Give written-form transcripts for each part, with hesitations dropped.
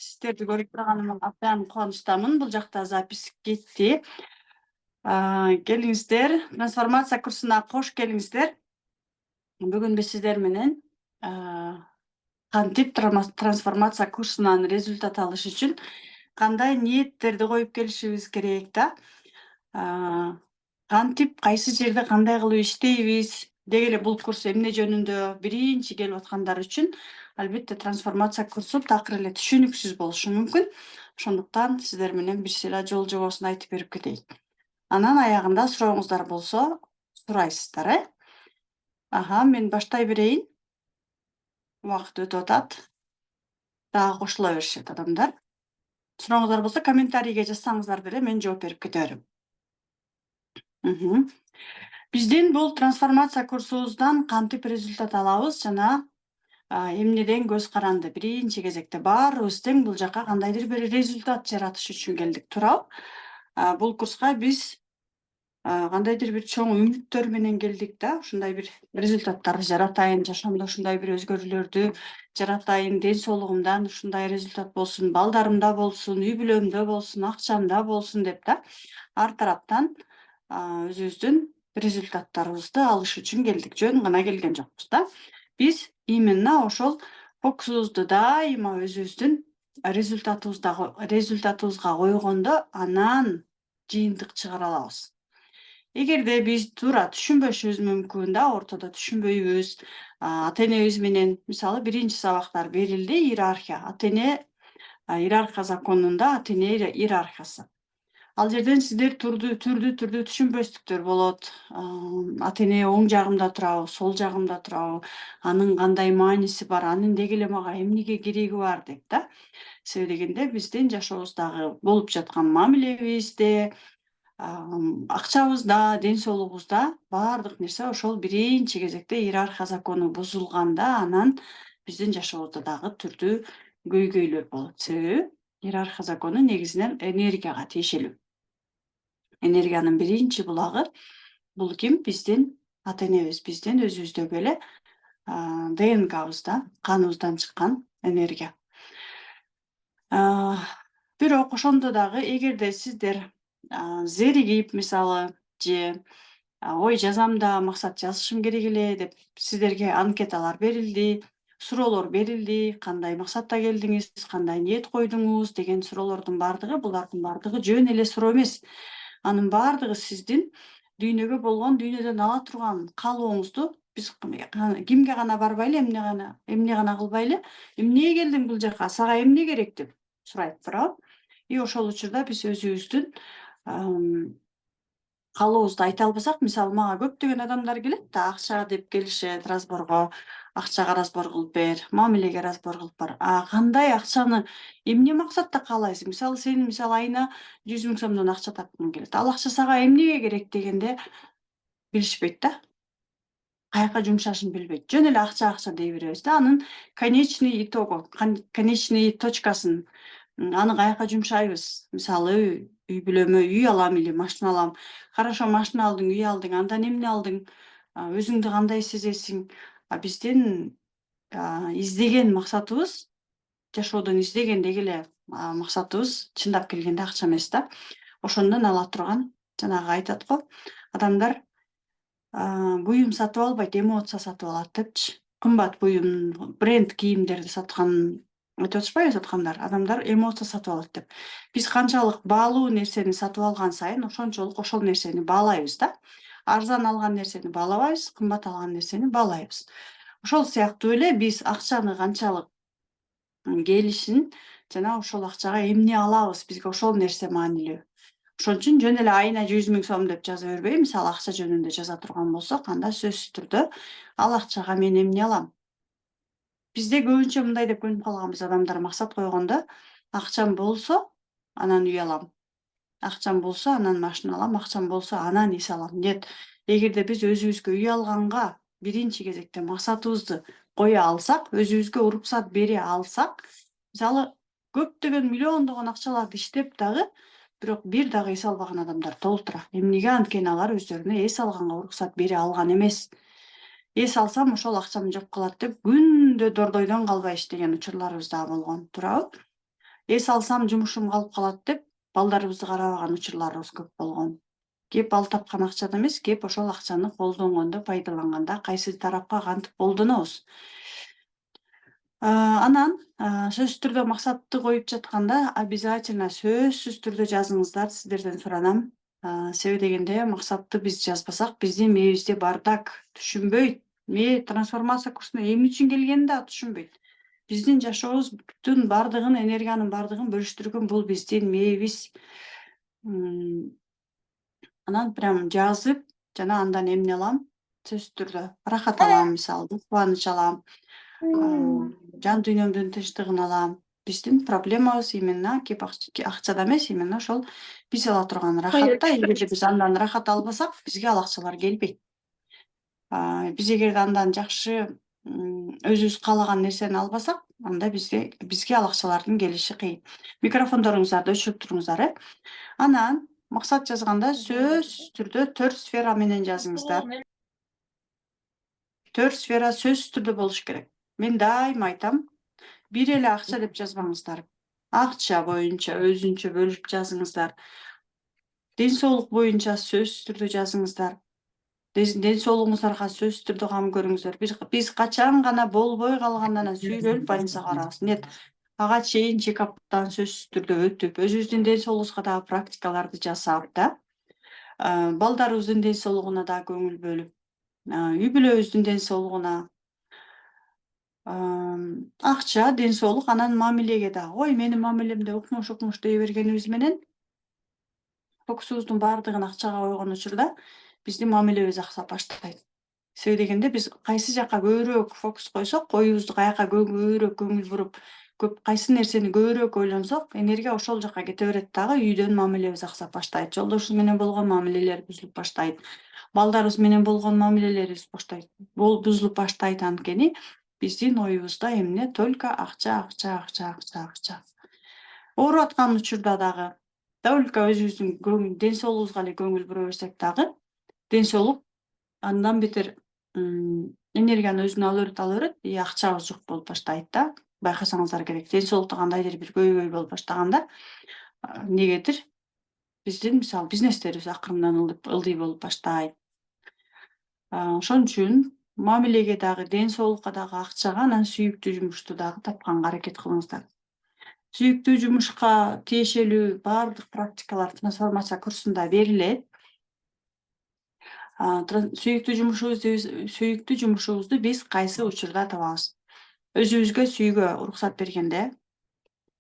Сиздерди көрүп турганыма абдан кубанычтамын. Бул жакта запись кетти. Келиңиздер, трансформация курсуна кош келиңиздер. Бүгүн биз сиздер менен кантип трансформация курсунан результат алыш үчүн кандай ниеттерди коюп келишибиз керек да. Кантип, кайсы жерде кандай кылып иштейбиз, деги эле бул курс эмне жөнүндө биринчи келип аткандар үчүн албетте трансформация курсу такыр эле түшүнүксүз болушу мүмкүн. Ошондуктан сиздер менен бир сыйра жол жобосун айтып берип кетейин. Анан аягында сурооңуздар болсо сурайсыздар, мен баштай берейин. Убакыт өтүп атат. Дагы кошула беришет адамдар. Сурооңуздар болсо комментарийге жазсаңыздар деле мен жооп берип кете берем. Биздин бул трансформация курсубуздан кантип результат алабыз жана эмнеден көз каранды? Биринчи кезекте баарыбыз тең бул жака кандайдыр бир результат жаратыш үчүн келдик, туурабы? Бул курска биз кандайдыр бир чоң үмүттөр менен келдик да. Ушундай бир результаттарды жаратайын, жашоомдо ушундай бир өзгөрүүлөрдү жаратайын, ден соолугумдан ушундай результат болсун, балдарымда болсун, үй бүлөмдө болсун, акчамда болсун деп да. Ар тараптан өзүбүздүн результаттарыбызды алыш үчүн келдик. Жөн гана келген жокпуз да. Биз именно ошол фокусубузду дайыма өзүбүздүн результатыбызга койгондо анан жыйынтык чыгара алабыз. Эгерде биз туура түшүнбөшүбүз мүмкүн да, ортодо түшүнбөйбүз. Ата-энебиз менен мисалы биринчи сабактар берилди, иерархия. Ата-эне иерархия законунда ата-эне иерархиясы. Ал жерден сиздер түрдүү түшүнбөстүктөр болот. Ата-эне оң жагымда турабы, сол жагымда турабы, анын кандай мааниси бар, анын деги эле мага эмнеге кереги бар деп да. Себеби дегенде биздин жашообуздагы болуп жаткан мамилебизде, акчабызда, ден соолугубузда баардык нерсе ошол биринчи кезекте иерархия закону бузулганда анан биздин жашообузда дагы түрдүү көйгөйлөр болот. Себеби иерархия закону негизинен энергияга тиешелүү. Энергиянын биринчи булагы бул ким? Биздин ата-энебиз, биздин өзүбүздөгү эле ДНКбызда, каныбыздан чыккан энергия. Бирок ошондо дагы эгерде сиздер зеригип мисалы же ой жазам да максат жазышым керек эле деп сиздерге анкеталар берилди, суроолор берилди, кандай максатта келдиңиз, кандай ниет койдуңуз деген суроолордун баардыгы, булардын баардыгы жөн эле суроо эмес. Анын баардыгы сиздин дүйнөгө болгон, дүйнөдөн ала турган каалооңузду биз кимге гана барбайлы, эмне гана кылбайлы, эмнеге келдиң бул жака, сага эмне керек деп сурайт, туурабы? И ошол учурда биз өзүбүздүн каалообузду айта албасак, мисалы мага көптөгөн адамдар келет да, акча деп келишет, разборго, акчага разбор кылып бер, мамилеге разбор кылып бар. Кандай акчаны эмне максатта каалайсың? Мисалы сен айына 100 000 сомдон акча тапкың келет. Ал акча сага эмнеге керек дегенде билишпейт да. Каяка жумшашын билбейт. Жөн эле акча дей беребиз да. Анын конечный итогу, конечный точкасын, аны каяка жумшайбыз? Мисалы үй бүлөмө үй алам или машина алам. Хорошо, машина алдың, үй алдың, андан эмне алдың? Өзүңдү кандай сезесиң? Биздин издеген максатыбыз, жашоодон издеген деги эле максатыбыз чындап келгенде акча эмес да. Ошондон ала турган, жанагы айтат го, адамдар буюм сатып албайт, эмоция сатып алат депчи. Кымбат буюм, бренд кийимдерди саткан айтып атышпайбы саткандар? Адамдар эмоция сатып алат деп. Биз канчалык баалуу нерсени сатып алган сайын ошончолук ошол нерсени баалайбыз да. Арзан алган нерсени баалабайбыз, кымбат алган нерсени баалайбыз. Ошол сыяктуу эле биз акчаны канчалык келишин жана ошол акчага эмне алабыз, бизге ошол нерсе маанилүү. Ошон үчүн жөн эле айына 100 000 сом деп жаза бербей, мисалы акча жөнүндө жаза турган болсок, анда сөзсүз түрдө ал акчага мен эмне алам? Бизде көбүнчө мындай деп көнүп калганбыз, адамдар максат койгондо, акчам болсо, анан үй алам. Акчам болсо, анан машина алам, акчам болсо, анан эс алам. Нет, эгерде биз өзүбүзгө үй алганга биринчи кезекте максатыбызды коя алсак, өзүбүзгө уруксат бере алсак, мисалы көптөгөн миллиондогон акчаларды иштеп дагы, бирок бир дагы эс албаган адамдар толтура. Эмнеге? Анткени алар өздөрүнө эс алганга уруксат бере алган эмес. Эс алсам ошол акчам жок калат деп күндө дордойдон калбай иштеген учурларыбыз да болгон, туурабы? эс алсам жумушум калып калат деп балдарыбызды карабаган учурларыбыз көп болгон. Кеп ал тапкан акчада эмес, кеп ошол акчаны колдонгондо, пайдаланганда кайсы тарапка кантип колдонобуз. Анан сөзсүз түрдө максатты коюп жатканда обязательно сөзсүз түрдө жазыңыздар, сиздерден суранам. Себеби дегенде максатты биз жазбасак биздин мээбизде бардак, түшүнбөйт. Мээ трансформация курсуна эмне үчүн келгенин дагы түшүнбөйт. Биздин жашообуздун бардыгын, энергиянын бардыгын бөлүштүргөн бул биздин мээбиз. Анан прям жазып, жана андан эмне алам? Сөзсүз түрдө рахат алам, мисалы, кубаныч алам. Жан дүйнөмдүн тынчтыгын алам. Биздин проблемабыз именно кеп акчада эмес, именно ошол биз ала турган рахатта. Эгерде биз андан рахат албасак, бизге ал акчалар келбейт. Биз эгерде андан жакшы өзүбүз каалаган нерсени албасак, анда бизге ал акчалардын келиши кыйын. Микрофондоруңуздарды өчүрүп туруңуздар, Анан максат жазганда сөзсүз түрдө 4 сфера менен жазыңыздар. 4 сфера сөзсүз түрдө болуш керек. Мен дайыма айтам, бир эле акча деп жазбаңыздар. Акча боюнча өзүнчө бөлүп жазыңыздар. Ден соолук боюнча сөзсүз түрдө жазыңыздар. Ден соолугуңуздарга сөзсүз түрдө кам көрүңүздөр. Биз качан гана болбой калганда анан сүйрөлүп больницага барабыз. Нет, ага чейин чекаптан сөзсүз түрдө өтүп, өзүбүздүн ден соолугубузга дагы практикаларды жасап да, балдарыбыздын ден соолугуна да көңүл бөлүп, үй бүлөбүздүн ден соолугуна, акча, ден соолук, анан мамилеге дагы. Ой, менин мамилемде укмуш дей бергенибиз менен фокусубуздун бардыгын акчага койгон учурда биздин мамилебиз аксап баштайт. Себеби дегенде биз кайсы жакка көбүрөөк фокус койсок, оюбузду каяка көбүрөөк көңүл буруп, кайсы нерсени көбүрөөк ойлонсок, энергия ошол жакка кете берет дагы, үйдөн мамилебиз аксап баштайт. Жолдошубуз менен болгон мамилелер бузулуп баштайт. Балдарыбыз менен болгон мамилелерибиз бузулуп баштайт анткени биздин оюбузда эмне? Только акча. Ооруп аткан учурда дагы только өзүбүздүн ден соолугубузга эле көңүл бура берсек дагы, ден соолук андан бетер энергияны өзүнө ала берет, и акчабыз жок болуп баштайт да. Байкасаңыздар керек. Ден соолукта кандайдыр бир көйгөй болуп баштаганда эмнегедир биздин мисалы бизнестерибиз акырындан ылдый болуп баштайт. Ошон үчүн мамилеге дагы, ден соолукка дагы, акчага, анан сүйүктүү жумушту дагы тапканга аракет кылыңыздар. Сүйүктүү жумушка тиешелүү бардык практикалар трансформация курсунда берилет. Сүйүктүү жумушубузду биз кайсы учурда табабыз? Өзүбүзгө сүйүүгө уруксат бергенде,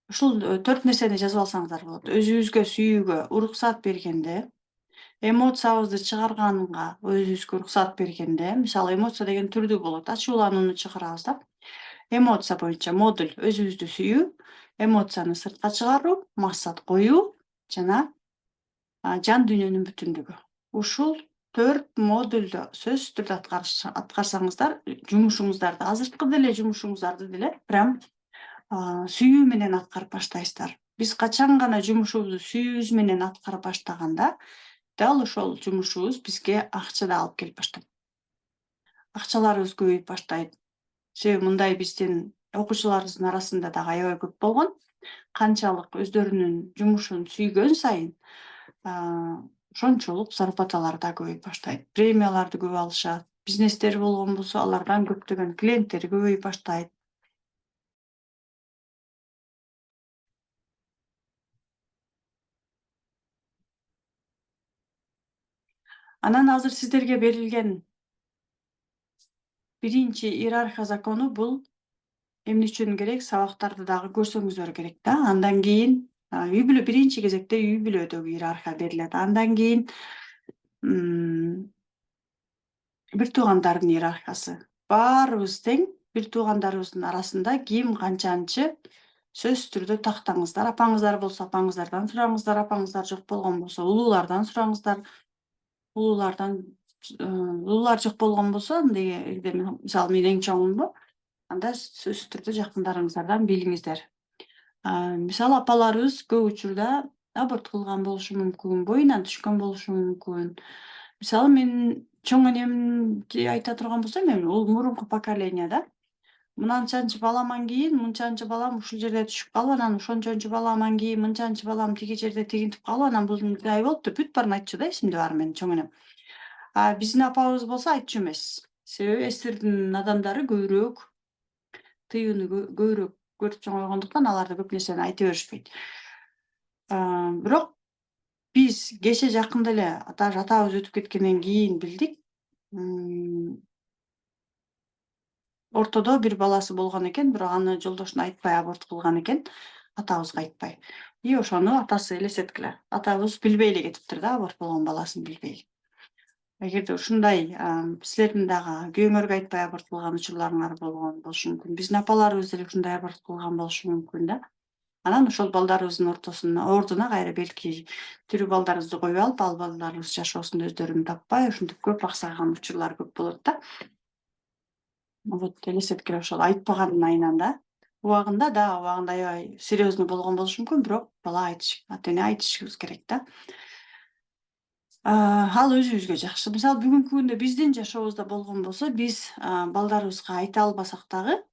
ушул 4 нерсени жазып алсаңыздар болот. Өзүбүзгө сүйүүгө уруксат бергенде, эмоциябызды чыгарганга өзүбүзгө уруксат бергенде, мисалы эмоция деген түрдүү болот. Ачууланууну чыгарабыз да. Эмоция боюнча модуль өзүбүздү сүйүү, эмоцияны сыртка чыгаруу, максат коюу жана жан дүйнөнүн бүтүндүгү. Ушул 4 модулду сөзсүз түрдө аткарсаңыздар, жумушуңуздарды, азыркы деле жумушуңуздарды деле прям сүйүү менен аткарып баштайсыздар. Биз качан гана жумушубузду сүйүүбүз менен аткарып баштаганда, дал ошол жумушубуз бизге акча да алып келип баштайт. Акчаларыбыз көбөйүп баштайт. Себеби мындай биздин окуучуларыбыздын арасында дагы аябай көп болгон. Канчалык өздөрүнүн жумушун сүйгөн сайын ошончолук зарплаталары да көбөйүп баштайт. Премияларды көп алышат. Бизнестери болгон болсо, алардан көптөгөн клиенттери көбөйүп баштайт. Анан азыр сиздерге берилген биринчи иерархия закону бул эмне үчүн керек? Сабактарды дагы көрсөңүздөр керек да. Андан кийин үй бүлө, биринчи кезекте үй бүлөдөгү иерархия берилет. Андан кийин бир туугандардын иерархиясы. Баарыбыз тең. Бир туугандарыбыздын арасында ким канчанчы сөзсүз түрдө тактаңыздар. Апаңыздар болсо апаңыздардан сураңыздар, апаңыздар жок болгон болсо улуулардан сураңыздар. Улуулар жок болгон болсо, мисалы мен эң чоңмунбу, анда сөзсүз түрдө жакындарыңыздардан билиңиздер. Мисалы апаларыбыз көп учурда аборт кылган болушу мүмкүн, боюнан түшкөн болушу мүмкүн. Мисалы менин чоң энемди айта турган болсом, мурунку поколение да, мынанчанчы баламан кийин мынчанчы балам ушул жерде түшүп калып, анан ошончончу баламан кийин мынчанчы балам тиги жерде тигинтип калып, анан бул мындай болупту деп бүт баарын айтчу да, эсимде бар менин чоң энем. А биздин апабыз болсо айтчу эмес. Себеби СССРдин адамдары көбүрөөк тыюуну көбүрөөк көрүп чоңойгондуктан аларда көп нерсени айта беришпейт. Бирок биз кече жакында эле даже атабыз өтүп кеткенден кийин билдик. Ортодо бир баласы болгон экен, бирок аны жолдошуна айтпай аборт кылган экен, атабызга айтпай. И ошону атасы элестеткиле. Атабыз билбей эле кетиптир да, аборт болгон баласын билбей. Эгерде ушундай силердин дагы күйөөңөргө айтпай аборт кылган учурларыңар болгон болушу мүмкүн. Биздин апаларыбыз деле ушундай аборт кылган болушу мүмкүн да. Анан ошол балдарыбыздын ордуна кайра белки тирүү балдарыбызды коюп алып, ал балдарыбыз жашоосун өздөрүн таппай, ушинтип көп аксаган учурлар көп болот да. Вот элестеткиле ошол айтпагандын айынан да. Убагында аябай серьезный болгон болушу мүмкүн, бирок ата эне айтышыбыз керек да. Ал өзүбүзгө жакшы. Мисалы бүгүнкү күндө биздин жашообузда болгон болсо, биз балдарыбызга айта албасак дагы,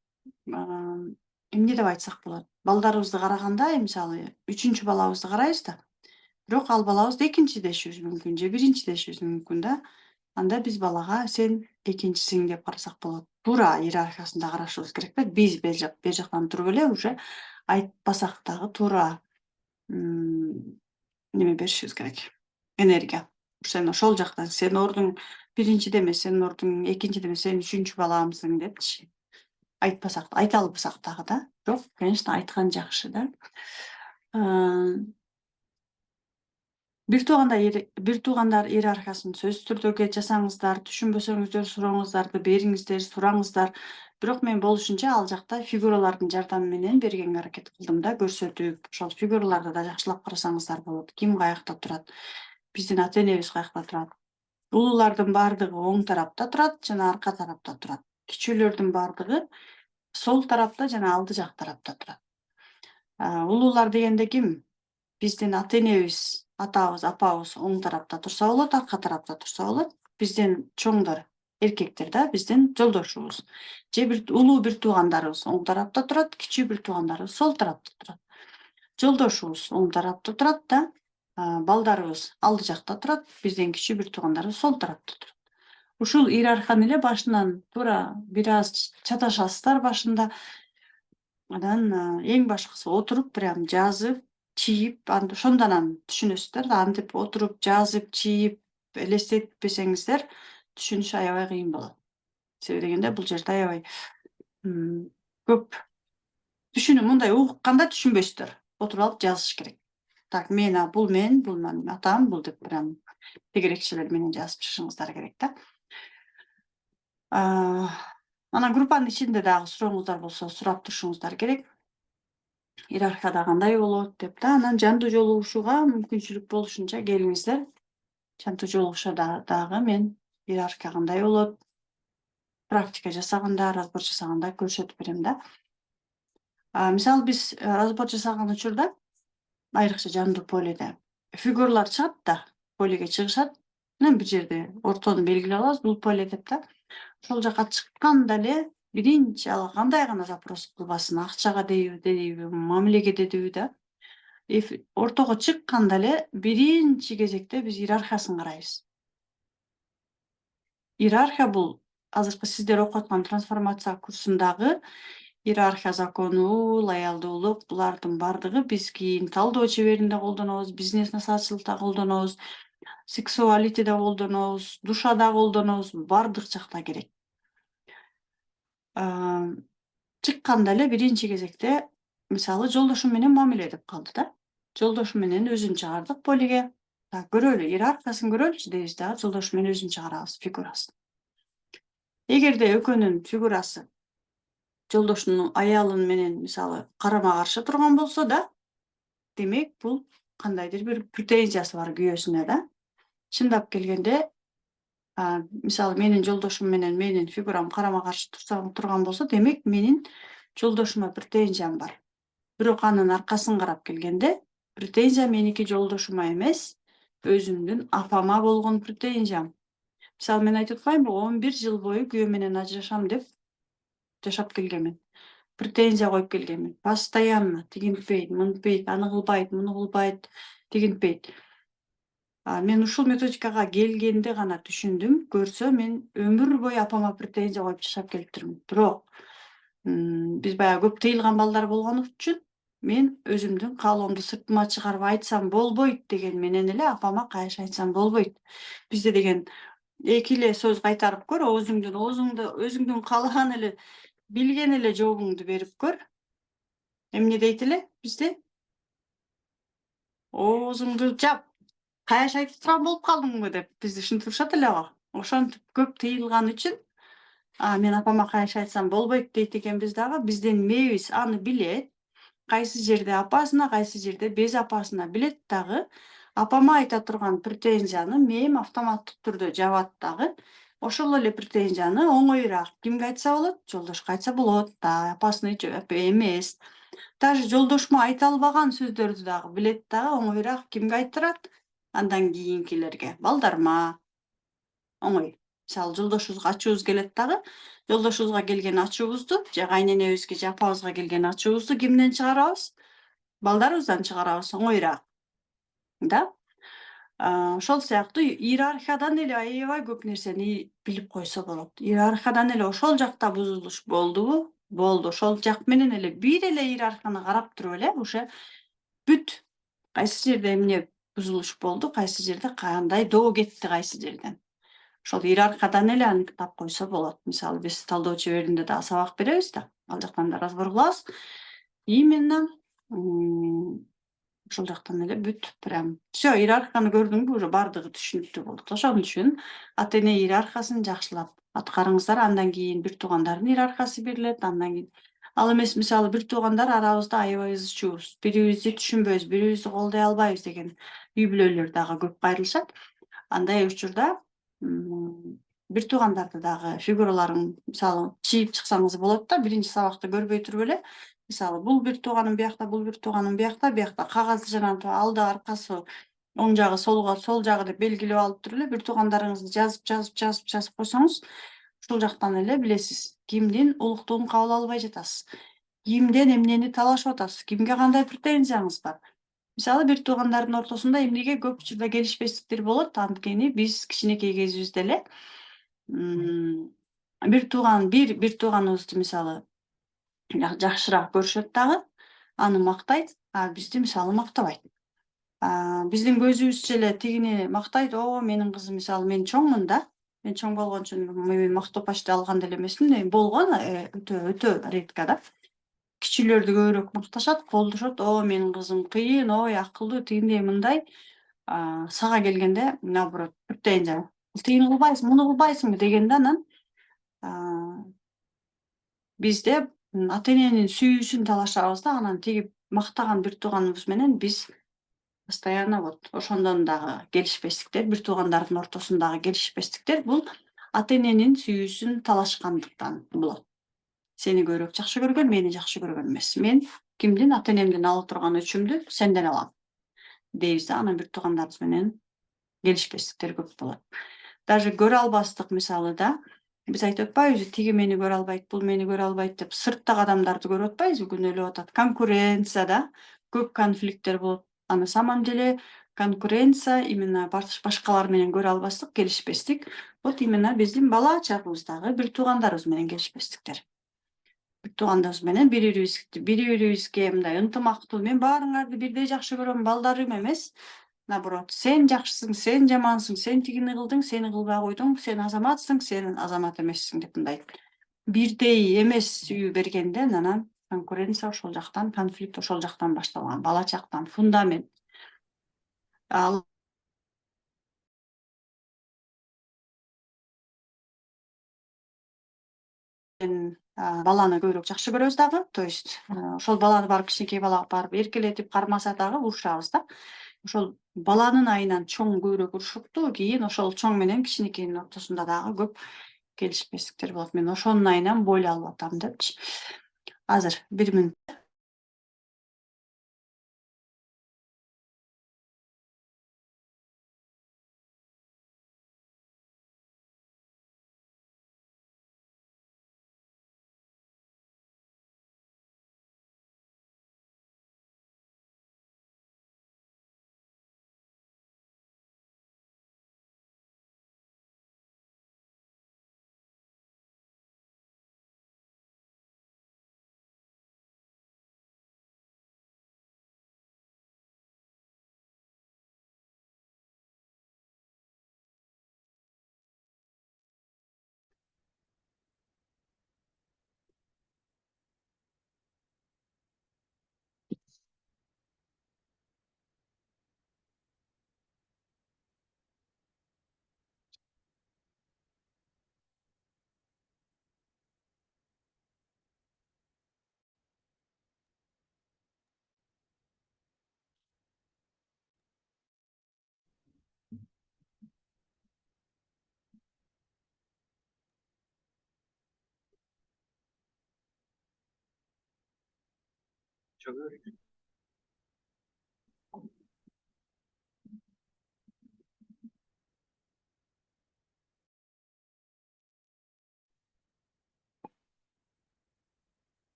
эмне деп айтсак болот? Балдарыбызды караганда, мисалы 3-чү балабызды карайбыз да, бирок ал балабызды экинчи дешибиз мүмкүн же биринчи дешибиз мүмкүн да. Анда биз балага сен экинчисиң деп карасак болот. Туура иерархиясында карашыбыз керек да. Биз бер жактан туруп эле уже айтпасак дагы туура неме беришибиз керек. Энергия. Сен ошол жактан, сенин ордуң биринчиде эмес, сенин ордуң экинчиде эмес, сен 3-чү баламсың депчи. Айта албасак дагы да. Бирок, конечно, айткан жакшы да. Бир туугандар иерархиясын сөзсүз түрдө жасаңыздар, түшүнбөсөңүздөр сурооңуздарды бериңиздер, сураңыздар. Бирок мен болушунча ал жакта фигуралардын жардамы менен бергенге аракет кылдым да, көрсөтүп, ошол фигураларды да жакшылап карасаңыздар болот. Ким каякта турат? Биздин ата энебиз каякта турат? Улуулардын баардыгы оң тарапта турат жана арка тарапта турат. Кичүүлөрдүн баардыгы сол тарапта жана алды жак тарапта турат. Улуулар дегенде ким? Биздин ата энебиз, атабыз, апабыз оң тарапта турса болот, арка тарапта турса болот. Биздин чоңдор, эркектер да, биздин жолдошубуз. Же улуу бир туугандарыбыз оң тарапта турат, кичүү бир туугандарыбыз сол тарапта турат. Жолдошубуз оң тарапта турат да, балдарыбыз алды жакта турат, биздин кичүү бир туугандарыбыз сол тарапта турат. Ушул иерархияны эле башынан туура бир аз чаташасыздар башында. Анан эң башкысы отуруп прям жазып, чийип, ошондон анан түшүнөсүздөр да. Антип отуруп, жазып, чийип, элестетпесеңиздер түшүнүш аябай кыйын болот. Себеби дегенде бул жерде аябай көп мындай укканда түшүнбөйсүздөр. Отуруп алып жазыш керек. Так, бул менин атам, бул деп прям тегерекчелер менен жазып чыгышыңыздар керек да. Анан группанын ичинде дагы сурооңуздар болсо сурап турушуңуздар керек. Иерархияда кандай болот деп да. Анан жандуу жолугушууга мүмкүнчүлүк болушунча келиңиздер. Жандуу жолугушууда дагы мен иерархия кандай болот, практика жасаганда, разбор жасаганда көрсөтүп берем да. Мисалы биз разбор жасаган учурда, айрыкча жандуу поледе фигуралар чыгат да, полеге чыгышат. Анан бир жерде ортону белгилеп алабыз, бул поле деп да. Ошол жака чыкканда эле биринчи ага кандай гана запрос кылбасын, акчага дейби, мамилеге дедиби да. Ортого чыкканда эле биринчи кезекте биз иерархиясын карайбыз. Иерархия бул азыркы сиздер окуп аткан трансформация курсундагы иерархия закону, лоялдуулук, булардын баардыгы биз кийин талдоо чеберинде колдонобуз, бизнес насаатчылыкта колдонобуз, сексуалитиде колдонобуз, душада колдонобуз, баардык жакта керек. Чыкканда эле биринчи кезекте мисалы жолдошум менен мамиле деп калды да. Жолдошум менен өзүн чыгардык полеге. Так, көрөлү, иерархиясын көрөлүчү дейбиз да, жолдошу менен өзүн чыгарабыз, фигурасын. Эгерде экөөнүн фигурасы жолдошунун аялын менен мисалы карама-каршы турган болсо да, демек бул кандайдыр бир претензиясы бар күйөөсүнө да. Чындап келгенде, мисалы менин жолдошум менен менин фигурам карама-каршы турган болсо, демек менин жолдошума претензиям бар. Бирок анын аркасын карап келгенде, претензия меники жолдошума эмес, өзүмдүн апама болгон претензиям. Мисалы мен айтып атпаймынбы, 11 жыл бою күйөөм менен ажырашам деп. жашап келгенмин. Претензия коюп келгенмин. Постоянно тигинтпейт, мынтпейт, аны кылбайт, муну кылбайт, тигинтпейт. Мен ушул методикага келгенде гана түшүндүм. Көрсө мен өмүр бою апама претензия коюп жашап келиптирмин. Бирок биз баягы көп тыйылган балдар болгон үчүн мен өзүмдүн каалоомду сыртыма чыгарып айтсам болбойт деген менен эле апама кайшы айтсам болбойт. Бизде деген эки эле сөз кайтарып көр, өзүңдүн каалаган эле, билген эле жообуңду берип көр. Эмне дейт эле бизде? Оозуңду жап, каяш айтып турган болуп калдыңбы деп бизди ушинтип турушат эле го. Ошентип көп тыйылган үчүн мен апама каяш айтсам болбойт дейт экенбиз дагы. Биздин мээбиз аны билет. Кайсы жерде апасына, кайсы жерде без апасына билет дагы. Апама айта турган претензияны мээм автоматтык түрдө жабат дагы. Ошол эле претензияны оңоюраак кимге айтса болот? Жолдошко айтса болот да, апасына эмес. Даже жолдошума айта албаган сөздөрдү дагы билет дагы, оңоюраак кимге айттырат? Андан кийинкилерге, балдарыма. Оңой. Мисалы жолдошубузга ачуубуз келет дагы, жолдошубузга келген ачуубузду же кайненебизге, же апабызга келген ачуубузду кимден чыгарабыз? Балдарыбыздан чыгарабыз, оңоюраак. Да? Ошол сыяктуу иерархиядан эле аябай көп нерсени билип койсо болот. Иерархиядан эле ошол жакта бузулуш болдубу? Болду. Ошол жак менен эле бир эле иерархияны карап туруп эле уже бүт. Кайсы жерде эмне бузулуш болду, кайсы жерде кандай доо кетти кайсы жерден. Ошол иерархиядан эле аныктап койсо болот. Мисалы биз талдоо чеберинде дагы сабак беребиз да, ал жактан да разбор кылабыз. Именно ошол жактан эле бүт прям всё иерархияны көрдүңбү, уже бардыгы түшүнүктүү болот. Ошон үчүн ата-эне иерархиясын жакшылап аткарыңыздар, андан кийин бир туугандардын иерархиясы берилет, андан кийин ал эмес мисалы бир туугандар арабызда аябай ызы чуубуз, бирибизди түшүнбөйбүз, бирибизди колдой албайбыз деген үй бүлөлөр дагы көп кайрылышат. Андай учурда бир туугандарды дагы фигураларын мисалы чийип чыксаңыз болот да, биринчи сабакты көрбөй туруп эле. Мисалы бул бир тууганым биякта, бул бир тууганым биякта кагазды жанагынтип алды аркасы, оң жагы, сол жагы деп белгилеп алып туруп эле бир туугандарыңызды жазып койсоңуз, ушул жактан эле билесиз кимдин улуктугун кабыл албай жатасыз, кимден эмнени талашып атасыз, кимге кандай претензияңыз бар. Мисалы бир туугандардын ортосунда эмнеге көп учурда келишпестиктер болот? Анткени биз кичинекей кезибизде эле бир тууганыбызды мисалы жакшыраак көрүшөт дагы, аны мактайт, бизди мисалы мактабайт. Биздин көзүбүзчө эле тигини мактайт, менин кызым мисалы мен чоңмун да. Мен чоң болгон үчүн мен мактоо почти алган деле эмесмин. Болгон өтө редко да. Кичүүлөрдү көбүрөөк макташат, колдошот. Менин кызым кыйын, акылдуу, тигиндей, мындай. Сага келгенде наоборот претензия. Тигини кылбайсың, муну кылбайсыңбы дегенде анан бизде ата-эненин сүйүүсүн талашабыз да, анан тиги мактаган бир тууганыбыз менен биз постоянно вот ошондон дагы келишпестиктер, бир туугандардын ортосундагы келишпестиктер бул ата-эненин сүйүүсүн талашкандыктан болот. Сени көбүрөөк жакшы көргөн, мени жакшы көргөн эмес. Мен кимдин ата-энемден ала турган өчүмдү сенден алам дейбиз да, анан бир туугандарыбыз менен келишпестиктер көп болот. Даже көрө албастык мисалы да, биз айтып атпайбызбы, тиги мени көрө албайт, бул мени көрө албайт деп сырттагы адамдарды көрүп атпайбызбы, күнөөлөп атат. Конкуренция да, көп конфликттер болот. А на самом деле конкуренция именно башкалар менен көрө албастык, келишпестик. Вот именно биздин бала чагыбыздагы бир туугандарыбыз менен келишпестиктер. Бир туугандарыбыз менен бири-бирибизге мындай ынтымактуу, мен баарыңарды бирдей жакшы көрөм, балдарым эмес. Наоборот, сен жакшысың, сен жамансың, сен тигини кылдың, сени кылбай койдуң, сен азаматсың, сен азамат эмессиң деп мындай бирдей эмес сүйүү бергенде анан конкуренция ошол жактан, конфликт ошол жактан башталган, бала чактан, фундамент. Ал баланы көбүрөөк жакшы көрөбүз дагы, то есть ошол баланы барып кичинекей балага барып эркелетип кармаса дагы урушабыз да. Ошол баланын айынан чоң көбүрөөк урушупту, кийин ошол чоң менен кичинекейдин ортосунда дагы көп келишпестиктер болот. Мен ошонун айынан бойлой алып атам депчи. Азыр 1 мүнөт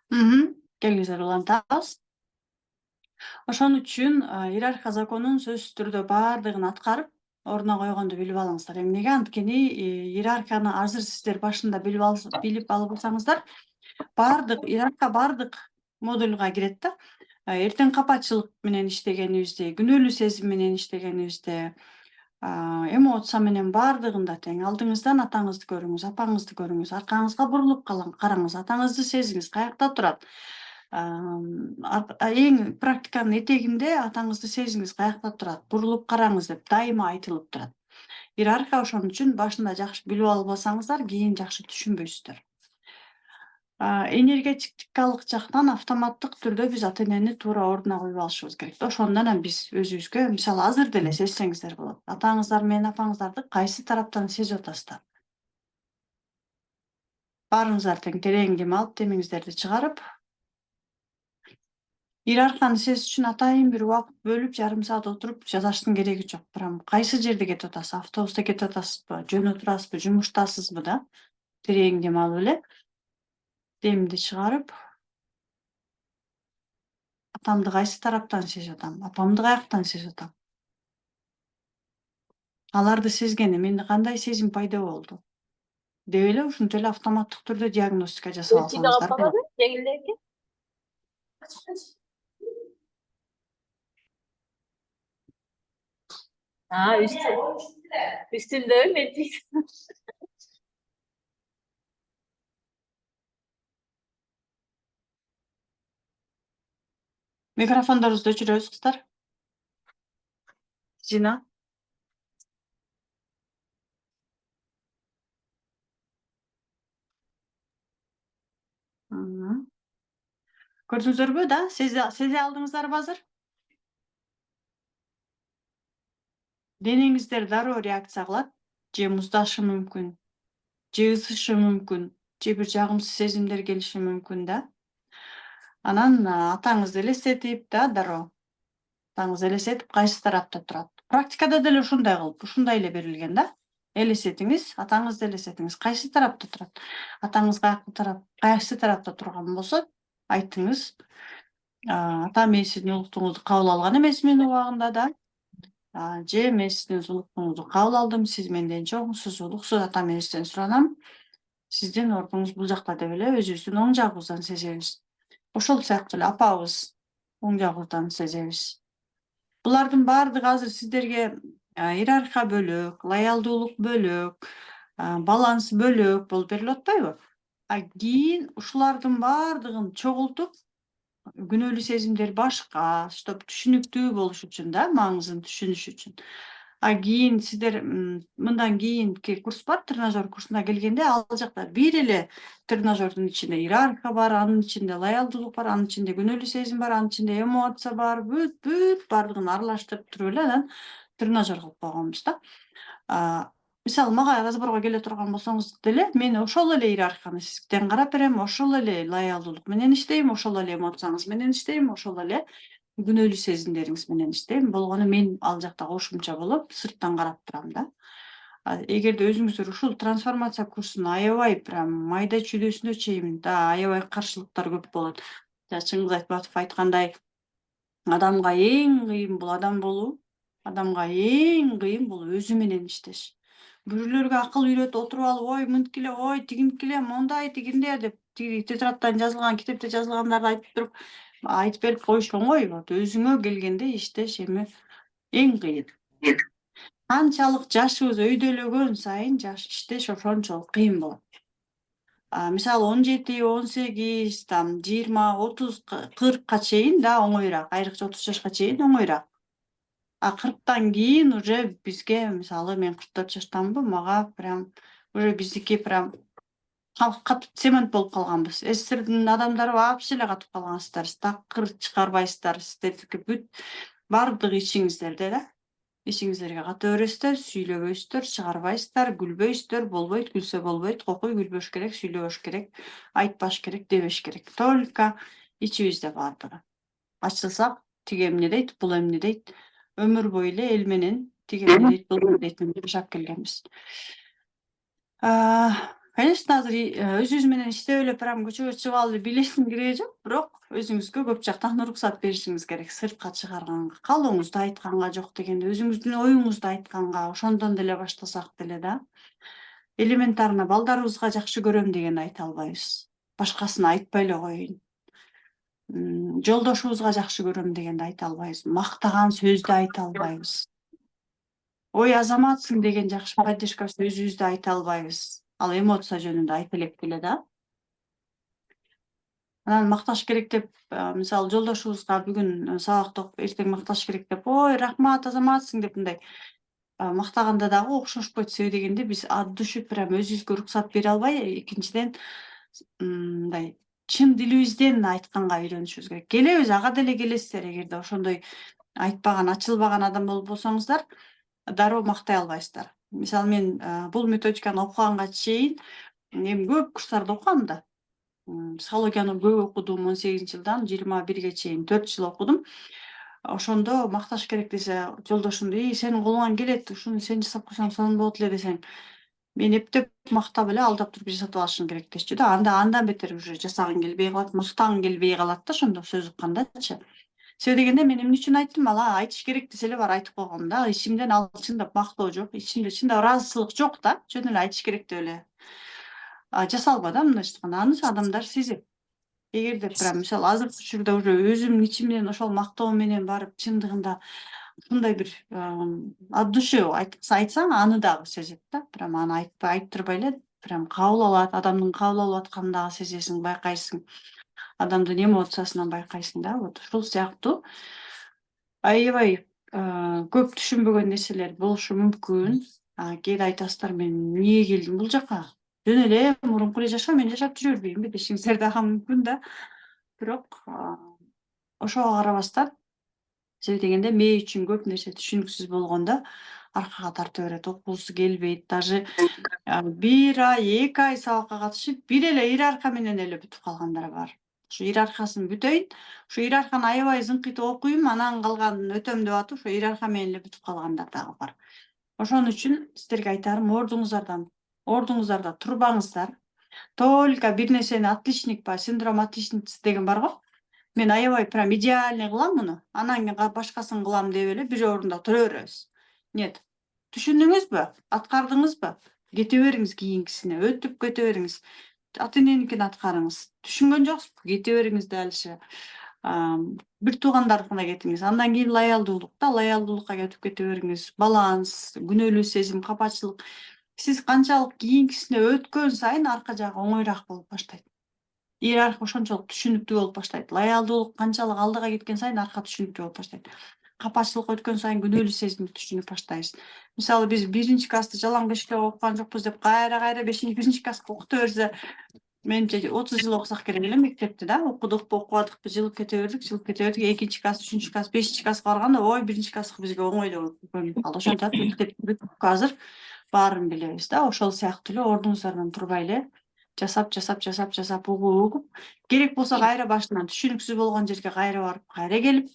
Келиңиздер улантабыз. Ошон үчүн иерархия законун сөзсүз түрдө баардыгын аткарып, ордуна койгонду билип алыңыздар. Эмнеге? Анткени иерархияны азыр сиздер башында билип алып алсаңыздар, иерархия баардык модульга кирет да. Эртең капачылык менен иштегенибизде, күнөөлүү сезим менен иштегенибизде, эмоция менен баардыгында тең. Алдыңыздан атаңызды көрүңүз, апаңызды көрүңүз, аркаңызга бурулуп караңыз, атаңызды сезиңиз, каякта турат. Эң практиканын этегинде атаңызды сезиңиз, каякта турат, бурулуп караңыз деп дайыма айтылып турат. Иерархия ошон үчүн башында жакшы билип алып алсаңыздар, кийин жакшы түшүнбөйсүздөр. Энергетикалык жактан автоматтык түрдө биз ата-энени туура ордуна коюп алышыбыз керек. Ошондон анан биз өзүбүзгө, мисалы азыр деле сезсеңиздер болот. Атаңыздар менен апаңыздарды кайсы тараптан сезип атасыздар? Баарыңыздар тең терең дем алып, демиңиздерди чыгарып, иерархияны сезиш үчүн атайын бир убакыт бөлүп, жарым саат отуруп жазаштын кереги жок. Прям кайсы жерде кетип атасыз? Автобуста кетип атасызбы, жөн отурасызбы, жумуштасызбы да? Терең дем алып эле, демди чыгарып, атамды кайсы тараптан сезип атам? Апамды каяктан сезип атам? Аларды сезгенде менде кандай сезим пайда болду? Деп эле ушинтип эле автоматтык түрдө диагностика жасап алсаңыздар болот. Жеңил экен. Üstünde öyle değil. Микрофондорубузду өчүрөбүз кыздар. Зина. Көрдүңүздөрбү да? Сезе алдыңыздарбы азыр? Денеңиздер дароо реакция кылат, же муздашы мүмкүн, же ысышы мүмкүн, же бир жагымсыз сезимдер келиши мүмкүн да. Анан атаңызды элестетип да дароо. Атаңызды элестетип кайсы тарапта турат. Практикада деле ушундай кылып, ушундай эле берилген да. Элестетиңиз, атаңызды элестетиңиз, кайсы тарапта турат. Атаңыз кайсы тарапта турган болсо, айтыңыз. Атам мен сиздин улуктугуңузду кабыл алган эмесмин убагында да. Же мен сиздин улуктугуңузду кабыл алдым, сиз менден чоңсуз, улуксуз, атам энесинен суранам. Сиздин ордуңуз бул жакта деп эле өзүбүздүн оң жагыбыздан сезебиз. Ошол сыяктуу эле апабыз оң жагыбыздан сезебиз. Булардын баардыгы азыр сиздерге иерархия бөлөк, лоялдуулук бөлөк, баланс бөлөк болуп берилип атпайбы? Кийин ушулардын баардыгын чогултуп, күнөөлүү сезимдер башка, чтоб түшүнүктүү болуш үчүн да, маңызын түшүнүш үчүн. Кийин сиздер мындан кийинки курс бар, тренажер курсуна келгенде ал жакта бир эле тренажердун ичинде иерархия бар, анын ичинде лоялдуулук бар, анын ичинде күнөөлүү сезим бар, анын ичинде эмоция бар, бүт баардыгын аралаштырып туруп эле анан тренажер кылып койгонбуз да. Мисалы мага разборго келе турган болсоңуз деле мен ошол эле иерархияны сизден карап берем, ошол эле лоялдуулук менен иштейм, ошол эле эмоцияңыз менен иштейм, ошол эле күнөөлүү сезимдериңиз менен иштейм. Болгону мен ал жакта кошумча болуп сырттан карап турам да. Эгерде өзүңүздөр ушул трансформация курсун аябай прям майда чүйдөсүнө чейин аябай каршылыктар көп болот. Чыңгыз Айтбатов айткандай, адамга эң кыйын бул адам болуу, адамга эң кыйын бул өзү менен иштеш. Бирөөлөргө акыл үйрөтүп отуруп алып, ой мынткиле, ой тигинткиле, мондай тигиндей деп тиги тетрадтан жазылган, китепте жазылгандарды айтып берип коюш оңой. Вот өзүңө келгенде иштеш эми эң кыйын. Канчалык жашыбыз өйдөлөгөн сайын иштеш ошончолук кыйын болот. Мисалы 17, 18, там 20, 30, 40ка чейин оңойраак, айрыкча 30 жашка чейин оңойраак. 40тан кийин уже бизге, мисалы мен 44 жаштамбы, мага прям уже биздики прям катып цемент болуп калганбыз. СССРдин адамдары вообще эле катып калгансыздар. Такыр чыгарбайсыздар. Сиздердики бүт баардык ишиңиздерде ишиңиздерге ката бересиздер, сүйлөбөйсүздөр, чыгарбайсыздар, күлбөйсүздөр, болбойт, күлсө болбойт, кокуй күлбөш керек, сүйлөбөш керек, айтпаш керек, дебеш керек. Только ичибизде баардыгы. Ачылсак тиги эмне дейт, бул эмне дейт. Өмүр бою эле эл менен тиги эмне дейт, бул эмне дейт деп жашап келгенбиз. Конечно, азыр өзүбүз менен иштеп эле прям көчөгө чыгып алып эле бийлештин кереги жок, бирок өзүңүзгө көп жактан уруксат беришиңиз керек. Сыртка чыгарганга, каалооңузду айтканга, жок дегенде өзүңүздүн оюңузду айтканга, ошондон деле баштасак деле элементарно балдарыбызга жакшы көрөм дегенди айта албайбыз. Башкасын айтпай эле коеюн. Жолдошубузга жакшы көрөм дегенди айта албайбыз. Мактаган сөздү айта албайбыз. Ой азаматсың деген жакшы поддержка сөзүбүздү айта албайбыз. Ал эмоция жөнүндө айта элек деле Анан макташ керек деп, мисалы жолдошубузга бүгүн сабакты окуп эртең макташ керек деп, ой рахмат азаматсың деп мындай мактаганда дагы окшошпойт. Себеби дегенде биз от души прям өзүбүзгө уруксат бере албай, экинчиден мындай чын дилибизден айтканга үйрөнүшүбүз керек. Келебиз, ага деле келесиздер, эгерде ошондой айтпаган, ачылбаган адам болуп болсоңуздар, дароо мактай албайсыздар. Мисалы мен бул методиканы окуганга чейин эми көп курстарды окугам да. Психологияны көп окудум 18-жылдан 21ге чейин 4 жыл окудум. Ошондо макташ керек десе жолдошумду, сенин колуңан келет, ушуну сен жасап койсоң сонун болот эле десең, мен эптеп мактап эле алдап туруп жасатып алышың керек дешчү да. Андан бетер уже жасагың келбей калат, мактагың келбей калат да ошондо сөз уккандачы. Себеби дегенде мен эмне үчүн айттым, айтыш керек десе эле бар айтып койгом да. Ичимден ал чындап мактоо жок, ичимде чындап ыраазычылык жок да. Жөн эле айтыш керек деп эле жасалба да мындайча айтканда. Аны адамдар сезет. Эгерде прям мисалы азыркы учурда уже өзүмдүн ичимден ошол мактоо менен барып чындыгында ушундай бир от души айтсаң, аны дагы сезет да. Прям аны айттырбай эле прям кабыл алат, адамдын кабыл алып атканын дагы сезесиң, байкайсың. Адамдын эмоциясынан байкайсың да. Вот ушул сыяктуу аябай көп түшүнбөгөн нерселер болушу мүмкүн. Кээде айтасыздар, мен эмнеге келдим бул жака? Жөн эле мурунку эле жашоо менен жашап жүрө бербейинби дешиңиздер дагы мүмкүн да. Бирок ошого карабастан, себеби дегенде мээ үчүн көп нерсе түшүнүксүз болгондо аркага тарта берет, окугусу келбейт. Даже 1 ай, 2 ай сабакка катышып, бир эле иерархия менен эле бүтүп калгандар бар. Ушу иерархиясын бүтөйүн, ушу иерархияны аябай зыңкыйтып окуйм, анан калганын өтөм деп атып, ушу иерархия менен эле бүтүп калгандар дагы бар. Ошон үчүн сиздерге айтарым, ордуңуздарда турбаңыздар. Только бир нерсени отличник синдром отличницы деген бар го. Мен аябай прям идеальный кылам муну, анан кийин башкасын кылам деп эле бир орунда тура беребиз. Нет. Түшүндүңүзбү? Аткардыңызбы? Кете бериңиз кийинкисине, өтүп кете бериңиз. Ата эненикин аткарыңыз. Түшүнгөн жоксузбу? Кете бериңиз дальше. Бир туугандарыкына кетиңиз. Андан кийин лоялдуулукка кетип кете бериңиз. Баланс, күнөөлүү сезим, капачылык. Сиз канчалык кийинкисине өткөн сайын арка жагы оңойраак болуп баштайт. Иерархия ошончолук түшүнүктүү болуп баштайт. Лоялдуулук канчалык алдыга кеткен сайын арка түшүнүктүү болуп баштайт. капачылык өткөн сайын күнөөлүү сезимди түшүнүп баштайбыз. Мисалы биз 1-классты жалаң бешикте окуган жокпуз деп кайра 1-класска окута берсе, менимче 30 жыл окусак керек эле мектепти да. Окудукпу, окубадыкпы, жылып кете бердик. 2-класс, 3-класс, 5-класска барганда ой 1-класск бизге оңой деп көрүнүп калды. Ошентип атып мектептин азыр баарын билебиз да. Ошол сыяктуу эле ордуңуздардан турбай эле жасап угуп керек болсо кайра башынан түшүнүксүз болгон жерге кайра барып, кайра келип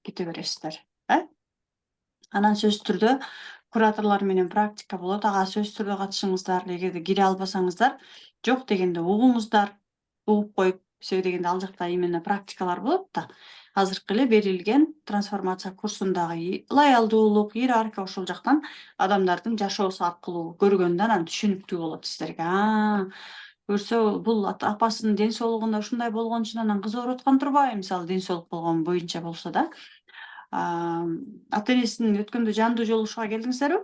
кете бересиздер. Анан сөзсүз түрдө кураторлор менен практика болот. Ага сөзсүз түрдө катышыңыздар. Эгерде кире албасаңыздар, жок дегенде угуңуздар. Угуп коюп, себеби дегенде ал жакта именно практикалар болот да. Азыркы эле берилген трансформация курсундагы лоялдуулук, иерархия ошол жактан адамдардын жашоосу аркылуу көргөндө анан түшүнүктүү болот сиздерге. Көрсө бул апасынын ден соолугунда ушундай болгон үчүн анан кызы ооруп аткан турбайбы? Мисалы ден соолук болгон боюнча болсо да. Ата энесинин өткөндө жандуу жолугушууга келдиңиздерби?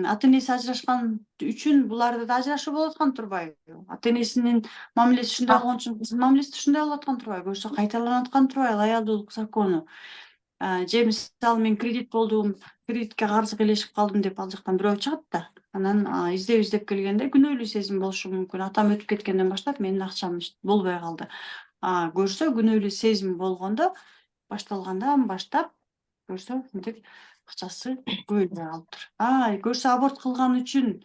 Ата энеси ажырашкан үчүн буларда да ажырашуу болуп аткан турбайбы? Ата энесинин мамилеси ушундай болгон үчүн кыздын мамилеси ушундай болуп аткан турбайбы? Көрсө кайталанып аткан турбайбы лоялдуулук закону? Же мисалы мен кредит болдум, кредитке карызга илешип калдым деп ал жактан бирөө чыгат да. Анан издеп келгенде күнөөлүү сезим болушу мүмкүн. Атам өтүп кеткенден баштап менин акчам болбой калды. Көрсө күнөөлүү сезим болгондо башталгандан баштап көрсө мынтип акчасы көбөйбөй калыптыр. Көрсө аборт кылган үчүн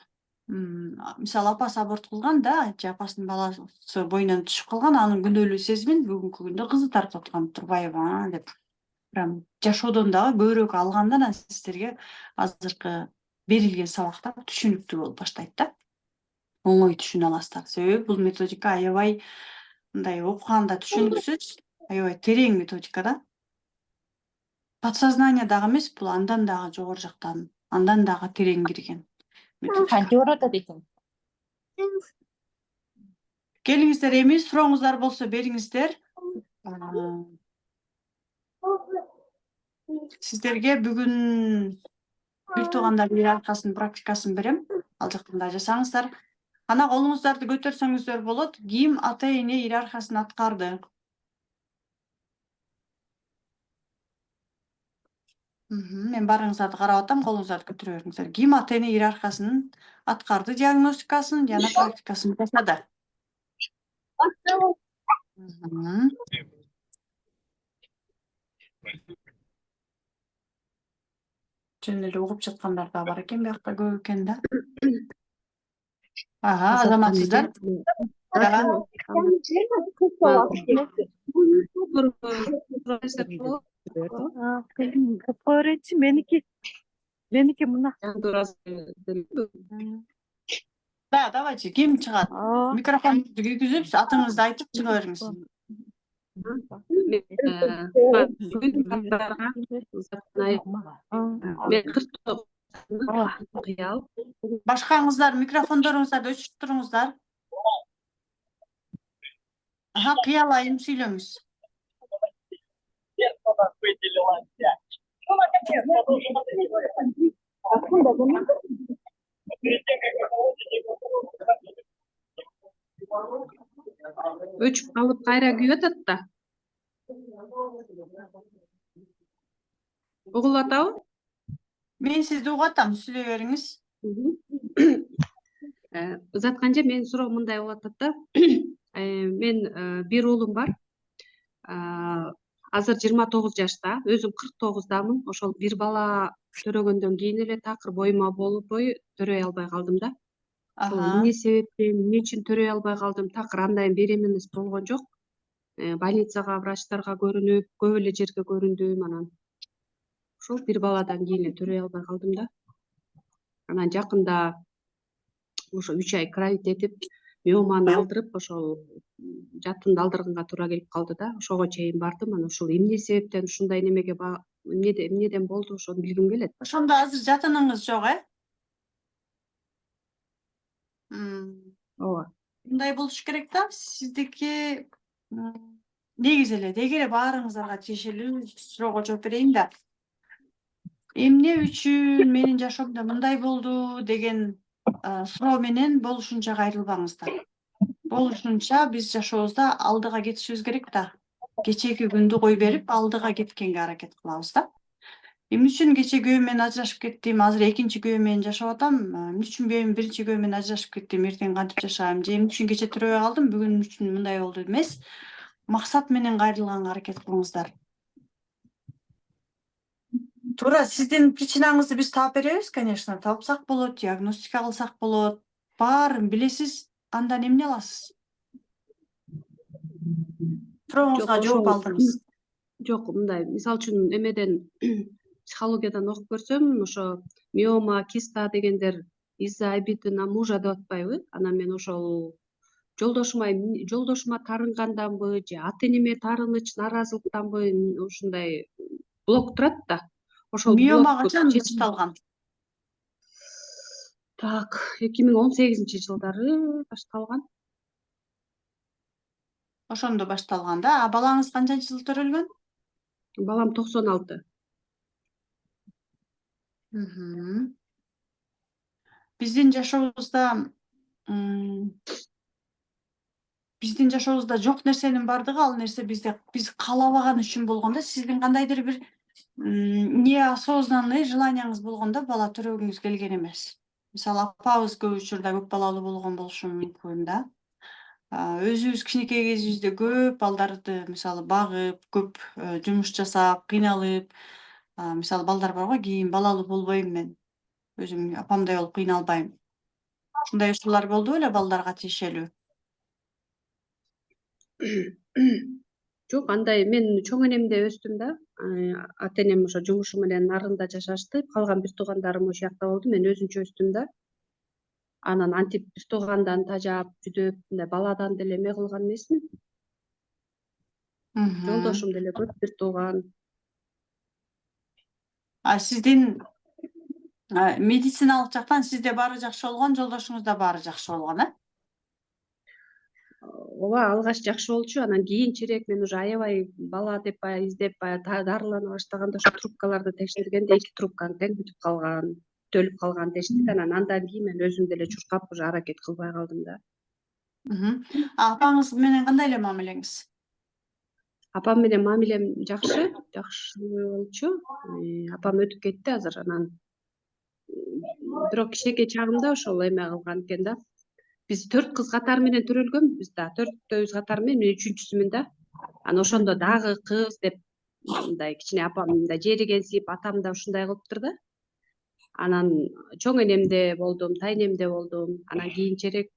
мисалы апасы аборт кылган да, же апасынын баласы боюнан түшүп калган, анын күнөөлүү сезимин бүгүнкү күндө кызы тартып аткан турбайбы деп. Прям жашоодон дагы көбүрөөк алганда анан сиздерге азыркы берилген сабактар түшүнүктүү болуп баштайт да. Оңой түшүнө аласыздар. Себеби бул методика аябай мындай окуганда түшүнүксүз, аябай терең методика да. Подсознание дагы эмес, бул андан дагы жогору жактан, андан дагы терең кирген методика. Канча ооротот экен? Келиңиздер, эми сурооңуздар болсо бериңиздер. Сиздерге бүгүн бир туугандар иерархиясынын практикасын берем. Ал жактан да жасаңыздар. Ана колуңуздарды көтөрсөңүздөр болот. Ким ата эне иерархиясын аткарды? Мен баарыңыздарды карап атам, колуңуздарды көтөрө бериңиздер. Ким ата эне иерархиясын аткарды, диагностикасын жана практикасын жасады? Жөн эле угуп жаткандар да бар экен, биякта көп экен да. Азаматсыздар. Меники мына. Да, давайте, ким чыгат? Микрофонду кийгизип, атыңызды айтып чыга бериңиз. Башкаңыздар микрофондоруңуздарды өчүрүп туруңуздар. Кыял айым сүйлөңүз. Өчүп калып кайра күйүп атат да. Угулуп атабы? Мен сизди угуп атам, сүйлөй бериңиз. Узатканча менин суроом мындай болуп атат да. Мен бир уулум бар. Азыр 29 жашта, өзүм 49дамын. Ошол бир бала төрөгөндөн кийин эле такыр боюма болбой төрөй албай калдым да. Ошол эмне себептен, эмне үчүн төрөй албай калдым, такыр андайын беременность болгон жок. Больницага, врачтарга көрүнүп, көп эле жерге көрүндүм, анан ошол бир баладан кийин эле төрөй албай калдым да. Анан жакында ошо 3 ай кровить этип, миоманы алдырып, ошол жатынды алдырганга туура келип калды да. Ошого чейин бардым, анан ушул эмне себептен ушундай немеге эмнеден болду, ошону билгим келет. Ошондо азыр жатыныңыз жок, Ооба. Мындай болуш керек да, сиздики негизи эле, деги эле баарыңыздарга тиешелүү суроого жооп берейин да. Эмне үчүн менин жашоомдо мындай болду деген суроо менен болушунча кайрылбаңыздар. Болушунча биз жашообузда алдыга кетишибиз керек да. кечеги күндү кой берип алдыга кеткенге аракет кылабыз да. Эмне үчүн кече күйөөм менен ажырашып кеттим, азыр экинчи күйөөм менен жашап атам, эмне үчүн биринчи күйөөм менен ажырашып кеттим, эртең кантип жашайм, же эмне үчүн кече төрөбөй калдым, бүгүн эмне үчүн мындай болду эмес, максат менен кайрылганга аракет кылыңыздар. Туура сиздин причинаңызды биз таап беребиз, конечно, тапсак болот, диагностика кылсак болот, баарын билесиз, андан эмне аласыз? Сурооңузга жооп алдыңыз. Жок, мындай, мисалы үчүн эмеден психологиядан окуп көрсөм, ошо миома, киста дегендер из-за обиды на мужа деп атпайбы? Анан мен ошол жолдошума таарынганданбы же ата энеме таарыныч, нааразылыктанбы ушундай блок турат да. Ошол Миома блокку качан башталган? Так, 2018-жылдары башталган. Ошондо башталган да. А балаңыз канчанчы жылы төрөлгөн? Балам 96. Биздин жашообузда жок нерсенин бардыгы ал нерсе биз каалабаган үчүн болгондо, сиздин кандайдыр бир неосознанный желанияңыз болгондо бала төрөгүңүз келген эмес. Мисалы апабыз көп учурда көп балалуу болгон болушу мүмкүн да. Өзүбүз кичинекей кезибизде көп балдарды мисалы багып, көп жумуш жасап, кыйналып, мисалы балдар бар го, кийин балалуу болбойм мен. Өзүм апамдай болуп кыйналбайм. Ушундай учурлар болду беле балдарга тиешелүү? Жок, андай мен чоң энемде өстүм да. Ата энем ошо жумушу менен нарында жашашты. Калган бир туугандарым ошол жакта болду. Мен өзүнчө өстүм да. Анан антип бир туугандан тажап, жүдөп, мындай баладан деле эме кылган эмесмин. Жолдошум деле көп, бир тууган. Сиздин медициналык жактан сизде баары жакшы болгон, жолдошуңузда баары жакшы болгон, э? Ооба, алгач жакшы болчу, анан кийинчерээк мен уже аябай бала деп баягы издеп, баягы дарылана баштаганда ошо трубкаларды текшергенде 2 трубкаң тең бүтүп калган, бүтөлүп калган дешти. Анан андан кийин мен өзүм деле чуркап уже аракет кылбай калдым да. Апаңыз менен кандай эле мамилеңиз? Апам менен мамилем жакшы болчу. Апам өтүп кетти азыр, анан бирок кичинекей чагымда ошол эме кылган экен да. Биз 4 кыз катары менен төрөлгөнбүз да, 4-өөбүз катары менен, мен үчүнчүсүмүн да. Анан ошондо дагы кыз деп мындай кичине апам мындай жери кенсип, атам да ушундай кылыптыр да. Анан чоң энемде болдум, тайнемде болдум. Анан кийинчерээк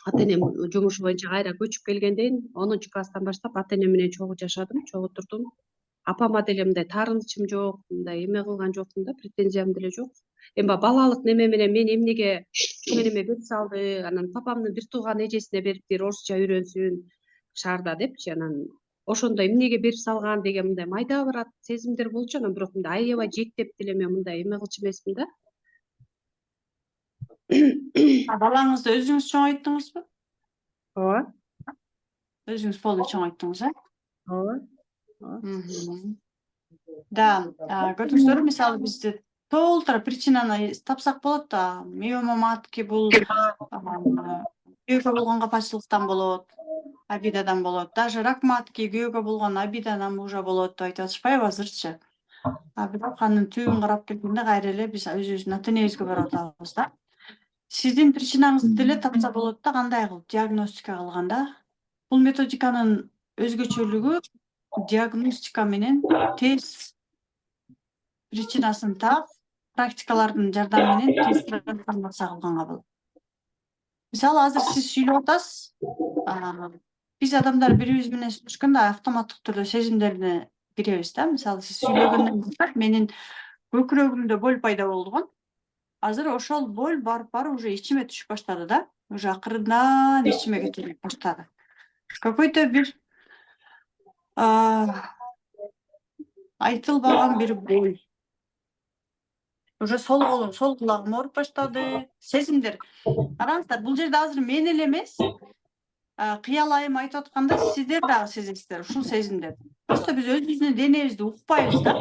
ата энем жумушу боюнча кайра көчүп келгенден 10 класстан баштап ата энем менен чогуу жашадым, чогуу турдум. Апама деле мындай таарынычым жок, мындай эме кылган жокмун да, претензиям деле жок. Эми баягы балалык неме менен мени эмнеге чоң энеме берип салды, анан папамдын бир тууган эжесине берип бир орусча үйрөнсүн шаарда депчи, анан ошондо эмнеге берип салган деген мындай майда барат сезимдер болчу, анан бирок мындай аябай жектеп деле мен мындай эме кылчу эмесмин да. Балаңызды өзүңүз чоңойттуңузбу? Ооба. Өзүңүз полный чоңойттуңуз, э? Ооба. Да, көрдүңүздөрбү, мисалы бизде толтура причинаны тапсак болот да. Миома матки бул күйөөгө болгон капачылыктан болот, обидадан болот. Даже рак матки күйөөгө болгон обидадан мужа болот деп айтып атышпайбы азырчы? Бирок анын түбүн карап келгенде кайра эле биз өзүбүздүн ата энебизге барып атабыз да. Сиздин причинаңызды деле тапса болот да, кандай кылып диагностика кылганда. Бул методиканын өзгөчөлүгү диагностика менен тез причинасын таап, практикалардын жардамы менен тез трансформация кылганга болот. Мисалы азыр сиз сүйлөп атасыз, биз адамдар бирибиз менен сүйлөшкөндө автоматтык түрдө сезимдерине киребиз да. Мисалы сиз сүйлөгөндөн баштап менин көкүрөгүмдө боль пайда болгон. Азыр ошол боль барып уже ичиме түшүп баштады да. Уже акырындан ичиме кете баштады. Какой-то бир айтылбаган бир боль. Уже сол колум, сол кулагым ооруп баштады. Сезимдер. Караңыздар, бул жерде азыр мен эле эмес, кыял айым айтып атканда сиздер дагы сезесиздер ушул сезимдерди. Просто биз өзүбүздүн денебизди укпайбыз да.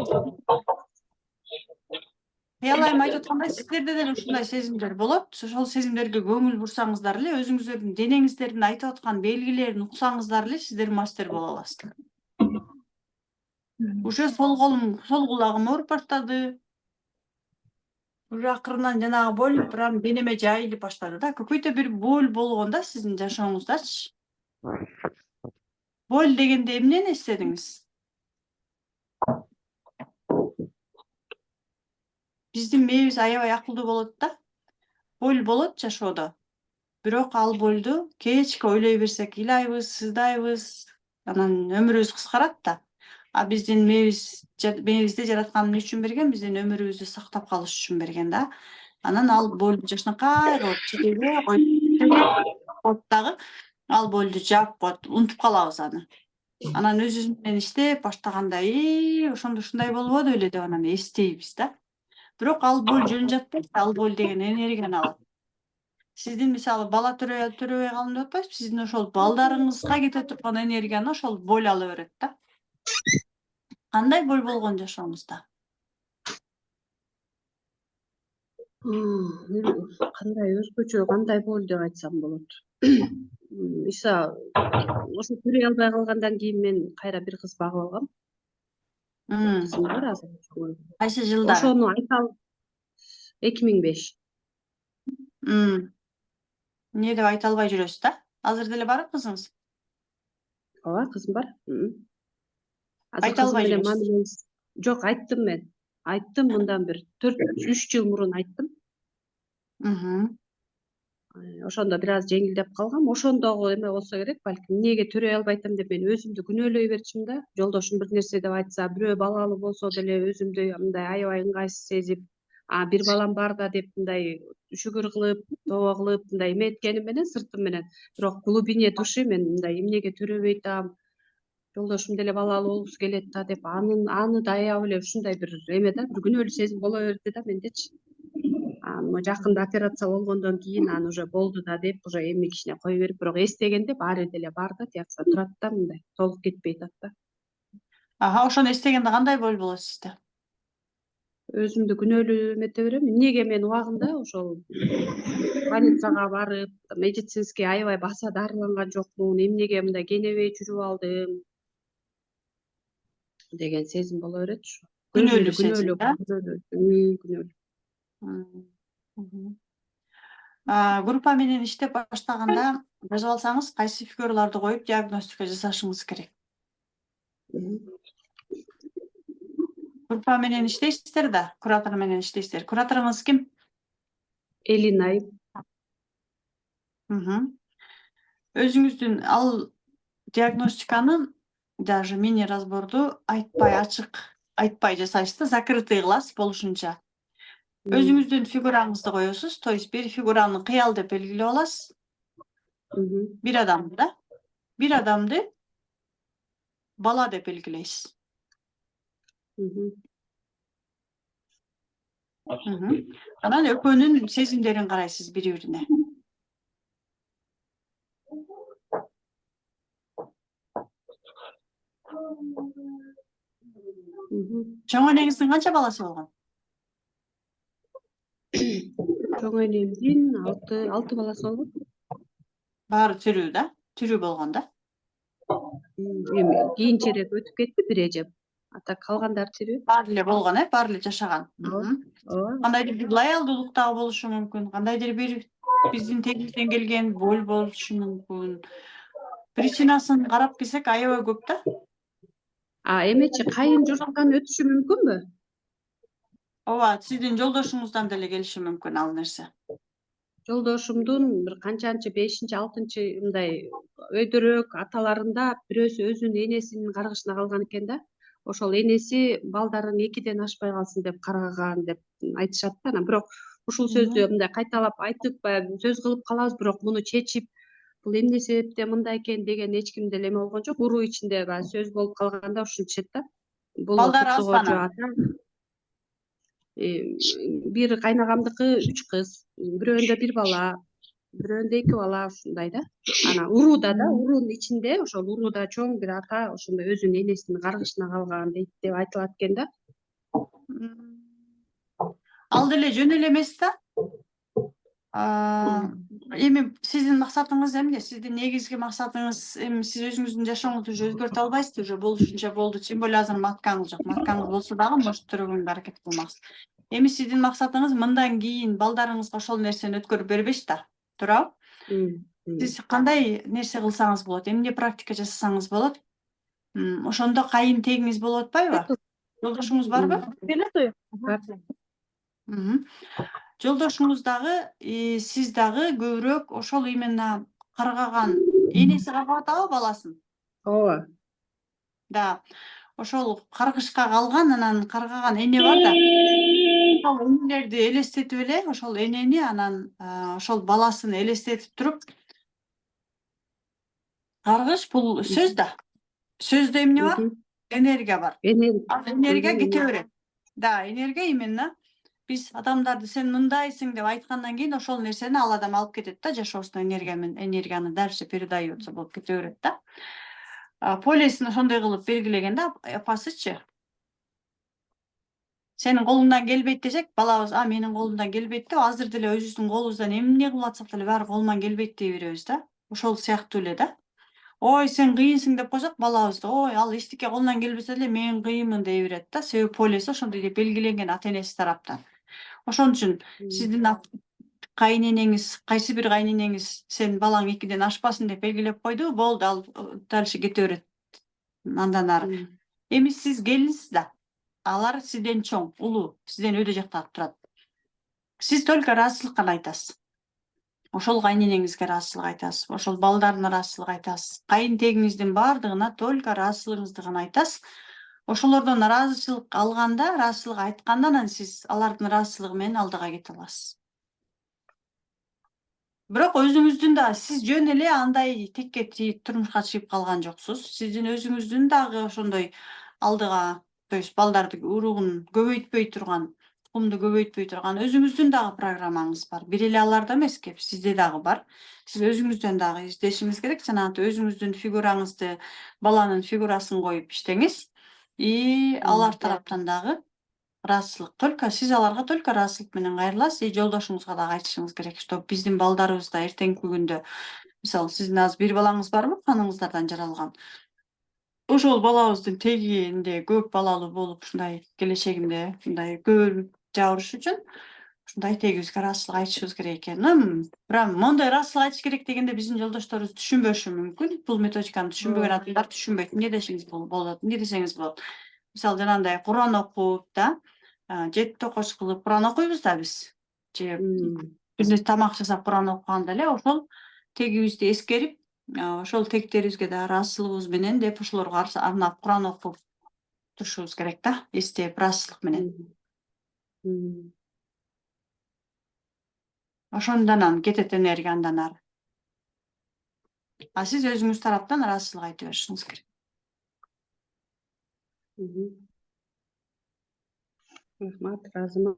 Кыял айым айтып аткандай сиздерде деле ушундай сезимдер болот. Ошол сезимдерге көңүл бурсаңыздар эле, өзүңүздөрдүн денеңиздердин айтып аткан белгилерин уксаңыздар эле сиздер мастер боло аласыздар. Уже сол кулагым ооруп баштады. Уже акырынан жанагы болуп прям денеме жайылып баштады да. Көпөйтө бир боль болгон да сиздин жашооңуздачы. Боль дегенде эмнени эстедиңиз? Биздин мээбиз аябай акылдуу болот да. Боль болот жашоодо. Бирок ал больду кечке ойлой берсек ыйлайбыз, сыздайбыз. Анан өмүрүбүз кыскарат да. А биздин мээбизди жараткан эмне үчүн берген? Биздин өмүрүбүздү сактап калыш үчүн берген да. Анан ал больду жакшынакай кылып коет дагы ал больду жаап коет, унутуп калабыз аны. Анан өзүбүз менен иштеп баштаганда ошондо ушундай болбоду беле деп анан эстейбиз да. Бирок ал боль жөн жатпайт, ал боль деген энергияны алат. Сиздин мисалы бала төрөбөй калдым деп атпайсызбы? Сиздин ошол балдарыңызга кете турган энергияны ошол боль ала берет да. Кандай боль болгон жашооңузда? Кандай өзгөчө кандай боль деп айтсам болот. Мисалы ошо төрөй албай калгандан кийин мен кайра бир кыз багып алгам. Кызым бар азыр. Кайсы жылдары? Ошону айта албайм. 2005. Эмне деп айта албай жүрөсүз да? Азыр деле барбы кызыңыз? Ооба, кызым бар. Азыр Айта кызым албай менен жүрөсүз. мамилеңиз жок, айттым мен. Айттым мындан бир 3 жыл мурун айттым. Ошондо бир аз жеңилдеп калгам. Ошондогу эме болсо керек балким. Эмнеге төрөй албай атам деп мен өзүмдү күнөөлөй берчүмүн да. Жолдошум бир нерсе деп айтса, бирөө балалуу болсо деле өзүмдү мындай аябай ыңгайсыз сезип, бир балам бар да деп мындай шүгүр кылып, тоба кылып, мындай эме эткеним менен, сыртым менен. Бирок глубине души мен мындай эмнеге төрөбөй атам, жолдошум деле балалуу болгусу келет да деп аны да аябай эле ушундай бир эме да, бир күнөөлүү сезим боло берди да мендечи. Жакында операция болгондон кийин аны уже болду да деп уже эми кичине кое берип, бирок эстегенде баары деле бар да, тиякта турат да мындай, толук кетпей атат да. Ошону эстегенде кандай боль болот сизде? Өзүмдү күнөөлүү эмете берем. Эмнеге мен убагында ошол больницага барып, медицинский аябай баса дарыланган жокмун, эмнеге мындай кенебей жүрүп алдым деген сезим боло берет ушу. Күнөөлүү Өзүмдү сезим күнөөлөп, да? күнөөлүү. Группа менен иштеп баштаганда жазып алсаңыз, кайсы фигураларды коюп диагностика жасашыңыз керек. Группа менен иштейсиздер да, куратор менен иштейсиздер. Кураторуңуз ким? Элинай. Өзүңүздүн ал диагностиканы даже мини разборду айтпай, ачык айтпай жасайсыз да, закрытый кыласыз болушунча. Өзүңүздүн фигураңызды коесуз, то есть бир фигураны кыял деп белгилеп аласыз. Бир адамды да. Бир адамды бала деп белгилейсиз. Анан экөөнүн сезимдерин карайсыз бири-бирине. Чоң энеңиздин канча баласы болгон? Чоң энемдин 6 баласы болгон. Баары тирүү да? Тирүү болгон да? Эми кийинчерээк өтүп кетти бир эжем. Так калгандары тирүү. Баары эле болгон, баары эле жашаган. Ооба. Кандайдыр бир лоялдуулук дагы болушу мүмкүн. Кандайдыр бир биздин тегибизден келген боль болушу мүмкүн. Причинасын карап келсек аябай көп да. Эмечи кайын журттан өтүшү мүмкүнбү? Ооба, сиздин жолдошуңуздан деле келиши мүмкүн ал нерсе. Жолдошумдун бир канчанчы 5-6 мындай өйдөрөөк аталарында бирөөсү өзүнүн энесинин каргышына калган экен да. Ошол энеси балдарың 2ден ашпай калсын деп каргаган деп айтышат да. Анан бирок ушул сөздү мындай кайталап айтып баягы сөз кылып калабыз, бирок муну чечип, бул эмне себептен мындай экен деген эч ким деле эме болгон жок. Уруу ичинде баягы сөз болуп калганда ушинтишет да. Бул Балдары Куттугожо азбаны? ата бир кайнагамдыкы 3 кыз, бирөөндө 1 бала, бирөөндө 2 бала ушундай да. Анан урууда да, уруунун ичинде ошол урууда чоң бир ата ошондой өзүнүн энесинин каргышына калган дейт деп айтылат экен да. Ал деле жөн эле эмес да. Эми сиздин максатыңыз эмне? Сиздин негизги максатыңыз эми сиз өзүңүздүн жашооңузду уже өзгөртө албайсызды, уже болушунча болду. Тем более азыр маткаңыз жок. Маткаңыз болсо дагы может төрөгөнгө аракет кылмаксыз. Эми сиздин максатыңыз мындан кийин балдарыңызга ошол нерсени өткөрүп бербеш да. Туурабы? Сиз кандай нерсе кылсаңыз болот? Эмне практика жасасаңыз болот? Ошондо кайын тегиңиз болуп атпайбы? Жолдошуңуз барбы? Бар. Жолдошуңуз дагы, сиз дагы көбүрөөк ошол именно каргаган энеси каргап атабы баласын? Ооба. Да. Ошол каргышка калган, анан каргаган эне бар да. Ошол энелерди элестетип эле, ошол энени анан ошол баласын элестетип туруп, каргыш бул сөз да. Сөздө эмне бар? Энергия бар. Энергия кете берет. Да, энергия именно биз адамдарды сен мындайсың деп айткандан кийин ошол нерсени ал адам алып кетет да, жашоосуна энергияны дальше передается болуп кете берет да. Полесин ошондой кылып белгилеген да апасычы. Сенин колуңдан келбейт десек, балабыз, менин колумдан келбейт деп, азыр деле өзүбүздүн колубуздан эмне кылып атсак деле баары колуман келбейт дей беребиз да. Ошол сыяктуу эле да. Ой, сен кыйынсың деп койсок, балабыз да, ой, ал эчтеке колунан келбесе деле мен кыйынмын дей берет да. Себеби полеси ошондой деп белгиленген ата энеси тараптан. Ошон үчүн сиздин кайненеңиз, кайсы бир кайненеңиз сен балаң 2ден ашпасын деп белгилеп койду, болду, ал дальше кете берет. Андан ары. Эми сиз келинсиз да. Алар сизден чоң, улуу, сизден өйдө жактап турат. Сиз только ыраазычылык гана айтасыз. Ошол кайненеңизге ыраазычылык айтасыз, ошол балдарына ыраазычылык айтасыз. Кайын тегиңиздин бардыгына только ыраазычылыгыңызды гана айтасыз. Ошолордон ыраазычылык алганда, ыраазычылык айтканда анан сиз алардын ыраазычылыгы менен алдыга кете аласыз. Бирок өзүңүздүн да сиз жөн эле андай текке турмушка чыгып калган жоксуз. Сиздин өзүңүздүн дагы ошондой алдыга, то есть балдарды уругун көбөйтпөй турган, тукумду көбөйтпөй турган өзүңүздүн дагы программаңыз бар. Бир эле аларда эмески, сизде дагы бар. Сиз өзүңүздөн дагы издешиңиз керек. Жанагынтип өзүңүздүн фигураңызды, баланын фигурасын коюп иштеңиз. И алар тараптан дагы ыраазычылык. Только сиз аларга только ыраазычылык менен кайрыласыз. Жолдошуңузга дагы айтышыңыз керек, что биздин балдарыбыз да эртеңки күндө, мисалы, сиздин азыр бир балаңыз барбы, каныңыздардан жаралган? Ошол балабыздын тегинде көп балалуу болуп, ушундай келечегинде ушундай көбөлүп жабырыш үчүн ушундай тегибизге ыраазычылык айтышыбыз керек экен. Бирок мондой ыраазычылык айтыш керек дегенде биздин жолдошторубуз түшүнбөшү мүмкүн. Бул методиканы түшүнбөгөн адамдар түшүнбөйт. Эмне дешиңиз болот? Эмне десеңиз болот? Мисалы, жанагындай Куран окуп да, жети токош кылып Куран окуйбуз да биз. Же күндүз тамак жасап Куран окуганда эле ошол тегибизди эскерип, ошол тегтерибизге да ыраазычылыгыбыз менен деп ошолорго арнап Куран окуп турушубуз керек да, эстеп ыраазычылык менен. Ошондон анан кетет энергия андан ары. Сиз өзүңүз тараптан ыраазычылык айта беришиңиз керек. Рахмат, ыраазымын.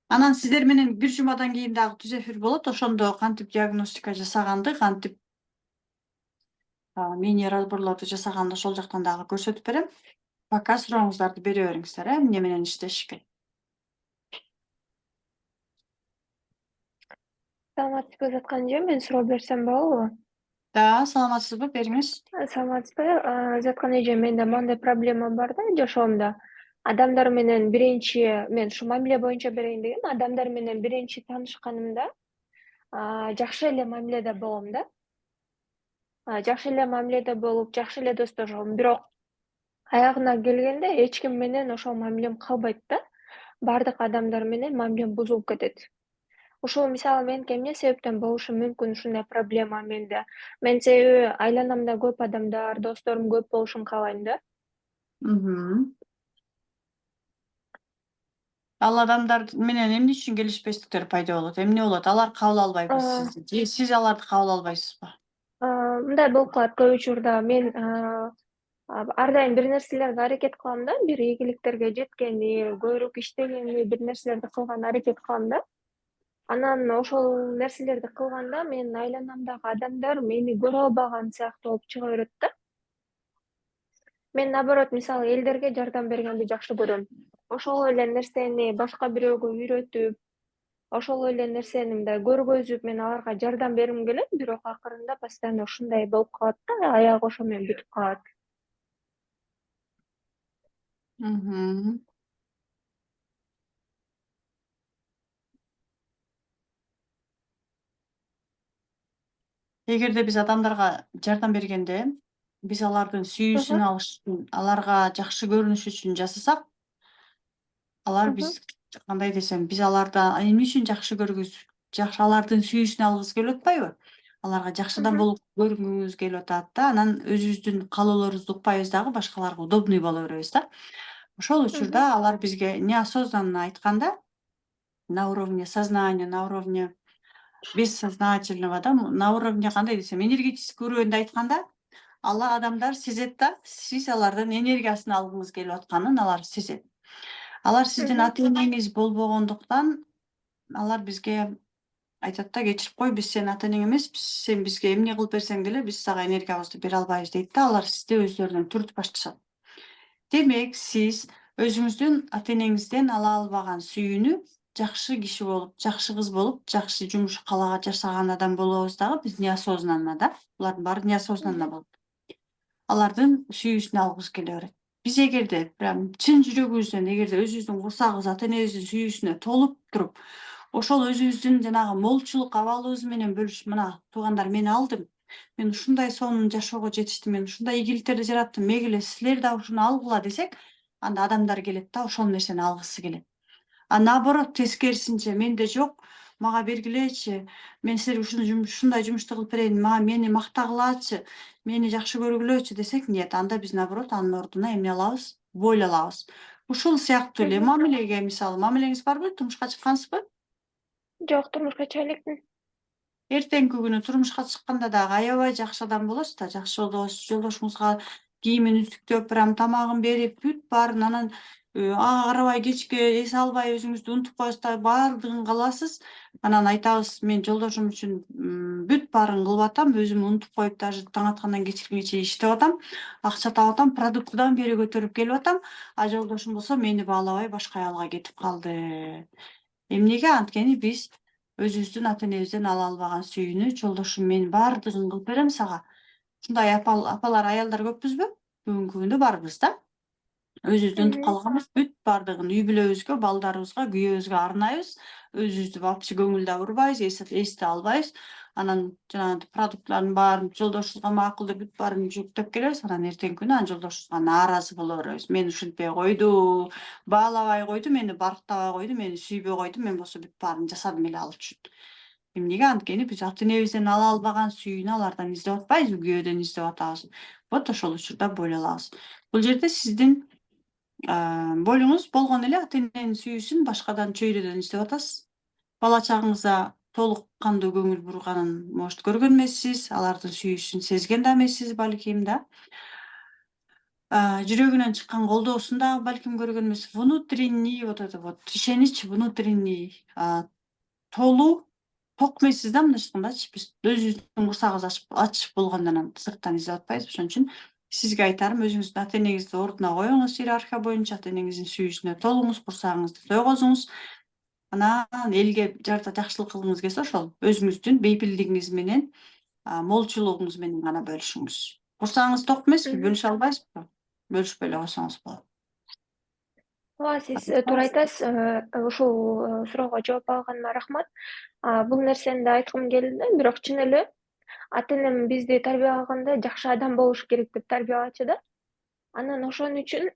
Анан сиздер менен бир жумадан кийин дагы түз эфир болот. Ошондо кантип диагностика жасаганды, кантип мини разборлорду жасаганды ошол жактан дагы көрсөтүп берем. Пока сурооңуздарды бере бериңиздер, эмне менен иштеш керек. Саламатсызбы, Жаткан мен суроо берсем болобу? Да, саламатсызбы, бериңиз. Саламатсызбы, Жаткан эже, менде мындай проблема бар да жашоомдо. Адамдар менен мен ушу мамиле боюнча берейин дегем. Адамдар менен биринчи таанышканымда жакшы эле мамиледе болом да. Жакшы эле мамиледе болуп, жакшы эле достошом. Бирок аягына келгенде эч ким менен ошол мамилем калбайт да. Бардык адамдар менен мамилем бузулуп кетет. Ушул мисалы меники эмне себептен болушу мүмкүн ушундай проблема менде? Мен себеби айланамда көп адамдар, досторум көп болушун каалайм да. Ал адамдар менен эмне үчүн келишпестиктер пайда болот? Эмне болот? Алар кабыл албайбы сизди? Же сиз аларды кабыл албайсызбы? Мындай болуп калат көп учурда. Мен ар дайым бир нерселерге аракет кылам да, бир ийгиликтерге жеткени, көбүрөөк иштегени, бир нерселерди кылган аракет кылам да. Анан ошол нерселерди кылганда менин айланамдагы адамдар мени көрө албаган сыяктуу болуп чыга берет да. Мен наоборот, мисалы элдерге жардам бергенди жакшы көрөм. Ошол эле нерсени башка бирөөгө үйрөтүп, ошол эле нерсени мындай көргөзүп, мен аларга жардам бергим келет, бирок акырында постоянно ушундай болуп калат да, аягы ошо менен бүтүп калат. Мгм. Эгерде биз адамдарга жардам бергенде, биз алардын сүйүүсүн алыш үчүн, аларга жакшы көрүнүш үчүн жасасак, алар биз кандай десем, биз аларда эмне үчүн жакшы алардын сүйүүсүн алгыбыз келип атпайбы? Аларга жакшыдан болуп көрүнгүбүз келип атат да, анан өзүбүздүн каалоолорубузду укпайбыз дагы башкаларга удобный боло беребиз да. Ошол учурда алар бизге неосознанно айтканда, на уровне сознания, на уровне бессознательного, да, на уровне кандай десем, энергетический уровеньде айтканда, адамдар сезет да, сиз алардан энергиясын алгыңыз келип атканын алар сезет. Алар сиздин ата-энеңиз болбогондуктан, алар бизге айтат да, кечирип кой, биз сенин ата-энең эмеспиз, сен бизге эмне кылып берсең деле биз сага энергиябызды бере албайбыз дейт да, алар сизди өздөрүнөн түртүп башташат. Демек, сиз өзүңүздүн ата-энеңизден ала албаган сүйүүнү жакшы киши болуп, жакшы кыз болуп, жакшы жумуш жашаган адам болобуз дагы биз неосознанно да. Булардын баары неосознанно болот. Алардын сүйүүсүн алгыбыз келе берет. Биз эгерде прям чын жүрөгүбүздөн, эгерде өзүбүздүн курсагыбыз ата-энебиздин сүйүүсүнө толуп туруп, ошол өзүбүздүн жанагы молчулук абалыбыз менен мына туугандар мени алдым, мен ушундай сонун жашоого жетиштим, мен ушундай ийгиликтерди жараттым, мегиле силер да ушуну алгыла десек, анда адамдар келет да ошол нерсени алгысы келет. А наоборот, тескерисинче, менде жок, мага бергилечи, мен силерге ушундай жумушту кылып берейин, мени мактагылачы, мени жакшы көргүлөчү десек, нет, анда биз наоборот анын ордуна эмне алабыз? Боль алабыз. Ушул сыяктуу эле мамилеге, мисалы, мамилеңиз барбы? Турмушка чыккансызбы? Жок, турмушка чыга элекмин. Эртеңки күнү турмушка чыкканда дагы аябай жакшы адам болосуз да, жакшы жолдошуңузга кийимин үтүктөп, прям тамагын берип, бүт баарын анан ага карабай кечке эс албай өзүңүздү унутуп коесуз да, баардыгын кыласыз. Анан айтабыз, мен жолдошум үчүн бүт баарын кылып атам, өзүмдү унутуп коюп, даже таң аткандан кечкиргенге чейин иштеп атам, акча таап атам, продуктыдан бери көтөрүп келип атам, а жолдошум болсо мени баалабай башка аялга кетип калды. Эмнеге? Анткени биз өзүбүздүн ата-энебизден ала албаган сүйүүнү, жолдошум мен баардыгын кылып берем сага. Ушундай апалар, аялдар көппүзбү? Бүгүнкү күндө барбыз да. Өзүбүздү унутуп калганбыз, бүт баардыгын үй бүлөбүзгө, балдарыбызга, күйөөбүзгө арнайбыз. Өзүбүздү вообще көңүл да бурбайбыз, эс да албайбыз. Анан жанагы продуктлардын баарын жолдошубузга макул деп бүт баарын жүктөп келебиз. Анан эртеңки күнү жолдошубузга нааразы боло беребиз. Мени ушинтпей койду, баалабай койду, мени барктабай койду, мени сүйбөй койду, мен болсо бүт баарын жасадым эле ал үчүн. Эмнеге? Анткени биз ата-энебизден ала албаган сүйүүнү алардан издеп атпайбызбы, күйөөдөн издеп атабыз. Вот ошол учурда боль алабыз. Бул жерде сиздин болуңуз болгону эле ата-эненин сүйүүсүн башкадан, чөйрөдөн издеп атасыз. Бала чагыңызда толук кандуу көңүл бурганын, может, көргөн эмессиз, алардын сүйүүсүн сезген да эмессиз балким да. Жүрөгүнөн чыккан колдоосун дагы балким көргөн эмессиз. Внутренний вот это вот ишенич, внутренний толуу, ток эмессиз да, мындайча айткандачы. Биз өзүбүздүн курсагыбыз ачык болгондон анан сырттан издеп атпайбызбы. Ошон үчүн сизге айтарым, өзүңүздүн ата-энеңизди ордуна коюңуз, иерархия боюнча ата-энеңиздин сүйүүсүнө толуңуз, курсагыңызды тойгозуңуз. Анан элге жакшылык кылгыңыз келсе, ошол өзүңүздүн бейпилдигиңиз менен, молчулугуңуз менен гана бөлүшүңүз. Курсагыңыз ток эмеспи, бөлүшө албайсызбы? Бөлүшпөй эле койсоңуз болот. Ооба, сиз туура айтасыз. Ушул суроого жооп алганыма рахмат. Бул нерсени да айткым келди, бирок чын эле ата-энем бизди тарбиялаганда жакшы адам болуш керек деп тарбиялагачы да. Анан ошон үчүн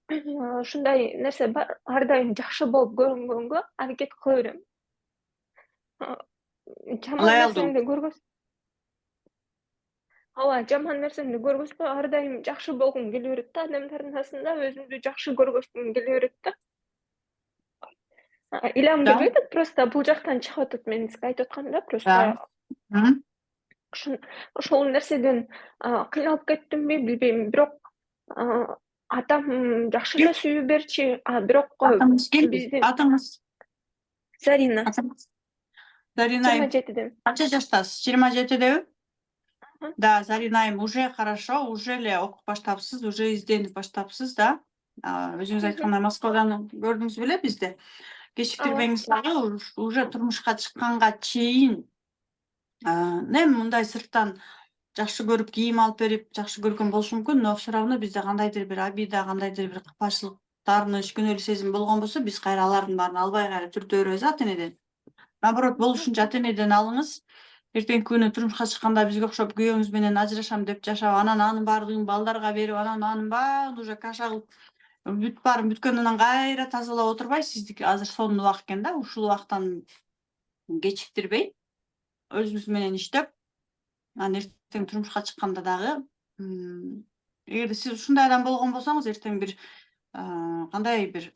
ушундай нерсе ар дайым жакшы болуп көрүнгөнгө аракет кыла берем. Жаман Калай алдың? нерсени көргөз Ооба, жаман нерсени көргөзбөй, ар дайым жакшы болгум келе берет да, адамдардын арасында өзүмдү жакшы көргөзгүм келе берет да. Ыйлам келбей атат, просто бул жактан чыгып атат менин айтып атканда, просто ошол нерседен кыйналып кеттимби билбейм, бирок атам жакшы эле сүйүү берчү, бирок Атыңыз келби? биздин Атыңыз? Зарина, Зарина айым, 27-ден. канча жаштасыз? 27деби? Да, Зарина айым уже хорошо, уже эле окуп баштапсыз, уже изденип баштапсыз да. Өзүңүз айткандай Москвадан көрдүңүз беле бизди. Ооба. Кечиктирбеңиз дагы уже турмушка чыкканга чейин эми мындай сырттан жакшы көрүп кийим алып берип жакшы көргөн болушу мүмкүн, но все равно бизде кандайдыр бир обида, кандайдыр бир капачылык, таарыныч, күнөөлүү сезим болгон болсо, биз кайра алардын баарын албай кайра түртө беребиз ата энеден. Наоборот, болушунча ата энеден алыңыз. Эртеңки күнү турмушка чыкканда бизге окшоп күйөөңүз менен ажырашам деп жашап, анан анын баардыгын балдарга берип, анан анын баарын уже каша кылып, баарын бүткөндөн анан кайра тазалап отурбай, сиздики азыр сонун убак экен да, ушул убактан кечиктирбей, өзүңүз менен иштеп, анан эртең турмушка чыкканда дагы, эгерде сиз ушундай адам болгон болсоңуз, эртең бир кандай бир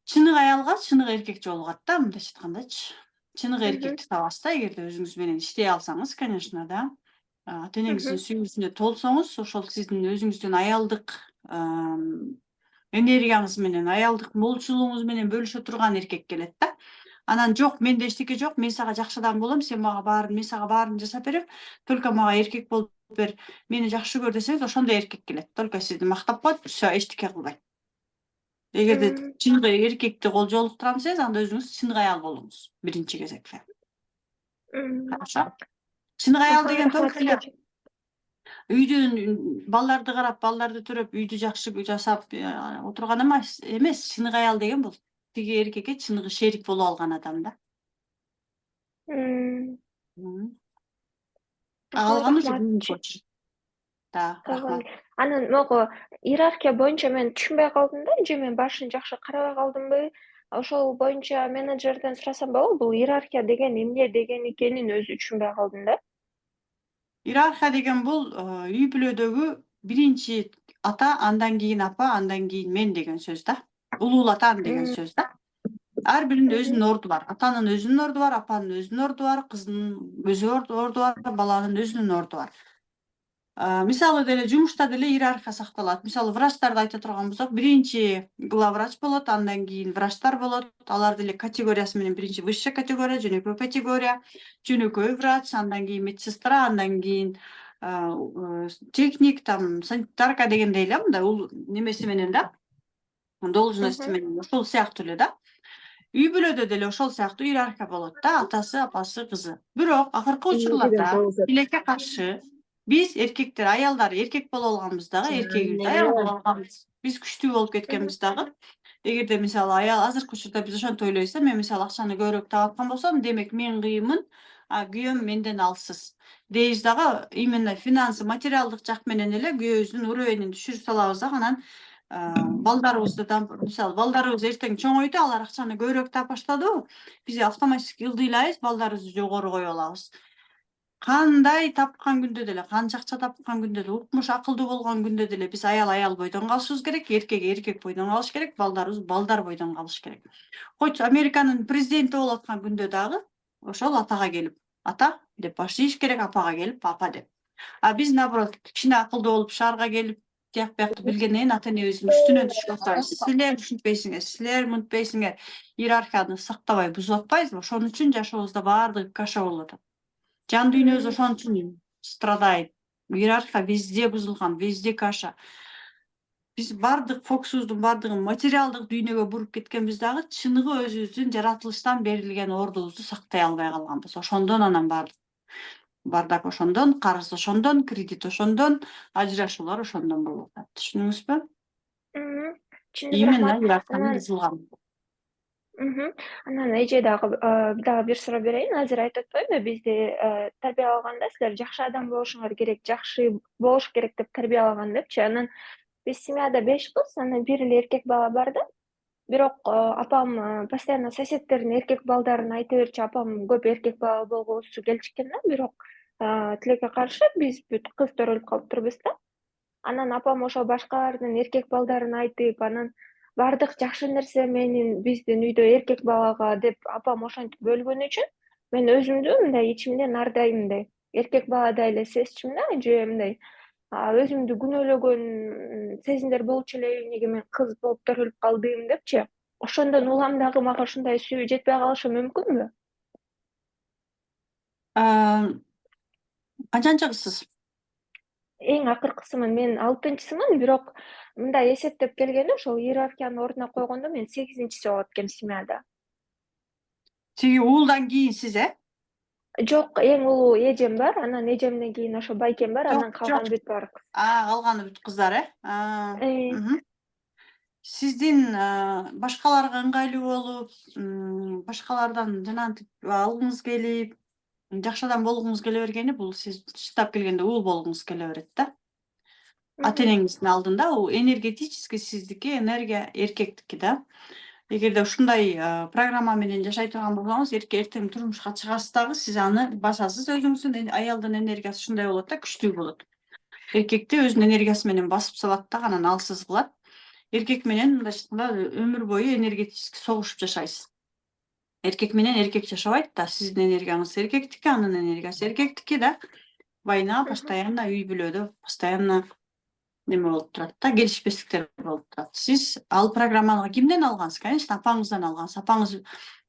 чыныгы аялга чыныгы эркек жолугат да, мындайча айткандачы. Чыныгы эркекти табасыз да, эгерде өзүңүз менен иштей алсаңыз, конечно да. Ата энеңиздин сүйүүсүнө толсоңуз, ошол сиздин өзүңүздүн аялдык энергияңыз менен, аялдык молчулугуңуз менен бөлүшө турган эркек келет да. Анан жок, менде эчтеке жок, мен сага жакшы адам болом, сен мага баарын, мен сага баарын жасап берем, только мага эркек болуп бер, мени жакшы көр десеңиз, ошондой эркек келет. Только сизди мактап коет, всё, эчтеке кылбайт. Эгерде чыныгы эркекти жолуктурам десеңиз, анда өзүңүз чыныгы аял болуңуз биринчи кезекте. Хорошо? Чыныгы аял деген только эле үйдөн балдарды карап, балдарды төрөп, үйдү жакшы жасап отурган эмес. Чыныгы аял деген бул тиги эркекке чыныгы шерик болуп алган адам да. Калганы уже Рахмат. кийинки очередь. Да, рахмат. Анан могу иерархия боюнча мен түшүнбөй калдым да, же мен башын жакшы карабай калдымбы? Ошол боюнча менеджерден сурасам болобу? Бул иерархия деген эмне деген экенин өзү түшүнбөй калдым да. Иерархия деген бул үй бүлөдөгү биринчи ата, андан кийин апа, андан кийин мен деген сөз да. Улуулатам деген сөз да. Ар биринин өзүнүн орду бар. Атанын өзүнүн орду бар, апанын өзүнүн орду бар, кыздын өзү орду бар, баланын өзүнүн орду бар. Мисалы деле жумушта деле иерархия сакталат. Мисалы врачтарды айта турган болсок, биринчи главврач болот, андан кийин врачтар болот. Алар деле категориясы менен биринчи высшая категория, жөнөкөй категория, жөнөкөй врач, андан кийин медсестра, андан кийин техник, там санитарка дегендей эле мындай немеси менен да, должности менен ошол сыяктуу эле да. Үй бүлөдө деле ошол сыяктуу иерархия болот да, атасы, апасы, кызы. Бирок акыркы учурларда тилекке каршы биз эркектер, аялдар эркек болуп алганбыз дагы, эркегибиз аял болуп алганбыз. Биз күчтүү болуп кеткенбиз дагы. Эгерде мисалы аял азыркы учурда биз ошентип ойлойбуз да, мен мисалы акчаны көбүрөөк таап аткан болсом, демек мен кыйынмын, күйөөм менден алсыз. Дейбиз дагы, именно финансы, материалдык жак менен эле күйөөбүздүн уровенин түшүрүп салабыз дагы, анан балдарыбызды да, мисалы балдарыбыз эртең чоңойду, алар акчаны көбүрөөк таап баштадыбы, биз автоматически ылдыйлайбыз, балдарыбызды жогору коюп алабыз. Кандай тапкан күндө деле, канча акча тапкан күндө деле, укмуш акылдуу болгон күндө деле биз аял бойдон калышыбыз керек, эркек бойдон калыш керек, балдарыбыз балдар бойдон калыш керек. Койчу Американын президенти болуп аткан күндө дагы ошол атага келип, ата деп баш ийиш керек, апага келип, папа деп. Биз наоборот, кичине акылдуу болуп, шаарга келип, тияк биякты билгенден кийин ата энебиздин үстүнөн түшүп атабыз. Силер ушинтпейсиңер, силер мынтпейсиңер, иерархияны сактабай, бузуп атпайбызбы? Ошон үчүн жашообузда баардыгы каша болуп атат. Жан дүйнөбүз ошон үчүн страдайт. Иерархия везде бузулган, везде каша. Биз баардык фокусубуздун баардыгын материалдык дүйнөгө буруп кеткенбиз дагы, чыныгы өзүбүздүн жаратылыштан берилген ордубузду сактай албай калганбыз. Ошондон анан бардак ошондон, карыз ошондон, кредит ошондон, ажырашуулар ошондон болуп атат. Түшүндүңүзбү? Түшүндүм, Именно рахмат. иерархиянын бузулганы. Анан эже дагы бир суроо берейин. Азыр айтып атпаймынбы, бизди тарбиялаганда силер жакшы адам болушуңар керек, жакшы болуш керек деп тарбиялаган депчи. Анан биз семьяда 5 кыз, анан бир эле эркек бала бар да. Бирок апам постоянно соседтердин эркек балдарын айта берчү. Апам көп эркек бала болгусу келчү экен да, бирок тилекке каршы биз бүт кыз төрөлүп калып турбуз да. Анан апам ошол башкалардын эркек балдарын айтып, анан бардык жакшы нерсе биздин үйдө эркек балага деп апам ошентип бөлгөн үчүн мен өзүмдү мындай ичимден ар дайым мындай эркек баладай эле сезчүмүн да, же мындай өзүмдү күнөөлөгөн сезимдер болчу эле, эмнеге мен кыз болуп төрөлүп калдым депчи. Ошондон улам дагы мага ушундай сүйүү жетпей калышы мүмкүнбү? Канчанчы кызсыз? Эң акыркысымын. Мен 6-сымын, бирок мындай эсептеп келгенде ошол иерархияны ордуна койгондо мен 8-си болот экенм семьяда. Тиги уулдан кийин сиз, Жок, эң улуу эжем бар, анан эжемден кийин ошо байкем бар, Жок, анан жок. калган бүт баары кыз. Калганы бүт кыздар, Э, Сиздин башкаларга ыңгайлуу болуп, башкалардан жанагынтип алгыңыз келип, жакшы адам болгуңуз келе бергени бул сиз чындап келгенде уул болгуңуз келе берет да. Ата энеңиздин алдында бул энергетически сиздики, энергия эркектики да. Эгерде ушундай программа менен жашай турган болсоңуз, эртең турмушка чыгасыз дагы сиз аны басасыз, өзүңүздүн аялдын энергиясы ушундай болот да, күчтүү болот. Эркекти өзүнүн энергиясы менен басып салат да, анан алсыз кылат. Эркек менен мындайча айтканда өмүр бою энергетически согушуп жашайсыз. Эркек менен эркек жашабайт да, сиздин энергияңыз эркектики, анын энергиясы эркектики да. Война постоянно, үй бүлөдө постоянно неме болуп турат да, келишпестиктер болуп турат. Сиз ал программаны кимден алгансыз? Конечно, апаңыздан алгансыз. Апаңыз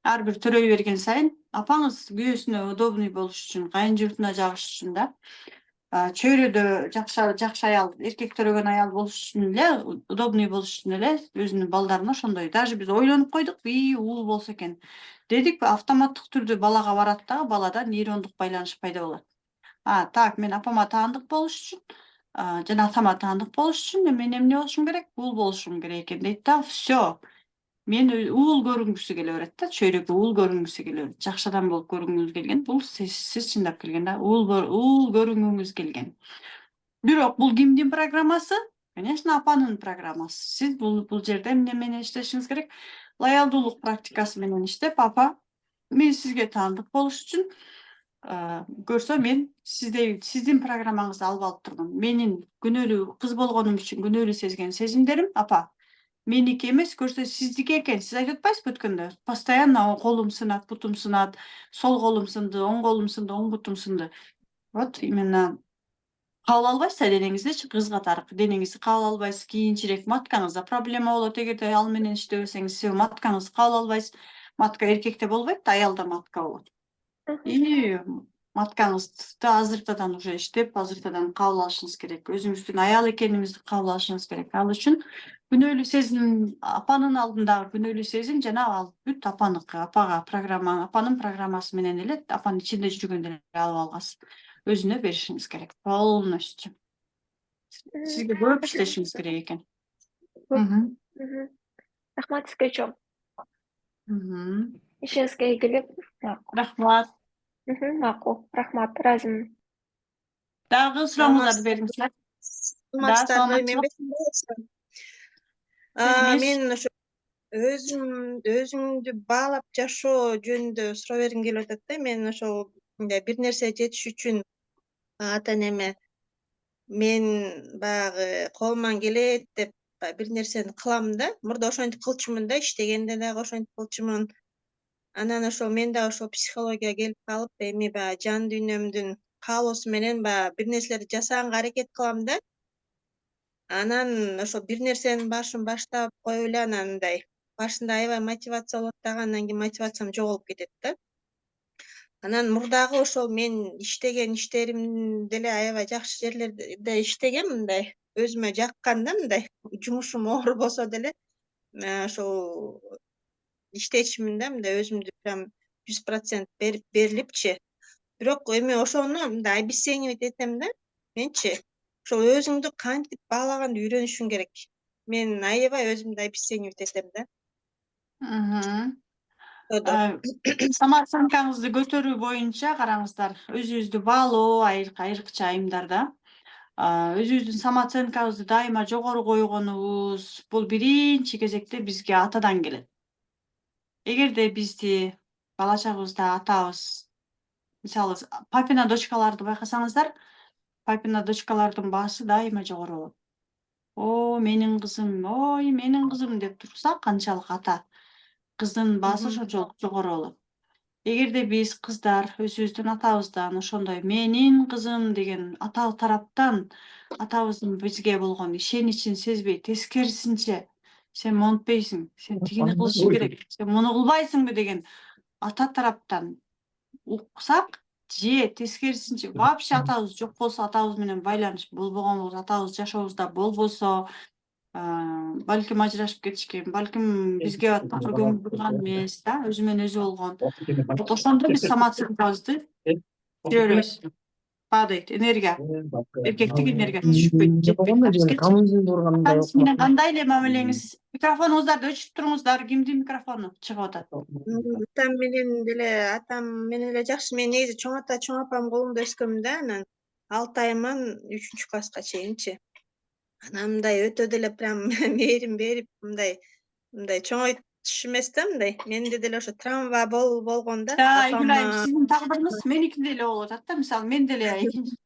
ар бир төрөй берген сайын, апаңыз күйөөсүнө удобный болуш үчүн, кайын журтуна жагыш үчүн да, чөйрөдө жакшы аял, эркек төрөгөн аял болуш үчүн эле, удобный болуш үчүн эле өзүнүн балдарына ошондой. Даже биз ойлонуп койдук, уул болсо экен. Дедик, автоматтык түрдө балага барат дагы, балада нейрондук байланыш пайда болот. Так, мен апама таандык болуш үчүн, жана атама таандык болуш үчүн мен эмне болушум керек? Уул болушум керек экен дейт да. Всё. Мен уул көрүнгүсү келе берет да, чөйрөгө уул көрүнгүсү келе берет. Жакшы адам болуп көрүнгүңүз келген. Бул сиз чындап келгенде уул көрүнгүңүз келген. Бирок бул кимдин программасы? Конечно, апанын программасы. Сиз бул жерде эмне менен иштешиңиз керек? Лоялдуулук практикасы менен иштеп, апа, мен сизге таандык болуш үчүн көрсө мен сиздин программаңызды алып алып турмун. Менин күнөөлүү кыз болгонум үчүн күнөөлүү сезген сезимдерим, апа, меники эмес, көрсө сиздики экен. Сиз айтып атпайсызбы өткөндө? Постоянно колум сынат, бутум сынат, сол колум сынды, оң колум сынды, оң бутум сынды. Вот именно кабыл албайсыз денеңиздичи, кыз катары денеңизди кабыл албайсыз. Кийинчерээк маткаңызда проблема болот. Эгерде ал менен иштебесеңиз, сиз маткаңызды кабыл албайсыз. Матка эркекте болбойт да, аялда матка болот. И маткаңызды азыртадан уже иштеп, азыртадан кабыл алышыңыз керек. Өзүңүздүн аял экениңизди кабыл алышыңыз керек. Ал үчүн күнөөлүү сезим, апанын алдындагы күнөөлүү сезим жана ал бүт апаныкы. Апага программа, апанын программасы менен эле апанын ичинде жүргөндө эле алып алгансыз. Өзүнө беришиңиз керек. Полностью. Сизге көп иштешиңиз керек экен. Рахмат сизге чоң. Мгм. Ишиңизге ийгилик. Рахмат. Макул. Рахмат, ыраазымын. Дагы сурооңуздарды бериңиздер. Да, Саламатсыздарбы, мен саламатчылык. мен ошо өзүңдү баалап жашоо жөнүндө суроо бергим келип атат да. Мен ошол мындай бир нерсе жетиш үчүн ата энеме мен баягы колуман келет деп бир нерсени кылам да. Мурда ошентип кылчумун да, иштегенде дагы ошентип кылчумун. Анан ошол мен дагы ошол психологияга келип калып, эми баягы жан дүйнөмдүн каалоосу менен баягы бир нерселерди жасаганга аракет кылам да. Анан ошо бир нерсенин башын баштап коюп эле анан мындай башында аябай мотивация болот дагы, андан кийин мотивациям жоголуп кетет да. Анан мурдагы ошол мен иштеген иштерим деле аябай жакшы жерлерде иштегем, мындай өзүмө жаккан да, мындай жумушум оор болсо деле ошол иштечимин да, мындай өзүмдү прям 100% берилипчи. Бирок эми ошону мындай обесценивать этем да, менчи. Ошол өзүңдү кантип баалаганды үйрөнүшүң керек. Мен аябай өзүмдү обесценивать этем да. Самооценкаңызды көтөрүү боюнча караңыздар, өзүңүздү баалоо айрыкча айымдарда. Өзүбүздүн самооценкабызды дайыма жогору койгонубуз бул биринчи кезекте бизге атадан келет. Эгерде бизди бала чагыбызда атабыз, мисалы, папина дочкаларды байкасаңыздар, папина дочкалардын баасы дайыма жогору болот. Менин кызым, ой, менин кызым деп турса, канчалык ата, кыздын баасы ошончолук жогору болот. Эгерде биз кыздар өзүбүздүн атабыздан ошондой менин кызым деген ата тараптан атабыздын бизге болгон ишеничин сезбей, тескерисинче сен монтпейсиң, сен тигини кылышың керек, сен муну кылбайсыңбы деген ата тараптан уксак, же тескерисинче вообще атабыз жок болсо, атабыз менен байланыш болбогон болсо, атабыз жашообузда болбосо, балким ажырашып кетишкен, балким бизге такыр көңүл бурган эмес да, өзү менен өзү болгон. Вот ошондо биз самооценкабызды түшүрө беребиз. Падает энергия, эркектик энергия түшпөйт, жетпейт да бизге. Атаңыз менен кандай эле мамилеңиз? Микрофонуңуздарды өчүрүп туруңуздар. Кимдин микрофону чыгып атат? Атам менен эле жакшы. Мен негизи чоң ата, чоң апам колунда өскөм да, анан 6 айыман 3-чү класска чейинчи. Анан мындай өтө деле прям мээрим берип, мындай чоңойтуш эмес да, мындай. Менде деле ошо травма болгон да. Игилайым, сиздин тагдырыңыз меникиндей эле болуп атат да. Мисалы, мен деле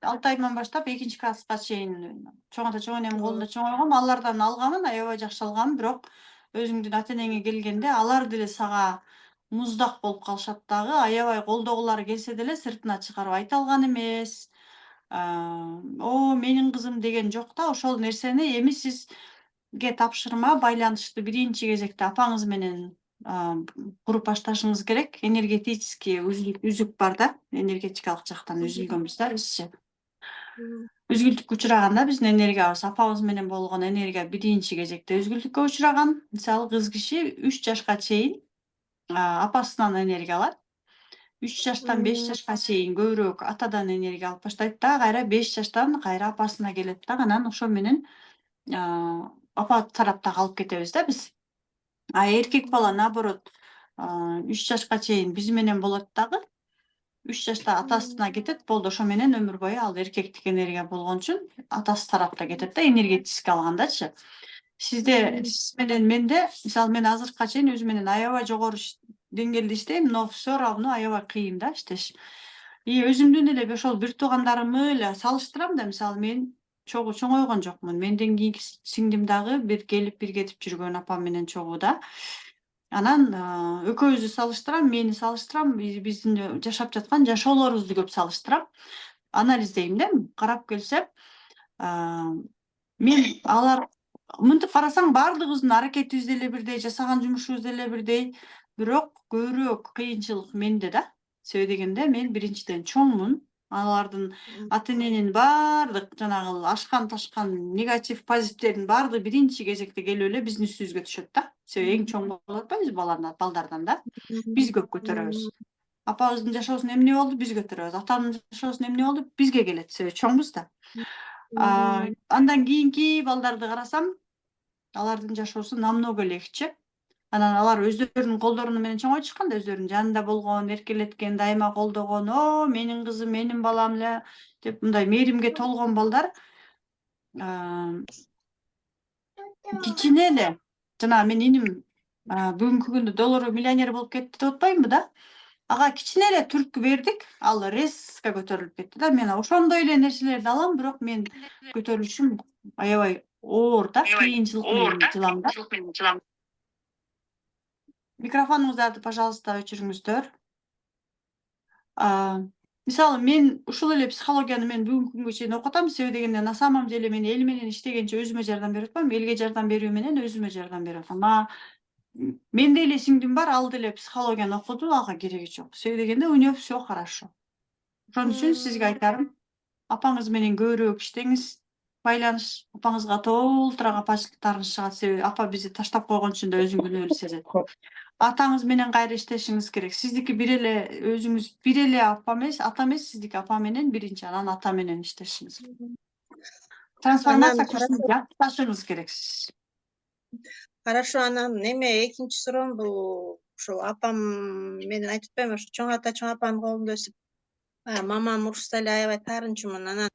6 айыман баштап 2-чи класска чейин чоң ата, чоң энемдин колунда чоңойгом. Алардан алганмын, аябай жакшы алганмын, бирок өзүңдүн ата энеңе келгенде алар деле сага муздак болуп калышат дагы. Аябай колдогулары келсе деле сыртына чыгарып айта алган эмес. О, менин кызым деген жок да. Ошол нерсени эми сизге тапшырма байланышты биринчи кезекте апаңыз менен куруп башташыңыз керек. Энергетический үзүк бар да, энергетикалык жактан үзүлгөнбүз да бизчи. Үзгүлтүккө учураганда биздин энергиябыз апабыз менен болгон энергия биринчи кезекте үзгүлтүккө учураган. Мисалы, кыз киши 3 жашка чейин апасынан энергия алат. 3 жаштан 5 жашка чейин көбүрөөк атадан энергия алып баштайт да, кайра 5 жаштан кайра апасына келет да, анан ошо менен апа тарапта калып кетебиз да биз. А эркек бала наоборот 3 жашка чейин биз менен болот дагы. 3 жашта атасына кетет, болду, ошо менен өмүр бою ал эркектик энергия болгон үчүн атасы тарапта кетет да, энергетически алгандачы. Сиз менен менде, мисалы, мен азыркыга чейин өзү менен аябай жогору деңгээлде иштейм, но всё равно аябай кыйын да иштеш. И өзүмдүн эле ошол бир туугандарымы эле салыштырам да, мисалы, мен чоңойгон жокмун. Менден кийинки сиңдим дагы бир келип бир кетип жүргөн апам менен чогуу да. Анан экөөбүздү салыштырам, мени салыштырам, биздин жашап жаткан жашоолорубузду көп салыштырам. Анализдейм да, карап келсем, мен алар мынтип карасаң баардыгыбыздын аракетибиз деле бирдей, жасаган жумушубуз деле бирдей, бирок көбүрөөк кыйынчылык менде да. Себеби дегенде мен биринчиден чоңмун. Алардын ата эненин баардык жанагы ашкан ташкан негатив, позитивдердин баардыгы биринчи кезекте келип эле биздин үстүбүзгө түшөт да. Себеби эң чоң болуп атпайбыз балдардан да. Биз көп көтөрөбүз. Апабыздын жашоосунда эмне болду, биз көтөрөбүз. Атамдын жашоосунда эмне болду, бизге келет. Себеби чоңбуз да. Андан кийинки балдарды карасам, алардын жашоосу намного легче. Анан алар өздөрүнүн колдору менен чоңойтушкан да, өздөрүнүн жанында болгон, эркелеткен, дайыма колдогон, о, менин кызым, менин балам эле деп мындай мээримге толгон балдар кичине эле, жана мен иним бүгүнкү күндө доллар миллионер болуп кетти деп атпаймынбы да. Ага кичине эле түрткү бердик, ал резко көтөрүлүп кетти да. Мен ошондой эле нерселерди алам, бирок мен көтөрүлүшүм аябай оор да, кыйынчылык менен жылам да. Микрофонуңуздарды, пожалуйста, өчүрүңүздөр. Мисалы, мен ушул эле психологияны мен бүгүнкү күнгө чейин окуп атам. Себеби дегенде, на самом деле мен эл менен иштегенче өзүмө жардам берип атпайм, элге жардам берүү менен өзүмө жардам берип атам. Менде эле сиңдим бар, ал деле психологияны окуду, ага кереги жок. Себеби дегенде, у неё всё хорошо. Ошон үчүн сизге айтарым, апаңыз менен көбүрөөк иштеңиз, байланыш, апаңызга толтура апачылыктарыңыз чыгат. Себеби апа бизди таштап койгон үчүн да өзүн күнөөлүү сезет. Атаңыз менен кайра иштешиңиз керек. Сиздики бир эле, өзүңүз бир эле апа эмес, ата эмес, сиздики апа менен биринчи, анан ата менен иштешиңиз керек. Трансформация курсун жакташыңыз керексиз. Хорошо, анан эме экинчи суроом бул ушул апам менен айтып атпаймынбы, ошо чоң ата, чоң апанын колунда өсүп, мамам урушса эле аябай таарынчумун. Анан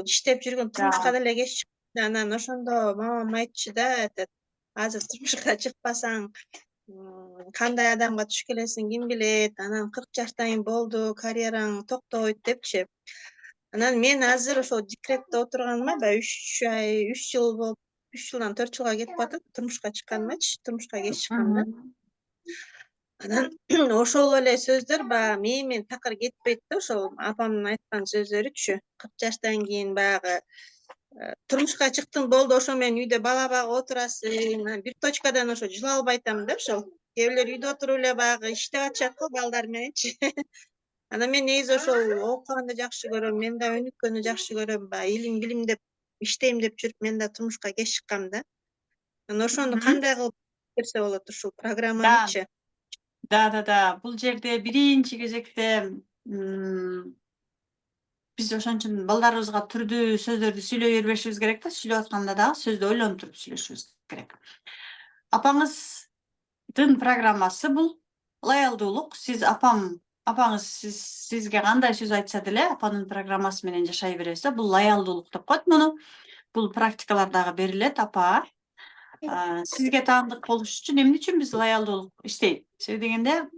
иштеп жүргөн турмушка деле кеч чыктым. Анан ошондо мамам айтчу да, азыр турмушка чыкпасаң кандай адамга туш келесиң, ким билет, анан 40 жаштайын болду, карьераң токтобойт депчи. Анан мен азыр ошол декретте отурганыма баягы 3 жыл болуп, 3 жылдан 4 жылга кетип атат турмушка чыкканымачы, турмушка кеч чыкканда. Анан ошол эле сөздөр баягы мээмен такыр кетпейт да, ошол апамдын айткан сөздөрүчү. 40 жаштан кийин баягы турмушка чыктың, болду, ошо менен үйдө бала багып отурасың. Бир точкадан ошо жыла албай атам да ошол. Кээ бирлер үйдө отуруп эле баягы иштеп атышат го балдар мененчи. Анан мен негизи ошол окуганды жакшы көрөм, мен да өнүккөнү жакшы көрөм, баягы илим билим деп иштейм деп жүрүп мен да турмушка кеч чыккам да. Анан ошону кандай кылып берсе болот ушул программанычы? Да. Бул жерде биринчи кезекте биз ошон үчүн балдарыбызга түрдүү сөздөрдү сүйлөй бербешибиз керек да, сүйлөп атканда дагы сөздү ойлонуп туруп сүйлөшүбүз керек. Апаңыздын программасы бул лоялдуулук. Апаңыз сизге кандай сөз айтса деле апанын программасы менен жашай бересиз да. Бул лоялдуулук деп коет муну. Бул практикалардагы берилет. Апа сизге таандык болуш үчүн эмне үчүн биз лоялдуулук иштейт? Себеби дегенде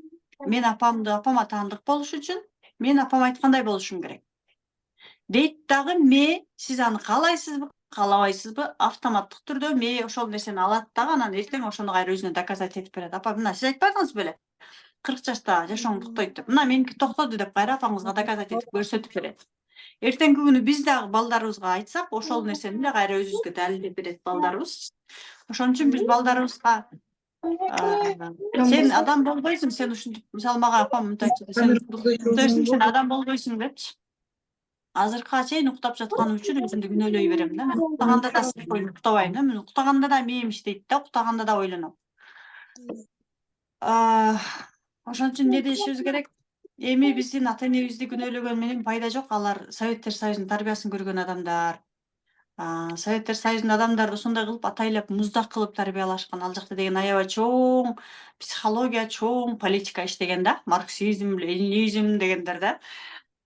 мен апама таандык болуш үчүн мен апам айткандай болушум керек. Дейт дагы ме сиз аны каалайсызбы, каалабайсызбы, автоматтык түрдө ме ошол нерсени алат дагы анан эртең ошону кайра өзүнө доказать этип берет. Апа, мына сиз айтпадыңызбы беле? 40 жашта жашооң токтойт деп. Мына меники токтоду деп кайра апаңызга доказать этип көрсөтүп берет. Эртеңки күнү биз дагы балдарыбызга айтсак, ошол нерсени эле кайра өзүбүзгө далилдеп берет балдарыбыз. Ошон үчүн биз балдарыбызга сен адам болбойсуң, сен ушинтип, мисалы мага апам мынтип айтчу, сен адам болбойсуң депчи. Азыркыга чейин уктап жатканым үчүн өзүмдү күнөөлөй берем да. Мен уктаганда да уктабайм да. Мен уктаганда да мээм иштейт да, уктаганда да ойлоном. Ошон үчүн эмне дешибиз керек? Эми биздин ата энебизди күнөөлөгөн менен пайда жок. Алар Советтер Союзунун тарбиясын көргөн адамдар. Советтер Союзунун адамдарды ошондой кылып атайлап муздак кылып тарбиялашкан. Ал жакта деген аябай чоң психология, чоң политика иштеген да. Марксизм, ленинизм дегендер да.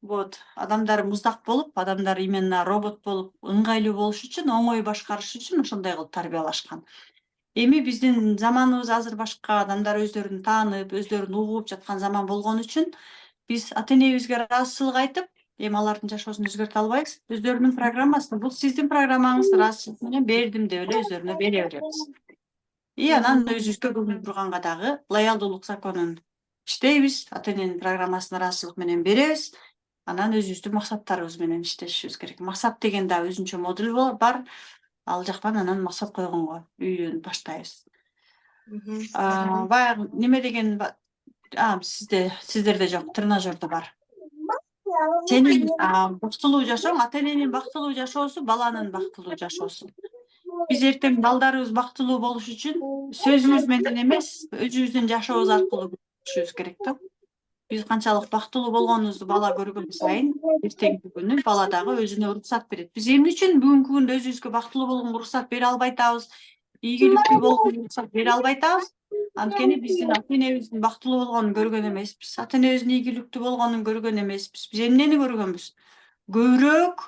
Вот, адамдар муздак болуп, адамдар именно робот болуп, ыңгайлуу болуш үчүн, оңой башкарыш үчүн ошондой кылып тарбиялашкан. Эми биздин заманыбыз азыр башка, адамдар өздөрүн таанып, өздөрүн угуп жаткан заман болгон үчүн биз ата энебизге ыраазычылык айтып, эми алардын жашоосун өзгөртө албайбыз. Өздөрүнүн программасын, бул сиздин программаңыз, ыраазычылык менен бердим деп эле өздөрүнө бере беребиз. И анан өзүбүзгө бүгүнкү турганга дагы лоялдуулук законун иштейбиз, ата эненин программасын ыраазычылык менен беребиз. Анан өзүбүздүн максаттарыбыз менен иштешибиз керек. Максат деген да өзүнчө модуль бар. Ал жактан анан максат койгонго үйрөнүп баштайбыз. Баягы неме деген сиздерде жок, тренажерде бар. Сенин бактылуу жашооң, ата эненин бактылуу жашоосу, баланын бактылуу жашоосу. Биз эртең балдарыбыз бактылуу болуш үчүн сөзүбүз менен эмес, өзүбүздүн жашообуз аркылуу көрсөтүшүбүз керек да. Биз канчалык бактылуу болгонубузду бала көргөн сайын, эртеңки күнү бала дагы өзүнө уруксат берет. Биз эмне үчүн бүгүнкү күндө өзүбүзгө бактылуу болгонго уруксат бере албай атабыз, ийгиликтүү болгонго уруксат бере албай атабыз? Анткени биздин ата энебиздин бактылуу болгонун көргөн эмеспиз. Ата энебиздин ийгиликтүү болгонун көргөн эмеспиз. Биз эмнени көргөнбүз? Көбүрөөк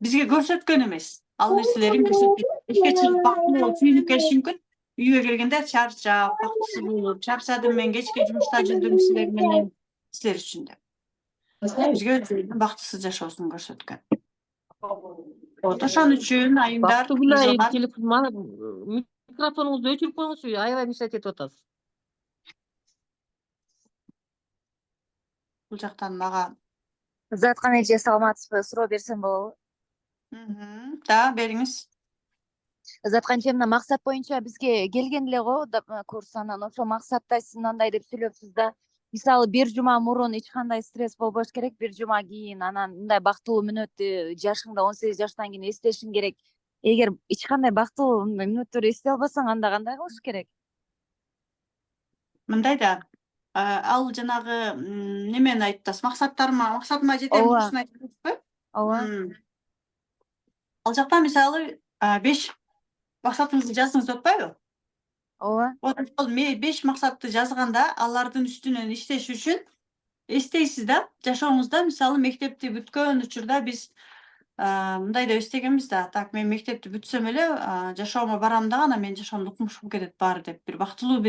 бизге көрсөткөн эмес. Ал нерселерин көрсөтүп, ишке чыгып бактылуу сүйүнүп келиши мүмкүн. Үйгө келгенде чарчап, бактысыз болуп, чарчадым мен, кечке жумушта жүрдүм силер менен, силер үчүн деп. Бизге өзүнүн бактысыз жашоосун көрсөткөн. Вот ошон үчүн айымдар, Бактыгүлай, телефон микрофонуңузду өчүрүп коюңузчу, аябай мешать этип атасыз. бул жактан мага Заткан эже, саламатсызбы? Суроо берсем болобу? Да, бериңиз. Заткан эже, мына максат боюнча бизге келген эле го курс, анан ошол максатта сиз мындай деп сүйлөпсүз да. Мисалы, бир жума мурун эч кандай стресс болбош керек, бир жума кийин анан мындай бактылуу мүнөттү жашыңда 18 жаштан кийин эстешиң керек. Эгер эч кандай бактылуу мүнөттөрдү эстей албасаң, анда кандай кылыш керек? Мындай да, ал жанагы немени айтып атасыз, максатыма жетем курсун айтып атасызбы? Ооба. Ал жакта мисалы 5 максатыңызды жаздыңыз деп атпайбы? Ооба. Вот ошол 5 максатты жазганда алардын үстүнөн иштеш үчүн эстейсиз да, жашооңузда мисалы мектепти бүткөн учурда биз мындай деп эстегенбиз да. Так, мен мектепти бүтсөм эле жашоомо барам дагы, анан менин жашоом укмуш болуп кетет баары деп. Бир бактылуу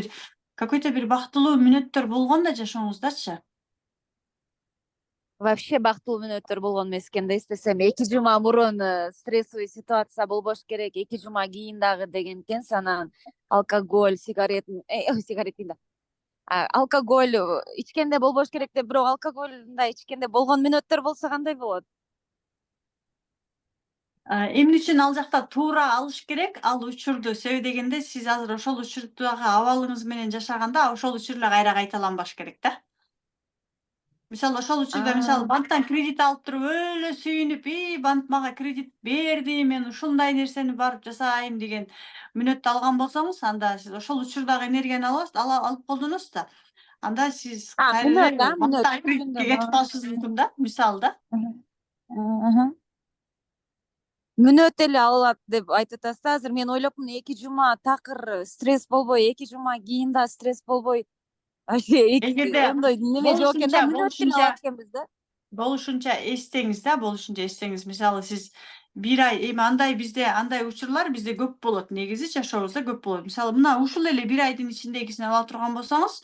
какой-то бир бактылуу мүнөттөр болгон да жашооңуздачы. Вообще бактылуу мүнөттөр болгон эмес экен да, эстесем. 2 жума мурун стрессовый ситуация болбош керек, 2 жума кийин дагы деген экенсиз. Анан алкоголь, сигарет дейм да. Алкоголь ичкенде болбош керек деп, бирок алкоголь мындай ичкенде болгон мүнөттөр болсо кандай болот? Эмне үчүн ал жакта туура алыш керек ал учурду? Себеби дегенде сиз азыр ошол учурдагы абалыңыз менен жашаганда ошол учур эле кайра кайталанбаш керек да. Мисалы ошол учурда мисалы банктан кредит алып туруп өлө сүйүнүп, банк мага кредит берди, мен ушундай нерсени барып жасайм деген мүнөттү алган болсоңуз, анда сиз ошол учурдагы энергияны алып колдоносуз да. Анда сиз кайра мүнөт, эле мүнөт, банктагы кредитке түшүндүм. кетип калышыңыз мүмкүн да, мисалы да. Мүнөт эле алат деп айтып атасыз да. Азыр мен ойлопмун, 2 жума такыр стресс болбой, 2 жума кийин да стресс болбой. Вообще Эгерде ондой неме жок экен да, мүнөт эле алат экенбиз да. болушунча эстеңиз, мисалы сиз бир ай, эми андай учурлар бизде көп болот, негизи жашообузда көп болот. Мисалы мына ушул эле бир айдын ичиндегисин ала турган болсоңуз,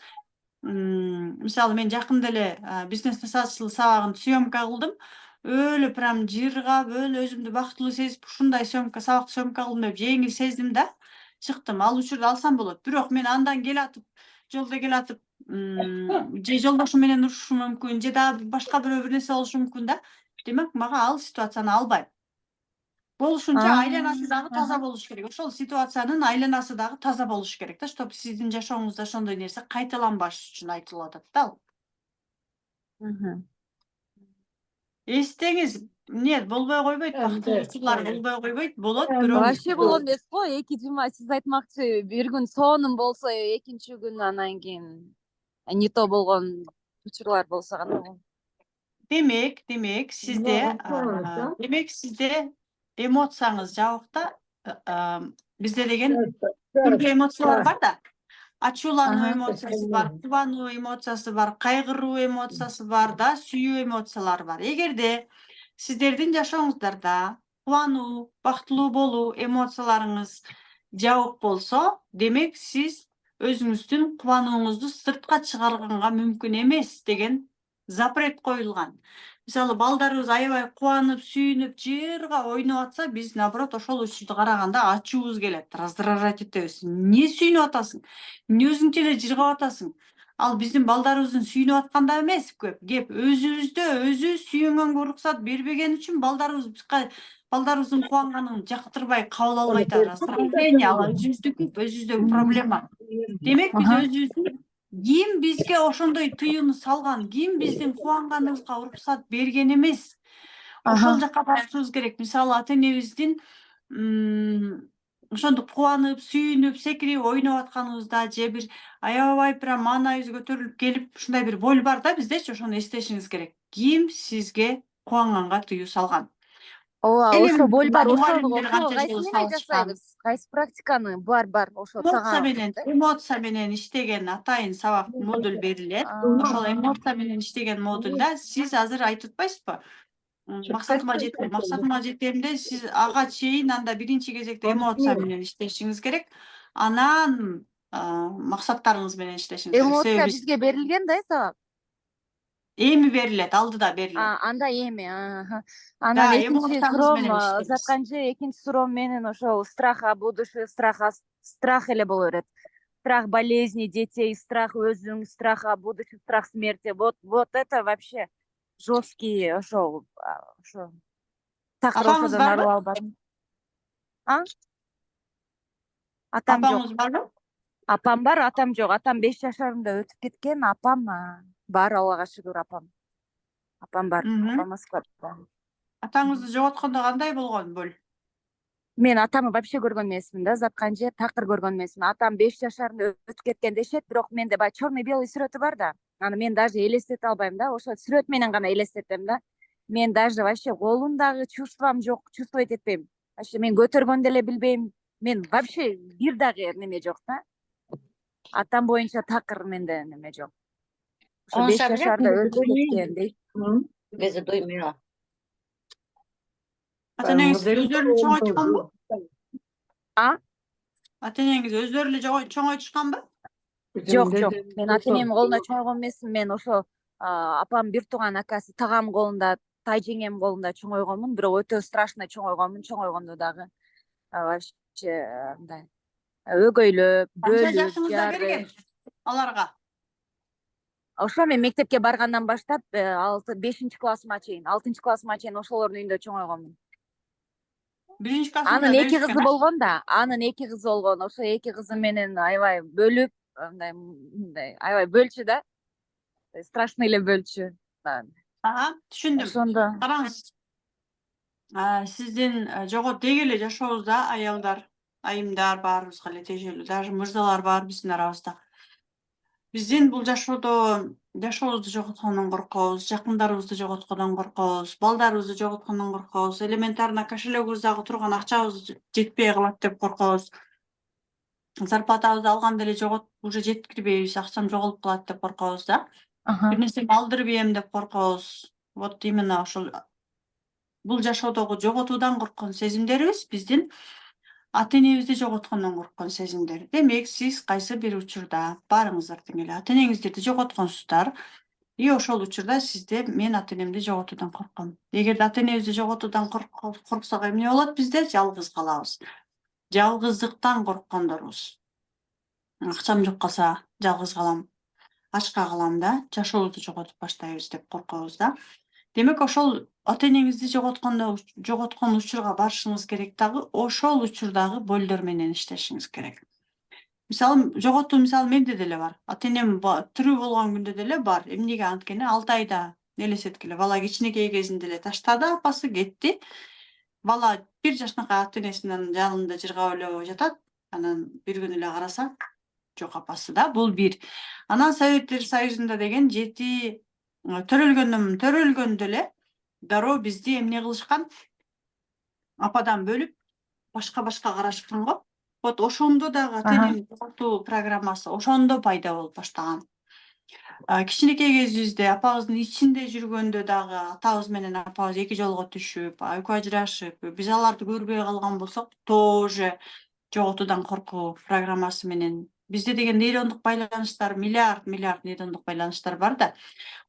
мисалы мен жакында эле бизнес насаатчылык сабагын съемка кылдым. Өлө прям жыргап, өлө өзүмдү бактылуу сезип, ушундай сабакты съемка кылдым деп жеңил сездим да. Чыктым. Ал учурда алсам болот. Бирок мен андан жолдо келатып, же жолдошум менен урушушум мүмкүн, же дагы башка бирөө бир нерсе болушу мүмкүн да. Демек, мага ал ситуацияны албайм. Болушунча айланасы дагы таза болуш керек. Ошол ситуациянын айланасы дагы таза болуш керек да, чтобы сиздин жашооңузда ошондой нерсе кайталанбаш үчүн айтылып атат да ал. Эстеңиз, нет, болбой койбойт, бактылуу учурлар болбой койбойт, болот, бирок Вообще болгон эмес го, 2 жума сиз айтмакчы, бир күн сонун болсо, экинчи күн анан кийин не то болгон учурлар болсо кандай? демек, сизде эмоцияңыз жабык да. Бизде деген түрдүү эмоциялар бар да. Ачуулануу эмоциясы бар, кубануу эмоциясы бар, кайгыруу эмоциясы бар да, сүйүү эмоциялары бар. Эгерде сиздердин жашооңуздарда кубануу, бактылуу болуу эмоцияларыңыз жабык болсо, демек сиз өзүңүздүн кубанууңузду сыртка чыгарганга мүмкүн эмес деген запрет коюлган. Мисалы балдарыбыз аябай кубанып, сүйүнүп, жыргап ойноп атса, биз наоборот ошол учурду караганда ачуубуз келет, раздражать этебиз. Эмне сүйүнүп атасың? Эмне өзүңчө эле жыргап атасың? Ал биздин балдарыбыздын сүйүнүп атканда эмес кеп өзүбүздө өзү сүйүнгөнгө уруксат бербеген үчүн балдарыбыздын кубанганын жактырбай кабыл албай атабыз. Раздражение, ал өзүбүздөгү проблема. Демек биз өзүбүздүн ким бизге ошондой тыюуну салган, ким биздин кубанганыбызга уруксат берген эмес. Ошол жакка басышыбыз керек. Мисалы ата-энебиздин ошондук кубанып, сүйүнүп, секирип, ойноп атканыбызда же бир аябай прям маанайыбыз көтөрүлүп келип, ушундай бир боль бар да биздечи, ошону эстешиңиз керек. Ким сизге кубанганга тыюу салган? Ооба, ошо боль бар, ошону Кайсы кайсы менен жасайбыз? Кайсы практиканы? Бар, ошо сага. Эмоция менен иштеген атайын сабак модуль берилет. Ошол эмоция менен иштеген модульда сиз азыр айтып атпайсызбы? Максатыма жетемде сиз ага чейин анда биринчи кезекте эмоция менен иштешиңиз керек. Анан максаттарыңыз менен иштешиңиз керек. Эмоция бизге берилген да сабак. Эми берилет, алдыда берилет. Анда эми, Анан экинчи суроом, узатканча экинчи суроом менен ошол страх о будущем, страх эле боло берет. Страх болезни детей, страх өзүң, страх о будущем, страх смерти. Вот это вообще жесткий ошо такыр ошодон арып албадым. Атам жок. Апаңыз барбы? Апам бар, атам жок. Атам 5 жашарымда өтүп кеткен. Апам бар, Аллага шүгүр, апам. Апам бар, апам Москвада. Атаңызды жоготкондо кандай болгон боль? Мен атамы вообще көргөн эмесмин да, затканча такыр көргөн эмесмин. Атам 5 жашарында өтүп кеткен дешет, бирок менде баягы черно-белый сүрөтү бар да. Аны мен даже элестете албайм да, ошо сүрөт менен гана элестетем да. Мен даже вообще колундагы чувством жок, чувствовать этпейм. Вообще мен көтөргөндү эле билбейм. Мен вообще бир дагы неме жок да. Атам боюнча такыр менде неме жок. Ошо 5 жашарында өтүп кеткен дейт. Без доймуyor. Ата-энеңиз өздөрүн чоңойтушканбы? Ата-энеңиз өздөрү эле чоңойтушканбы? Жок. Мен ата-энемдин колунда чоңойгон эмесмин. Мен ошо апам бир тууган акасы тагам колунда, тайжеңем колунда чоңойгонмун, бирок өтө страшно чоңойгонмун. Чоңойгондо дагы вообще мындай өгөйлөп, бөлүп, жашыңызда берген аларга? Ошо мен мектепке баргандан баштап 5 классыма чейин, 6 классыма чейин ошолордун үйүндө чоңойгонмун. Анын 2 кызы болгон да, Ошо 2 кызы менен аябай бөлүп, мындай аябай бөлчү да. Страшный эле бөлчү. Түшүндүм. Ошондо. Караңыз, сиздин жогот деги эле жашообузда аялдар, айымдар баарыбызга эле тиешелүү, даже мырзалар бар биздин арабызда. Биздин бул жашообузду жоготкондон коркобуз, жакындарыбызды жоготкондон коркобуз, балдарыбызды жоготкондон коркобуз, элементарно кошелегибиздагы турган акчабыз жетпей калат деп коркобуз. Зарплатабызды алганда эле уже жеткирбейбиз, акчам жоголуп калат деп коркобуз да. Бир нерсени алдырбайм деп коркобуз. Вот именно ошол бул жашоодогу жоготуудан корккон сезимдерибиз биздин ата энебизди жоготкондон корккон сезимдер. Демек, сиз кайсы бир учурда баарыңыздар тең эле ата энеңиздерди жоготконсуздар, и ошол учурда сизде мен ата энемди жоготуудан коркком. Эгерде ата энебизди жоготуудан корксок эмне болот бизде? Жалгыз калабыз. Жалгыздыктан корккондорбуз. Акчам жок калса жалгыз калам, ачка калам да, жашообузду жоготуп баштайбыз деп коркобуз да. Демек, ошол ата энеңизди жоготкон учурга барышыңыз керек дагы ошол учурдагы болдор менен иштешиңиз керек. Мисалы, менде деле бар. Ата энем тирүү болгон күндө деле бар. Эмнеге? Анткени 6 айда элестеткиле, бала кичинекей кезинде эле таштады апасы, кетти. Бала 1 жашынакай ата энесинин жанында жыргап эле жатат. Анан бир күнү эле караса, жок апасы да. Бул бир. Анан Советтер Союзунда деген 7 төрөлгөндө эле дароо бизди эмне кылышкан? Ападан бөлүп, башка карашкан го. Вот ошондо дагы ата энени жоготуу программасы ошондо пайда болуп баштаган. Кичинекей кезибизде апабыздын ичинде жүргөндө дагы атабыз менен апабыз эки жолго түшүп, экөө ажырашып, биз аларды көрбөй калган болсок, тоже жоготуудан коркуу программасы менен бизде деген нейрондук байланыштар, миллиард нейрондук байланыштар бар да.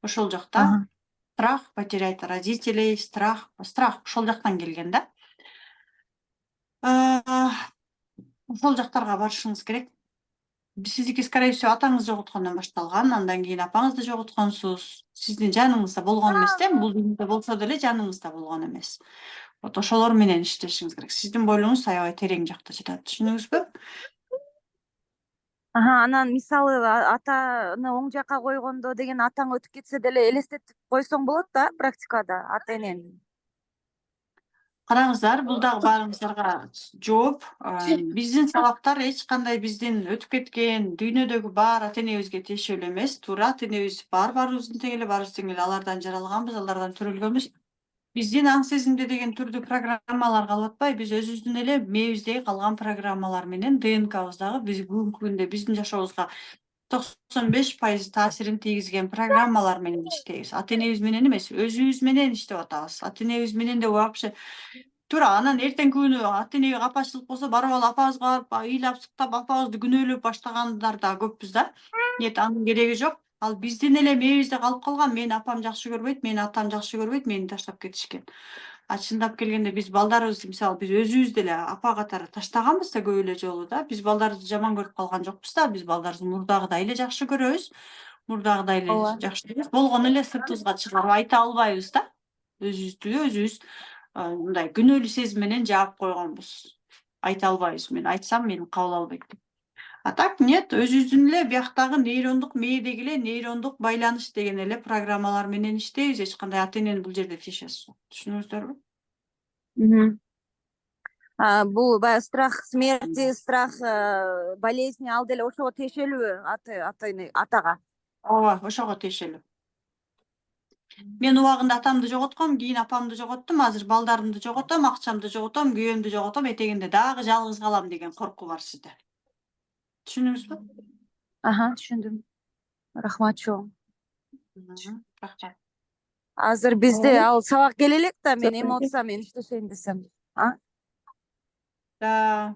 Ошол жакта страх потерять родителей, страх ошол жактан келген да. Ошол жактарга барышыңыз керек. Сиздики, скорее всего, атаңыз жоготкондон башталган, андан кийин апаңызды жоготконсуз. Сиздин жаныңызда болгон эмес да, бул дүйнөдө болсо деле жаныңызда болгон эмес. Вот ошолор менен иштешиңиз керек. Сиздин бойлоңуз аябай терең жакта жатат, түшүндүңүзбү? Анан мисалы атаны оң жакка койгондо деген атаң өтүп кетсе деле элестетип койсоң болот да практикада ата энени. Караңыздар, бул дагы баарыңыздарга жооп. Биздин сабактар эч кандай биздин өтүп кеткен дүйнөдөгү баары ата энебизге тиешелүү эмес. Туура, ата энебиз баарыбыздан тең эле, алардан жаралганбыз, алардан төрөлгөнбүз. Биздин аң сезимде деген түрдүү программалар калып атпайбы, биз өзүбүздүн эле мээбиздеги калган программалар менен ДНКбыздагы биз бүгүнкү күндө биздин жашообузга 95% таасирин тийгизген программалар менен иштейбиз. Ата энебиз менен эмес, өзүбүз менен иштеп атабыз. Ата энебиз менен да вообще туура. Анан эртеңки күнү ата энеге капачылык болсо, барып алып апабызга барып ыйлап сыктап апабызды күнөөлөп баштагандар да көппүз да. Нет, анын кереги жок. Ал биздин эле мээбизде калып калган. Мени апам жакшы көрбөйт, мени атам жакшы көрбөйт, мени таштап кетишкен. Чындап келгенде биз балдарыбызды, мисалы, биз өзүбүз деле апа катары таштаганбыз да көп эле жолу да. Биз балдарыбызды жаман көрүп калган жокпуз да. Биз балдарыбызды мурдагыдай эле жакшы көрөбүз. Мурдагыдай эле жакшы көрөбүз. Болгону эле сыртыбызга чыгарып айта албайбыз да. Өзүбүздү мындай күнөөлүү сезим менен жаап койгонбуз. Айта албайбыз. Мен айтсам мени кабыл албайт деп. А так нет, өзүбүздүн эле бияктагы нейрондук, мээдеги эле нейрондук байланыш деген эле программалар менен иштейбиз. Эч кандай ата энени бул жерде тиешеси жок. Түшүндүңүздөрбү? Бул баягы страх смерти, страх болезни ал деле ошого тиешелүүбү атага? Ооба, ошого тиешелүү. Мен убагында атамды жоготком, кийин апамды жоготтум, азыр балдарымды жоготом, акчамды жоготом, күйөөмдү жоготом, этегинде дагы жалгыз калам деген коркуу бар сизде. Түшүндүңүзбү? Түшүндүм. Рахмат чоң. Рахмат. Азыр бизде ал сабак келе элек да, мен эмоция менен иштешейин десем. Да,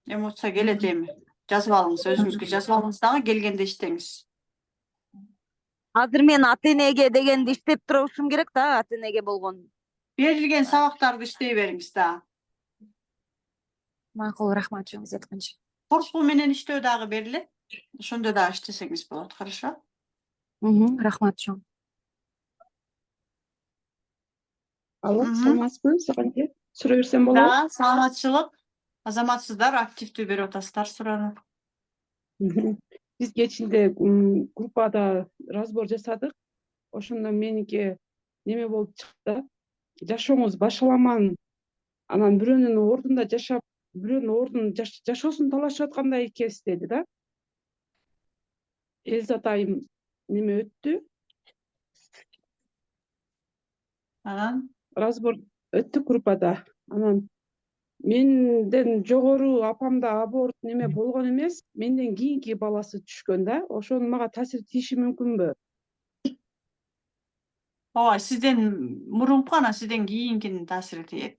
эмоция келет эми. Жазып алыңыз, өзүңүзгө жазып алыңыз дагы, келгенде иштеңиз. Азыр мен ата энеге дегенди иштеп турушум керек да, ата энеге болгон. Берилген сабактарды иштей бериңиз да. Макул, рахмат чоң, жатканча. Коркуу менен иштөө дагы берилет. Ошондо дагы иштесеңиз болот, хорошо? Рахмат чоң. Алло, саламатсызбы? Сагынча суроо берсем болобу? Да, саламатчылык. Азаматсыздар, активдүү берип атасыздар суроону. Биз кечинде группада разбор жасадык. ошондо меники неме болуп чыкты. Жашооңуз башаламан, анан бирөөнүн ордунда жашап, бирөөнүн ордун жашоосун талашып аткандай экенсиз деди да. Элзат айым неме өттү, Анан разбор өттү группада. Анан менден жогору апамда аборт неме болгон эмес, менден кийинки баласы түшкөн да. Ошонун мага таасири тийиши мүмкүнбү? ооба, сизден мурунку анан сизден кийинкинин таасири тиет.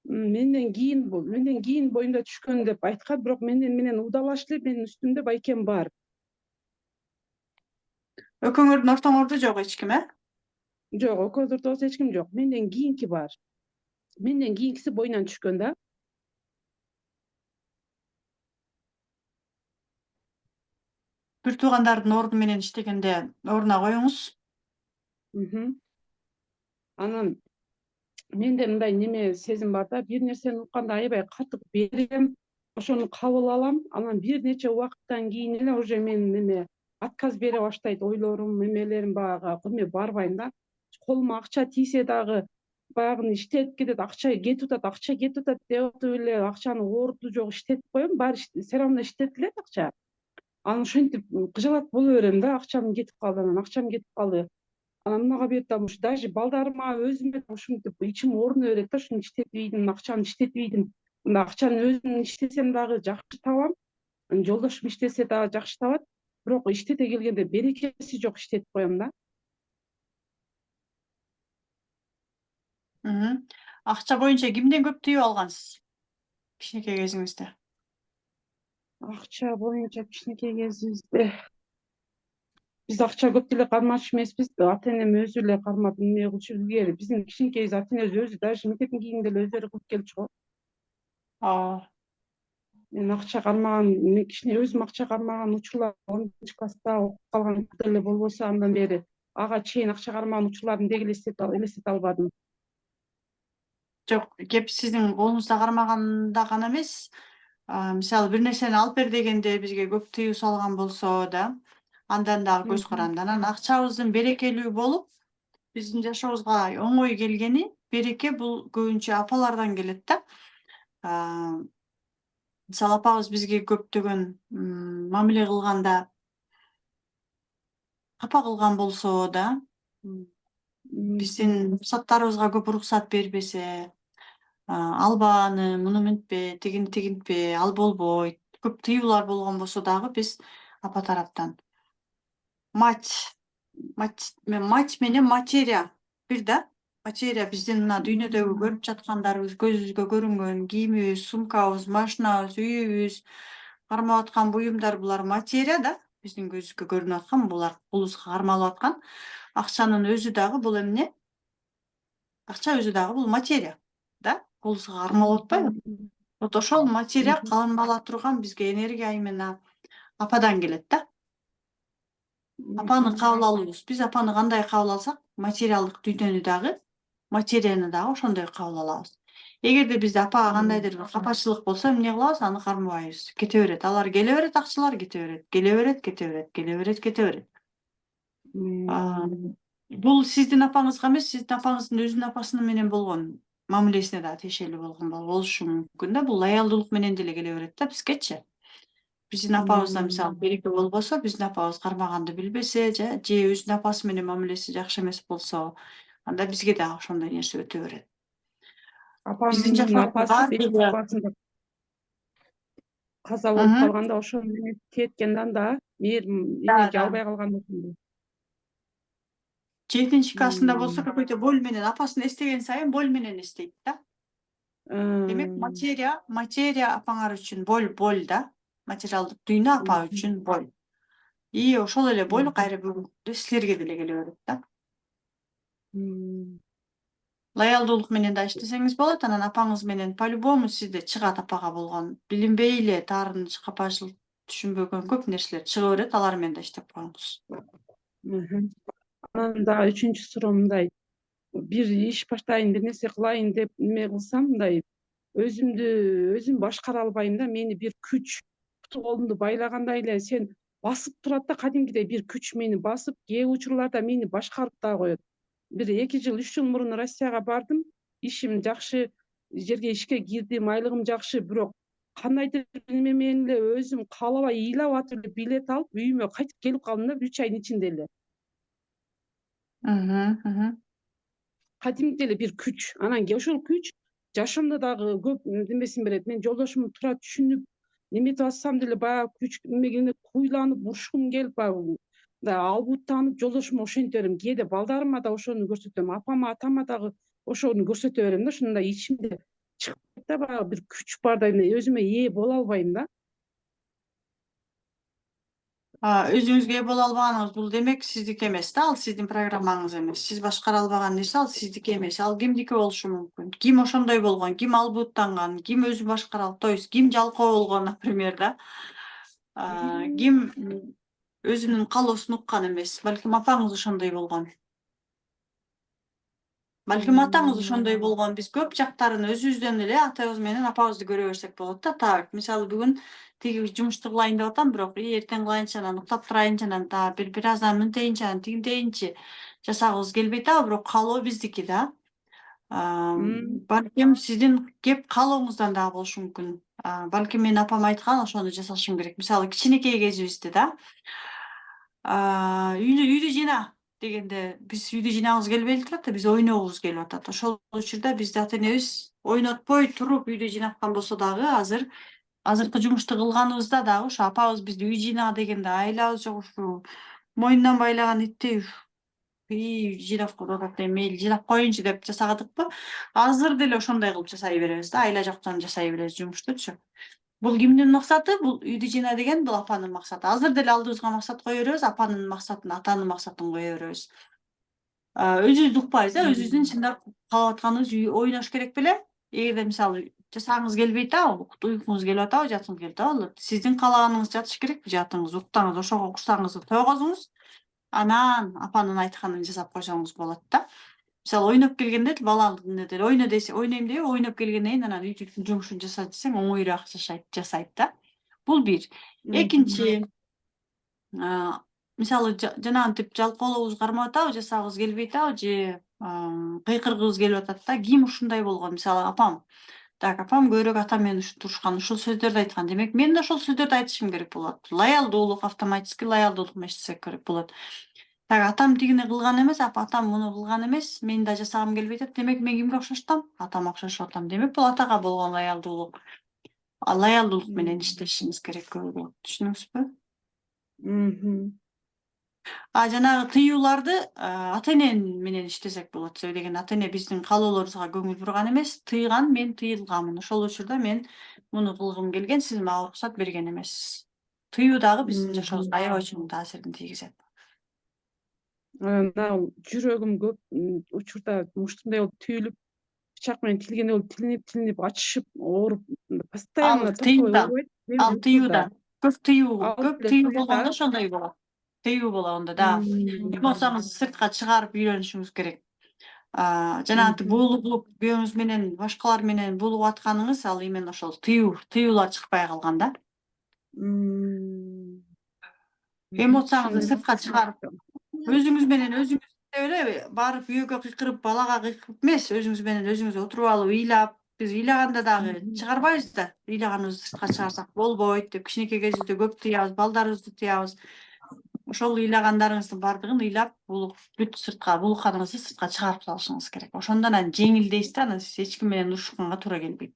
Менден кийин боюнда түшкөн деп айткан, бирок менен удалаш эле менин үстүмдө байкем бар. Экөөңөрдүн ортоңордо жок эч ким, Жок, экөөбүз ортобузда эч ким жок. Менден кийинки бар. Менден кийинкиси боюнан түшкөн да. Бир туугандардын орду менен иштегенде ордуна коюңуз. Анан менде мындай неме сезим бар да, бир нерсени укканда аябай катык берем, ошону кабыл алам, анан бир нече убакыттан кийин эле уже мен неме отказ бере баштайт ойлорум, эмелерим баягы эме барбайм да. Колума акча тийсе дагы баягыны иштетип кетет, акча кетип атат деп атып эле акчаны орду жок иштетип коем, баары все равно иштетилет акча. Анан ошентип кыжалат боло берем да, акчам кетип калды. Анан мага берет да, даже балдарыма, өзүмө ушинтип ичим ооруна берет да, ушуну иштетпейдим, акчаны иштетпейдим. Мына акчаны өзүм иштесем дагы жакшы табам, жолдошум иштесе дагы жакшы табат, бирок иштете келгенде берекеси жок иштетип коем да. Акча боюнча кимден көп түйүп алгансыз кичинекей кезиңизде? Акча боюнча кичинекей кезибизде биз акча көп деле кармачу эмеспиз. Ата энем өзү эле кармап эмне кылчу илгери. Биздин кичинекей ата энебиз өзү даже мектептин кийимин деле өздөрү кылып келчү го. Ооба. Мен акча кармаган, кичине өзүм акча кармаган учурлар 10 класста окуп калган деле болбосо андан бери ага чейин акча кармаган учурларымды деги элестете албадым. Жок, кеп сиздин колуңузда кармаганда гана эмес, мисалы бир нерсени алып бер дегенде бизге көп тыюу салган болсо да, андан дагы көз каранды. Анан акчабыздын берекелүү болуп, биздин жашообузга оңой келгени, береке бул көбүнчө апалардан келет да. Мисалы апабыз бизге көптөгөн мамиле кылганда капа кылган болсо да, биздин уруксаттарыбызга көп уруксат бербесе, албааны, муну мүнтпе, тигини тигинтпе, ал болбойт, көп тыюулар болгон болсо дагы биз апа тараптан мать менен материя бир да. Материя биздин мына дүйнөдөгү көрүп жаткандарыбыз, көзүбүзгө көрүнгөн кийимибиз, сумкабыз, машинабыз, үйүбүз, кармап аткан буюмдар булар материя да. Биздин көзүбүзгө көрүнүп аткан, булар колубузга кармалып аткан. Акчанын өзү дагы бул эмне? Акча өзү дагы бул материя да. Колубузга кармалып атпайбы? Вот ошол материя кармала турган бизге энергия именно ападан келет да. Апаны кабыл алуубуз. Биз апаны кандай кабыл алсак, материалдык дүйнөнү дагы, материяны дагы ошондой кабыл алабыз. Эгерде бизде апага кандайдыр бир капачылык болсо, эмне кылабыз? Аны кармабайбыз. Кете берет. Алар келе берет, акчалар кете берет. Келе берет, кете берет. Келе берет, кете берет. Бул сиздин апаңызга эмес, сиздин апаңыздын өзүнүн апасы менен болгон мамилесине дагы тиешелүү болушу мүмкүн да. Бул лоялдуулук менен деле келе берет да бизгечи. Биздин апабызда мисалы береке болбосо, биздин апабыз кармаганды билбесе, же өзүнүн апасы менен мамилеси жакшы эмес болсо, анда бизге дагы ошондой нерсе өтө берет. Биздин Апамдын апасы жашообузда классында каза болуп калганда ошол менен кеткен анда энергия албай калган экен. 7 классында болсо какой-то боль менен апасын эстеген сайын боль менен эстейт да. Демек материя апаңар үчүн боль да. Материалдык дүйнө апа үчүн боль. И ошол эле боль кайра бүгүнкү силерге деле келе берет да. Лоялдуулук менен да иштесеңиз болот, анан апаңыз менен по-любому сизде чыгат апага болгон билинбей эле таарыныч, капачылык түшүнбөгөн көп нерселер чыга берет, алар менен да иштеп коюңуз. Анан дагы үчүнчү суроом мындай. Бир иш баштайын, бир нерсе кылайын деп неме кылсам, мындай өзүм башкара албайм да, мени бир күч колумду байлагандай эле, сен басып турат да, кадимкидей бир күч мени басып, кээ учурларда мени башкарып да коет. Бир 2 жыл 3 жыл мурун Россияга бардым. Ишим жакшы, жерге ишке кирдим, айлыгым жакшы, бирок кандайдыр неме менен эле өзүм каалабай ыйлап атып эле билет алып үйүмө кайтып келип калдым да 3 айдын ичинде эле. Кадимки эле бир күч. Анан ошол күч жашоомдо дагы көп немесин берет. Мен жолдошумду туура түшүнүп, неметип атсам деле баягы күч немегене куйланып, урушкум келип, баягы албуттанып жолдошума ошентип берем. Кээде балдарыма да ошону көрсөтөм, апама, атама дагы ошону көрсөтө берем да. Ошондо ичимде чыгып кетет да, баягы бир күч бардай, өзүмө ээ боло албайм да. Өзүңүзгө ээ боло албаганыңыз бул демек сиздики эмес да, ал сиздин программаңыз эмес. Сиз башкара албаган нерсе ал сиздики эмес. Ал кимдики болушу мүмкүн? Ким ошондой болгон, ким албуттанган, ким өзү башкара алат, то есть ким жалкоо болгон, например да. Ким өзүнүн каалоосун уккан эмес. Балким апаңыз ошондой болгон. Балким атаңыз ошондой болгон. Биз көп жактарын өзүбүздөн эле атабыз менен апабызды көрө берсек болот да. Так, мисалы бүгүн тиги жумушту кылайын деп атам, бирок эртең кылайынчы, анан уктап турайынчы, анан бир аздан мынтейинчи, анан тигинтейинчи жасагыбыз келбейт да, бирок каалоо биздики да. Балким сиздин кеп каалооңуздан дагы болушу мүмкүн. Балким менин апам айткан, ошону жасашым керек. Мисалы кичинекей кезибизде да, үйдү жыйна дегенде биз үйдү жыйнагыбыз келбей эле турат да, биз ойногубуз келип атат. Ошол учурда бизди ата энебиз ойнотпой туруп үйдү жыйнаткан болсо дагы азыркы жумушту кылганыбызда дагы ошо апабыз бизди үй жыйна дегенде айлабыз жок ушу мойнунан байлаган иттей жыйнап коюп атат, мейли жыйнап коеюнчу деп жасагадыкпы. Азыр деле ошондой кылып жасай беребиз да, айла жоктон жасай беребиз жумуштучу. Бул кимдин максаты? Бул үйдү жыйна деген бул апанын максаты. Азыр деле алдыбызга максат кое беребиз, апанын максатын, атанын максатын кое беребиз. Өзүбүздү укпайбыз да, өзүбүздүн чындап каалап атканыбыз ойнош керек беле. Эгерде мисалы жасагыңыз келбейт да, уйкуңуз келип атабы, жаткыңыз келип атабы, сиздин каалаганыңыз жатыш керек, жатыңыз, уктаңыз, ошого курсагыңызды тойгозуңуз, анан апанын айтканын жасап койсоңуз болот да. Мисалы ойноп келгенде балалыгында деле ойно десе, ойнойм деп ойноп келгенден кийин анан үйдүн жумушун жаса десең оңоюраак жасайт да. Бул бир. Экинчи, мисалы жанагынтип жалкоолообуз кармап атабы, жасагыбыз келбей атабы же кыйкыргыбыз келип атат да. Ким ушундай болгон? Мисалы апам. Так, апам көбүрөөк атам менен турушкан, ушул сөздөрдү айткан. Демек мен да ошол сөздөрдү айтышым керек болот. Лоялдуулук, автоматически лоялдуулук менен иштесек керек болот. Так, атам тигини кылган эмес, атам муну кылган эмес, мен да жасагым келбей атат. Демек мен кимге окшош атам? Атама окшошуп атам. Демек бул атага болгон лоялдуулук. Лоялдуулук менен иштешибиз керек көбүрөөк. Түшүнүңүзбү? Жанагы тыюуларды ата эне менен иштесек болот. Себеби дегенде ата эне биздин каалоолорубузга көңүл бурган эмес, тыйган, мен тыйылганмын. Ошол учурда мен муну кылгым келген, сиз мага уруксат берген эмессиз. Тыюу дагы биздин жашообузга аябай чоң таасирин тийгизет. Жүрөгүм көп учурда муштумдай болуп түйүлүп, бычак менен тилгендей болуп тилинип ачышып, ооруп, постоянно токтобой оорубайт. Ал тыюуда. Көп тыюу болгондо ошондой болот. Тыюу болгондо да. Ким болсоңуз сыртка чыгарып үйрөнүшүңүз керек. Жанагынтип булугуп, күйөөңүз менен, башкалар менен булугуп атканыңыз ал именно ошол тыюулар чыкпай калган да. Эмоцияңызды сыртка чыгарып, өзүңүз менен өзүңүз эле барып үйгө кыйкырып, балага кыйкырып эмес, өзүңүз менен өзүңүз отуруп алып ыйлап, биз ыйлаганда дагы чыгарбайбыз да. Ыйлаганыбызды сыртка чыгарсак болбойт деп, кичинекей кезибизде көп тыябыз, балдарыбызды тыябыз. Ошол ыйлагандарыңыздын баардыгын ыйлап, бүт сыртка, булукканыңызды сыртка чыгарып салышыңыз керек. Ошондо анан жеңилдейсиз да, анан сиз эч ким менен урушканга туура келбейт.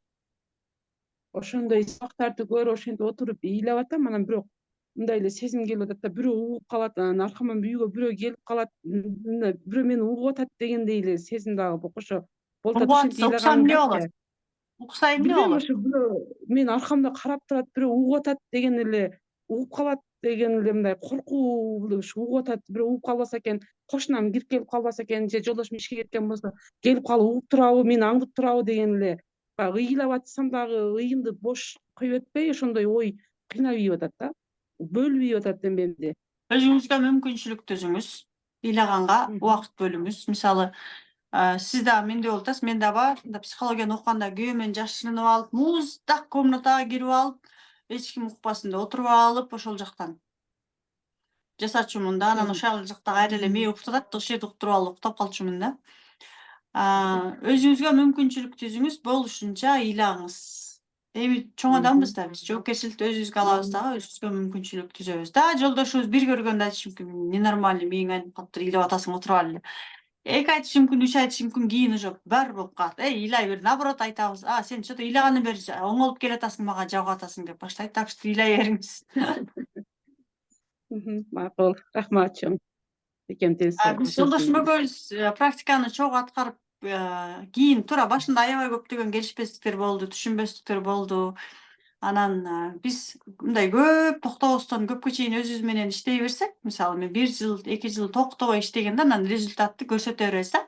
Ошондой сабактарды көрүп, ошентип отуруп ыйлап атам, анан бирок мындай эле сезим келип атат да, бирөө угуп калат, анан аркаман үйгө бирөө келип калат, бирөө мени угуп атат дегендей эле сезим дагы бокошо болуп атат. Ошентип Уксам эмне болот? Уксайм эмне билбейм, болот? ошо бирөө менин аркамда карап турат, бирөө угуп атат деген эле, угуп калат деген эле мындай коркуу, ушу угуп атат, бирөө угуп калбаса экен, кошунам кирип келип калбаса экен, же жолдошум ишке кеткен болсо, келип калып угуп турабы, мени аңдып турабы деген эле, баягы ыйлап атсам дагы ыйымды бош коюп этпей, ошондой ой кыйнап ийип атат да, бөлүп ийип атат демемди. Өзүңүзгө мүмкүнчүлүк түзүңүз, ыйлаганга убакыт бөлүңүз. Мисалы, сиз дагы мендей болуп атасыз, мен да бар, психологияны окуганда күйөөм менен жашырынып алып, муздак комнатага кирип алып, эч ким укпасын деп отуруп алып, ошол жактан жасачумун да. Анан ошол жакта кайра эле мээ уктатат, ошол жерде уктуруп алып уктап калчумун да. Өзүңүзгө мүмкүнчүлүк түзүңүз, болушунча ыйлагыңыз. Эми чоң адамбыз да биз, жоопкерчиликти өзүбүзгө алабыз дагы, өзүбүзгө мүмкүнчүлүк түзөбүз да. Жолдошубуз бир көргөндө айтышы мүмкүн, ненормальный, мээң айнып калыптыр, ыйлап атасың, отуруп ал эле. 2 айтышы мүмкүн, 3 айтышы мүмкүн, кийин уже бар болуп калат. Ыйлай бер. Наоборот айтабыз. Сен что-то ыйлагандан бери оңолуп келатасың, мага жабып атасың деп баштайт. Так что ыйлай бериңиз. Макул. Рахмат чоң. Экеумиздин Биз жолдошум экөөбүз практиканы чогуу аткарып, кийин туура башында аябай көптөгөн келишпестиктер болду, түшүнбөстүктөр болду. Анан биз мындай көп токтобостон көпкө чейин өзүбүз менен иштей берсек, мисалы мен 1 жыл, 2 жыл токтобой иштегенде анан результатты көрсөтө беребиз да.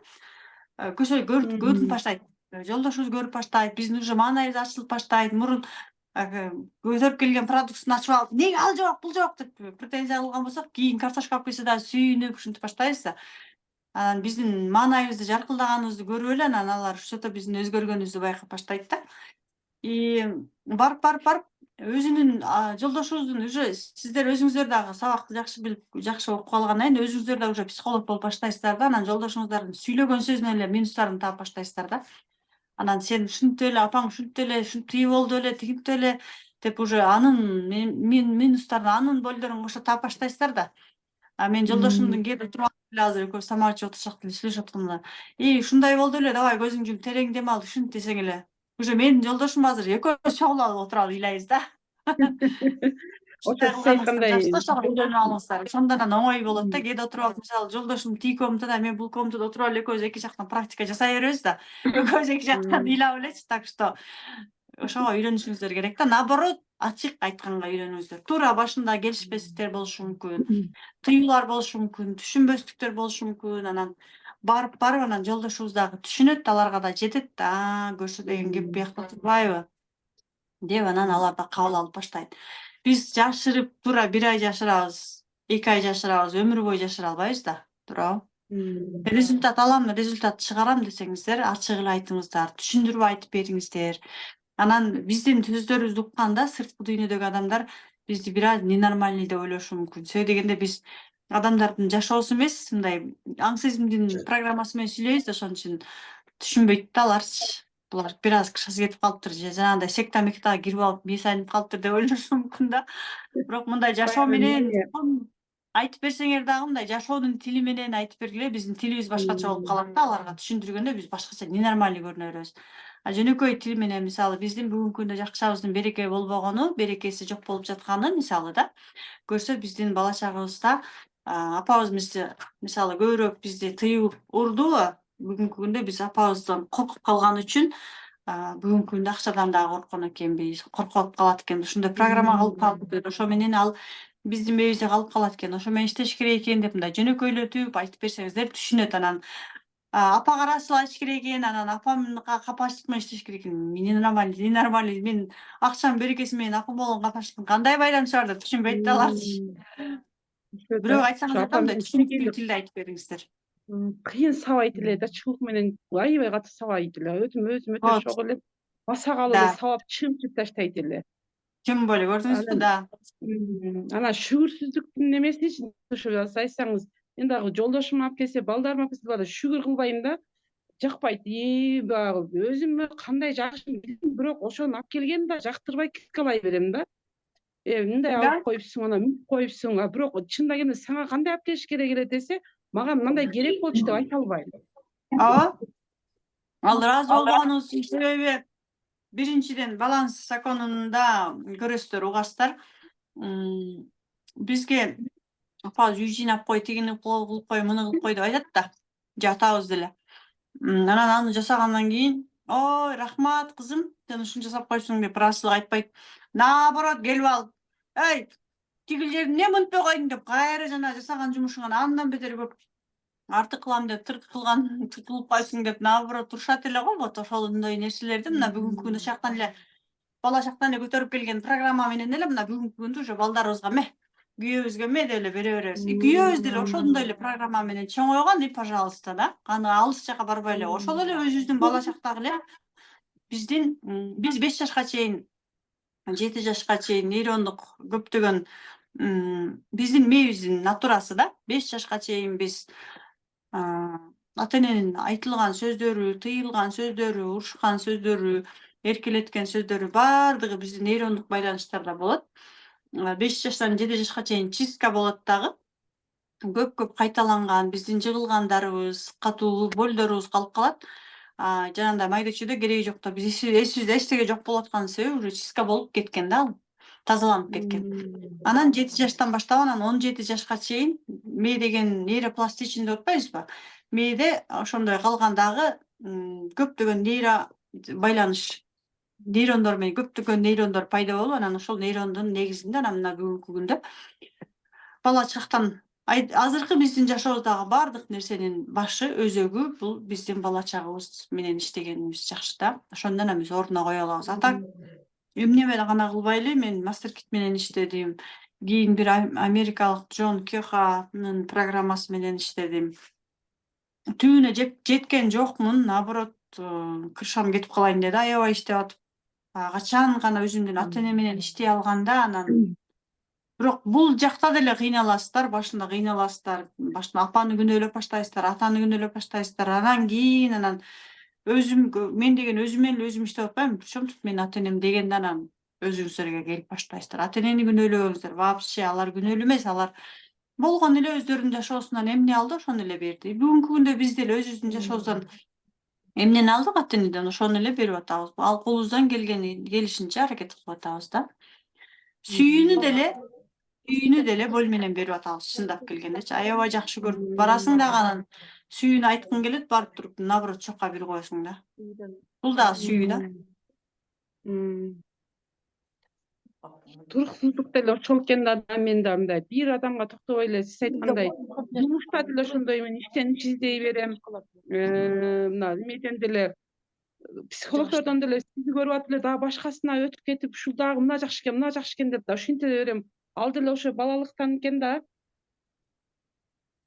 Көрүнүп баштайт. Жолдошубуз көрүп баштайт, биздин уже маанайыбыз ачылып баштайт. Мурун көтөрүп келген продуктун ачып алып, неге ал жок, бул жок деп претензия кылган болсок, кийин картошка алып келсе дагы сүйүнүп ушинтип баштайбыз да. Анан биздин маанайыбызды жаркылдаганыбызды көрүп эле анан алар что-то биздин өзгөргөнүбүздү байкап баштайт да. Барып өзүнүн жолдошубуздун уже сиздер өзүңүздөр дагы сабакты жакшы билип, жакшы окуп калгандан кийин өзүңүздөр да уже психолог болуп баштайсыздар да. Анан жолдошуңуздардын сүйлөгөн сөзүнөн эле минустарын таап баштайсыздар да. Анан сен ушинтип эле, апаң ушинтип эле, ушинтип болду эле, тигинтип эле деп уже анын минустарын, анын болдорун кошо таап баштайсыздар да. Мен жолдошумдун кээде туруп алып эле азыр экөөбүз самар ичип отурсак деле сүйлөшүп атканда, ушундай болду эле, давай көзүңдү жум, терең дем ал, ушинт десең эле, уже менин жолдошум азыр экөөбүз чогулуп алып отуруп алып ыйлайбыз да. Ошо сиз айткандай жакшы да, ошого үйрөнүп алыңыздар. Ошондо анан оңой болот да. Кээде отуруп алып, мисалы жолдошум тиги комнатада, мен бул комнатада отуруп алып экөөбүз эки жактан практика жасай беребиз да. Экөөбүз эки жактан ыйлап элечи, так что ошого үйрөнүшүңүздөр керек да. Наоборот, ачык айтканга үйрөнүңүздөр. Туура башында келишпестиктер болушу мүмкүн, тыюулар болушу мүмкүн, түшүнбөстүктөр болушу мүмкүн. Анан барып анан жолдошубуз дагы түшүнөт, аларга да жетет. Көрсө деген кеп биякта турбайбы деп анан алар да кабыл алып баштайт. Биз жашырып, туура 1 ай жашырабыз, 2 ай жашырабыз, өмүр бою жашыра албайбыз да, туурабы? Результат алам, результат чыгарам десеңиздер, ачык эле айтыңыздар, түшүндүрүп айтып бериңиздер. Анан биздин сөздөрүбүздү укканда сырткы дүйнөдөгү адамдар бизди бир аз ненормальный деп ойлошу мүмкүн. Себеби дегенде биз адамдардын жашоосу эмес, мындай аң-сезимдин программасы менен сүйлөйбүз да, ошон үчүн түшүнбөйт да аларчы. Булар бир аз кышасы кетип калыптыр, же жанагындай секта мектага кирип алып мээси айнып калыптыр деп ойлошу мүмкүн да. Бирок мындай жашоо менен айтып берсеңер дагы, мындай жашоонун тили менен айтып бергиле, биздин тилибиз башкача болуп калат да, аларга түшүндүргөндө биз башкача ненормальный көрүнө беребиз. Жөнөкөй тил менен, мисалы биздин бүгүнкү күндө жакшабыздын береке болбогону, берекеси жок болуп жатканы, мисалы да, көрсө биздин бала чагыбызда апабыз мисалы көбүрөөк бизди тыюп урдубу, бүгүнкү күндө биз апабыздан коркуп калган үчүн бүгүнкү күндө акчадан дагы корккон экенбиз, коркуп калат экенбиз. Ошондой программа кылып калып, ошо менен ал биздин мээбизде калып калат экен. Ошо менен иштеш керек экен деп мындай жөнөкөйлөтүп айтып берсеңиздер түшүнөт. Анан апа карасыл айтыш керек экен, анан апамга капачтык менен иштеш керек экен. Ненормальный, мен акчанын берекеси менен апам болгон капачтыктын кандай байланышы бар деп түшүнбөйт да аларчы. Бирөө айтсаңыз да мындай түшүнүктүү тилде айтып бериңиздер. Кыйын сабайт эле да, чыбык менен аябай катуу сабайт эле. Өзүм өтө шок эле. Басак эле сабап чымчып таштайт эле. Чын эле көрдүңүзбү да. Анан шүгүрсүздүктүн эмесичи ошо айтсаңыз, мен дагы жолдошум алып келсе, балдарым алып келсе дагы шүгүр кылбайм да. Жакпайт. Баягы өзүмө кандай жакшы билем, бирок ошону алып келгенди да жактырбай кыскалай берем да. Мындай алып коюпсуң, анан мынтип коюпсуң, бирок чынында келгенде сага кандай алып келиш керек эле десе, мага мындай керек болчу деп айта албайм. Ооба. Ал ыраазы болгонубуздун себеби биринчиден баланс законунда көрөсүздөр, угасыздар. Бизге апабыз үй жыйнап кой, тигини кылып кой, муну кылып кой деп айтат да. Же атабыз деле. Анан аны жасагандан кийин, ой, рахмат кызым, сен ушуну жасап койсуң деп ыраазычылык айтпайт. Наоборот, келип алып, эй, тигил жерди эмне мынтпай койдуң деп кайра жана жасаган жумушуңан андан бетер көп артык кылам деп тыркылып койсуң деп, наоборот, турушат эле го. Вот ошондой нерселерди мына бүгүнкү күндө чактан эле бала чактан эле көтөрүп келген программа менен эле мына бүгүнкү күндө уже балдарыбызга күйөөбүзгө деп эле бере беребиз. Күйөөбүз деле ошондой эле программа менен чоңойгон, и пожалуйста да. Аны алыс жака барбай эле ошол эле өзүбүздүн бала чактагы эле биз 5 жашка чейин, 7 жашка чейин нейрондук көптөгөн биздин мээбиздин натурасы да 5 жашка чейин биз ата эненин айтылган сөздөрү, тыйылган сөздөрү, урушкан сөздөрү, эркелеткен сөздөрү баардыгы биздин нейрондук байланыштарда болот. 5 жаштан 7 жашка чейин чистка болот дагы. Көп кайталанган биздин жыгылгандарыбыз, катуу болдорубуз калып калат. Жанагындай майда чүйдө кереги жок да, биз эсибизде эчтеке жок болуп аткан себеби уже чистка болуп кеткен да ал, тазаланып кеткен. Анан 7 жаштан баштап анан 17 жашка чейин мээ деген нейропластичен деп атпайбызбы? Мээде ошондой калган дагы көптөгөн байланыш нейрондор менен көптөгөн нейрондор пайда болуп, анан ошол нейрондун негизинде анан мына бүгүнкү күндө бала чактан азыркы биздин жашообуздагы баардык нерсенин башы, өзөгү бул биздин бала чагыбыз менен иштегенибиз жакшы да. Ошондон анан биз ордуна кое алабыз. Атак эмнеме гана кылбай эле мен мастер-кит менен иштедим. Кийин бир америкалык Джон Кёханын программасы менен иштедим. Түбүнө жеткен жокмун, наоборот, крышам кетип калайын деди, аябай иштеп атып. Качан гана өзүмдүн ата эне менен иштей алганда анан бирок бул жакта деле кыйналасыздар, башында кыйналасыздар. Башында апаны күнөөлөп баштайсыздар, атаны күнөөлөп баштайсыздар. Анан кийин мен деген өзүм менен өзүм иштеп атпайбы? Причем тут менин ата энем дегенде анан өзүңүздөргө келип баштайсыздар. Ата энени күнөөлөбөңүздөр. Вообще алар күнөөлүү эмес, алар болгон эле өздөрүнүн жашоосунан эмне алды, ошону эле берди. Бүгүнкү күндө биз деле өзүбүздүн жашообуздан эмнени алдык, ата энеден ошону эле берип атабыз. Ал колубуздан келишинче аракет кылып атабыз да. Сүйүүнү деле бөл менен берип атабыз, чындап келгендечи. Аябай жакшы көрүп барасың дагы анан сүйүүнү айткың келет, барып туруп наоборот чокка бир коесуң да. Бул дагы сүйүү да. Туруксуздук деле ошол экен да, мен да мындай бир адамга токтобой эле сиз айткандай жумушта деле ошондой мен иштениш издей берем. Мына эмеден деле психологдордон деле сизди көрүп атып эле дагы башкасына өтүп кетип, ушул дагы мына жакшы экен деп да ушинте берем. Ал деле ошо балалыктан экен да.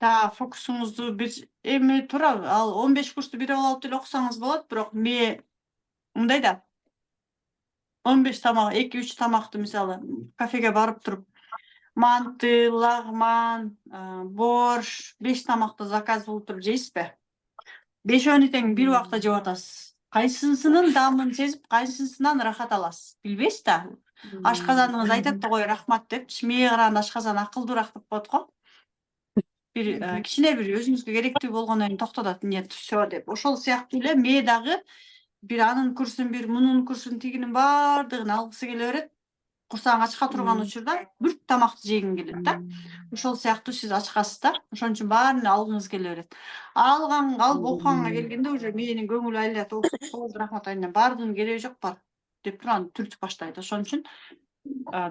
Фокусуңузду бир эме турабы? Ал 15 курсту биреп алып деле окусаңыз болот, бирок мындай да 15 тамак, 2-3 тамакты мисалы кафеге барып туруп манты, лагман, борщ, 5 тамакты заказ кылып туруп жейсизби? 5-өөнү тең бир убакта жеп атасыз. Кайсынысынын даамын сезип, кайсынысынан ырахат аласыз? Билбейсиз да. Ашказаныңыз айтат да, ой рахмат депчи, мээге караганда ашказан акылдуураак деп коет го. Бир кичине бир өзүңүзгө керектүү болгондон кийин токтотот, нет, всё деп. Ошол сыяктуу эле мээ дагы бир анын курсун, бир мунун курсун, тигинин баардыгын алгысы келе берет. Курсагың ачка турган учурда бүрт тамакты жегиң келет да. Ошол сыяктуу сиз ачкасыз да. Ошон үчүн баарын алгыңыз келе берет. Алып окуганга келгенде уже мээнин көңүлү айланат. Рахмат айынан баардыгынын кереги жок бар деп туруп анан түртүп баштайт. Ошон үчүн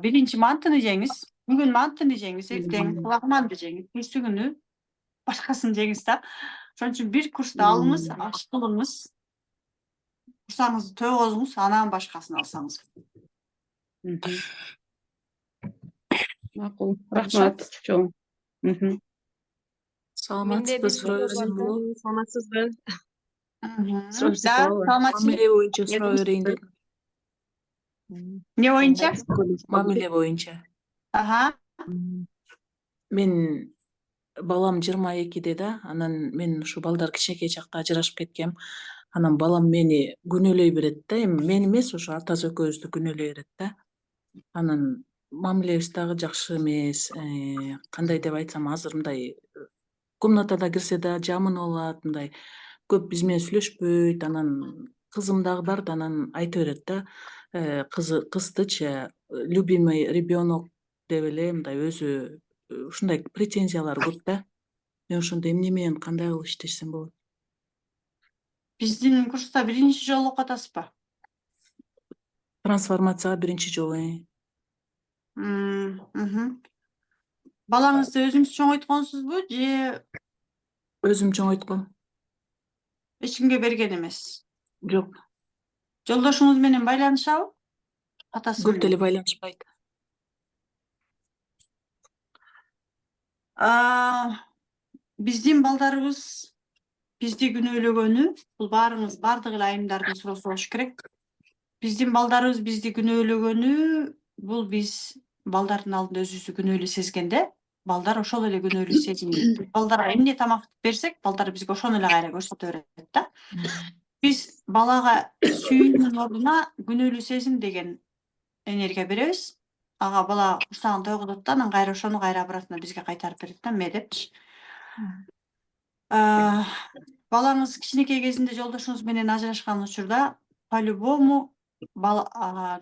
биринчи мантыны жеңиз. Бүгүн мантыны жеңиз, эртең лагманды жеңиз, эртеси күнү башкасын жеңиз да. Ошон үчүн бир курсту алыңыз, аш кылыңыз. Курсаңызды тойгозуңуз, анан башкасын алсаңыз. Макул. Рахмат. Чоң. Саламатсызбы, суроо берсем болобу? Саламатсызбы. Мамиле боюнча суроо берейин дедим. Не боюнча? Мамиле боюнча. Мен балам 22-де да, анан мен ушу балдар кичинекей чакта ажырашып кеткем. Анан балам мени күнөөлөй берет да, эми мен эмес, ошо атасы экөөбүздү күнөөлөй берет да. Анан мамилебиз дагы жакшы эмес. Кандай деп айтсам, азыр мындай комнатада кирсе да жамын алат, мындай көп биз менен сүйлөшпөйт. Анан кызым дагы бар да, анан айта берет да, кыздычы любимый ребенок деп эле мындай өзү ушундай претензиялар көп да. Мен ошондо эмне менен кандай кылып иштешсем болот? Биздин курста биринчи жолу окуп атасызбы? Трансформацияга биринчи жолу. Балаңызды өзүңүз чоңойтконсузбу же Өзүм чоңойтком. эч кимге берген эмес? Жок, Жолдошуңуз менен байланышабы? Атасы көп деле байланышпайт. Биздин балдарыбыз бизди күнөөлөгөнү, бул бардык эле айымдардын суроосу болуш керек. Биздин балдарыбыз бизди күнөөлөгөнү, бул биз балдардын алдында өзүбүздү күнөөлүү сезгенде балдар ошол эле күнөөлүү сезим. Балдарга эмне тамак берсек, балдар бизге ошону эле кайра көрсөтө берет да. Биз балага сүйүүнүн ордуна күнөөлүү сезим деген энергия беребиз. Ага бала курсагын тойгузот да, анан кайра ошону кайра обратно бизге кайтарып берет да, эмне депчи. Балаңыз кичинекей кезинде жолдошуңуз менен ажырашкан учурда по-любому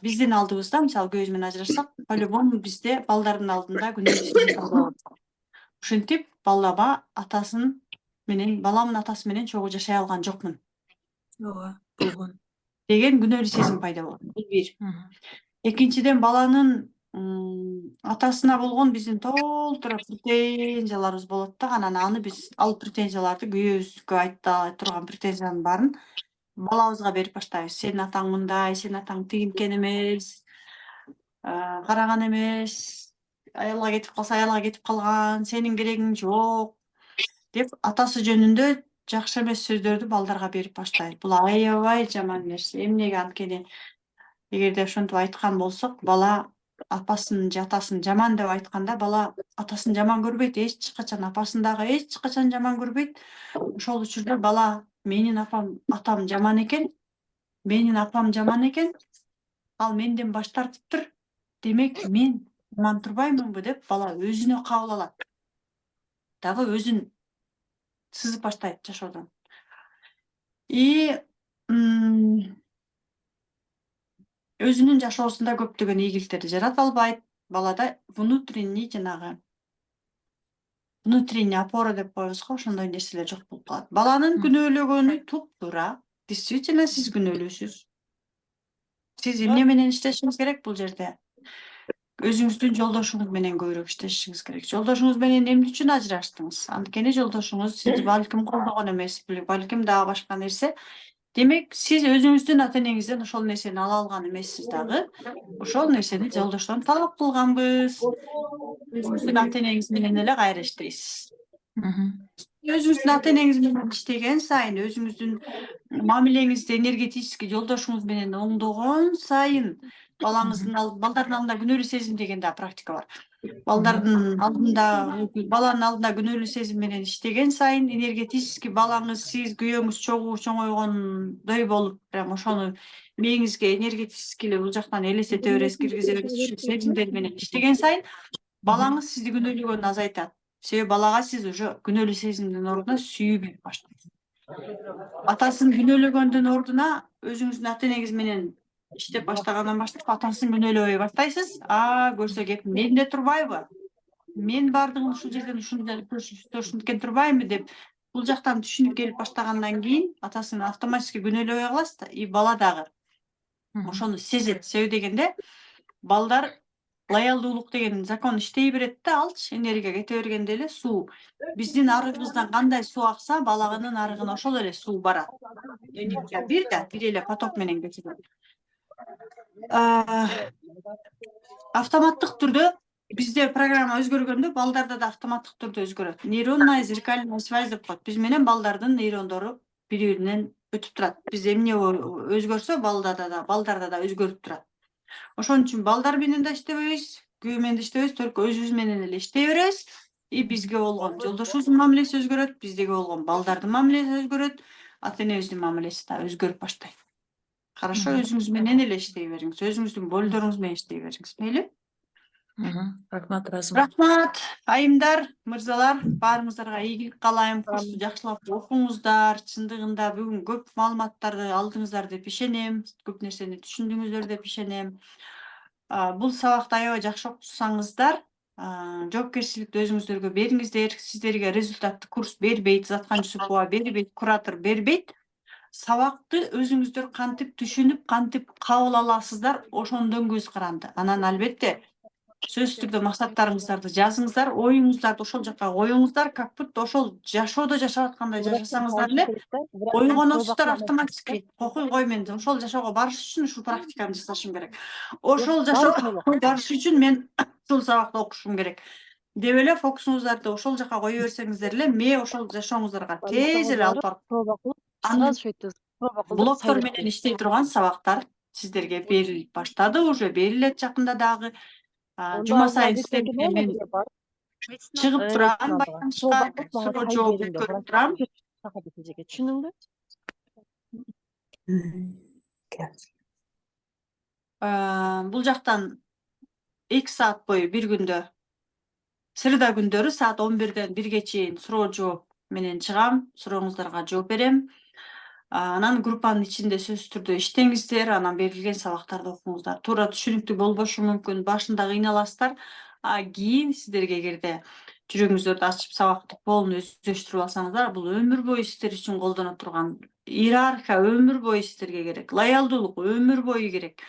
биздин алдыбызда, мисалы күйөөбүз менен ажырашсак, по-любому бизде балдардын алдында күнөөлүү сезим пайда болот. Ушинтип баламын атасы менен чогуу жашай алган жокмун Ооба, болгон. деген күнөөлүү сезим пайда болот. Бул бир. Экинчиден баланын атасына болгон биздин толтура претензияларыбыз болот да, анан аны биз ал претензияларды күйөөбүзгө айта турган претензиянын баарын балабызга берип баштайбыз. Сенин атаң мындай, сенин атаң тигинткен эмес, караган эмес, аялга кетип калса аялга кетип калган, сенин керегиң жок деп атасы жөнүндө жакшы эмес сөздөрдү балдарга берип баштайт. Бул аябай жаман нерсе. Эмнеге? Анткени эгерде ошентип айткан болсок, бала апасын же атасын жаман деп айтканда, бала атасын жаман көрбөйт, эч качан апасын дагы эч качан жаман көрбөйт. Ошол учурда бала менин атам жаман экен, менин апам жаман экен, ал менден баш тартыптыр. Демек мен жаман турбаймынбы деп бала өзүнө кабыл алат. Дагы өзүн сызып баштайт жашоодон. Өзүнүн жашоосунда көптөгөн ийгиликтерди жарата албайт. Балада внутренний опора деп коебуз го, ошондой нерселер жок болуп калат. Баланын күнөөлөгөнү туп-туура. Действительно сиз күнөөлүүсүз. Сиз эмне менен иштешиңиз керек бул жерде? Өзүңүздүн жолдошуңуз менен көбүрөөк иштешиңиз керек. Жолдошуңуз менен эмне үчүн ажыраштыңыз? Анткени жолдошуңуз сизди балким колдогон эмес, балким дагы башка нерсе. Демек, сиз өзүңүздүн ата-энеңизден ошол нерсени ала алган эмессиз дагы. Ошол нерсени жолдоштон талап кылганбыз. Өзүңүздүн ата-энеңиз менен эле кайра иштейсиз. Өзүңүздүн ата-энеңиз менен иштеген сайын, өзүңүздүн мамилеңизди энергетически жолдошуңуз менен оңдогон сайын, балдардын алдында күнөөлүү сезим деген да практика бар. Баланын алдында күнөөлүү сезим менен иштеген сайын, энергетически балаңыз сиз күйөөңүз чоңойгондой болуп, прям ошону мээңизге энергетически эле бул жактан элестете бересиз, киргизе бересиз, сезимдер менен иштеген сайын, балаңыз сизди күнөөлөгөнүн азайтат. Себеби балага сиз уже күнөөлүү сезимдин ордуна сүйүү берип баштайсыз. Атасын күнөөлөгөндүн ордуна өзүңүздүн ата-энеңиз менен иштеп баштагандан баштап атасын күнөөлөбөй баштайсыз. Көрсө кеп менде турбайбы? Мен бардыгын ушул жерден ушинткен турбаймынбы деп бул жактан түшүнүп келип баштагандан кийин атасын автоматически күнөөлөбөй каласыз да, и бала дагы ошону сезет. Себеби дегенде балдар лоялдуулук деген закон иштей берет да, алчы энергия кете бергенде эле суу. Биздин арыгыбыздан кандай суу акса, балагынын арыгына ошол эле суу барат. Энергия бир эле поток менен кетет. Автоматтык түрдө бизде программа өзгөргөндө балдарда да автоматтык түрдө өзгөрөт. Нейронная зеркальная связь деп коет. Биз менен балдардын нейрондору бири-биринен өтүп турат. Биз эмне өзгөрсө, балдарда да өзгөрүп турат. Ошон үчүн балдар менен да иштебейбиз, күйөө менен да иштебейбиз, только өзүбүз менен эле иштей беребиз. И бизге болгон жолдошубуздун мамилеси өзгөрөт, биздеги болгон балдардын мамилеси өзгөрөт, ата-энебиздин мамилеси да өзгөрүп баштайт. Хорошо, өзүңүз менен эле иштей бериңиз, өзүңүздүн болдоруңуз менен иштей бериңиз, мейли? Рахмат, ыраазымын. Рахмат, айымдар, мырзалар, баарыңыздарга ийгилик каалайм. Курсту жакшылап окуңуздар. Чындыгында бүгүн көп маалыматтарды алдыңыздар деп ишенем, көп нерсени түшүндүңүздөр деп ишенем. Бул сабакты аябай жакшы окусаңыздар, жоопкерчиликти өзүңүздөргө бериңиздер. Сиздерге результаттуу курс бербейт, Заткан Жусупова бербейт, куратор бербейт. Сабакты өзүңүздөр кантип түшүнүп, кантип кабыл аласыздар, ошондон көз каранды. Анан албетте сөзсүз түрдө максаттарыңыздарды жазыңыздар, оюңуздарды ошол жака коюңуздар, как будто ошол жашоодо жашап аткандай жашасаңыздар эле ойгоносуздар автоматически. Кой мен ошол жашоого барыш үчүн ушул практиканы жасашым керек. Ошол жашоого барыш үчүн мен ушул сабакты окушум керек деп эле фокусуңуздарды ошол жака кое берсеңиздер эле, ме ошол жашооңуздарга тез эле алып барып блоктор менен иштей турган сабактар сиздерге берилип баштады, уже берилет жакында дагы. Жума сайын Анда сиздерге кеткен мен эле бар. чыгып турам, байланышка суроо жооп берип турам. Түшүнүңбү? Бул жактан 2 саат бою бир күндө среда күндөрү саат 11-ден 1-ге чейин суроо жооп менен чыгам, сурооңуздарга жооп берем. Анан группанын ичинде сөзсүз түрдө иштеңиздер, анан берилген сабактарды окуңуздар. Туура түшүнүктүү болбошу мүмкүн, башында кыйналасыздар, кийин сиздерге эгерде жүрөгүңүздөрдү ачып сабакты полный өздөштүрүп алсаңыздар, бул өмүр бою сиздер үчүн колдоно турган иерархия, өмүр бою сиздерге керек, лоялдуулук өмүр бою керек.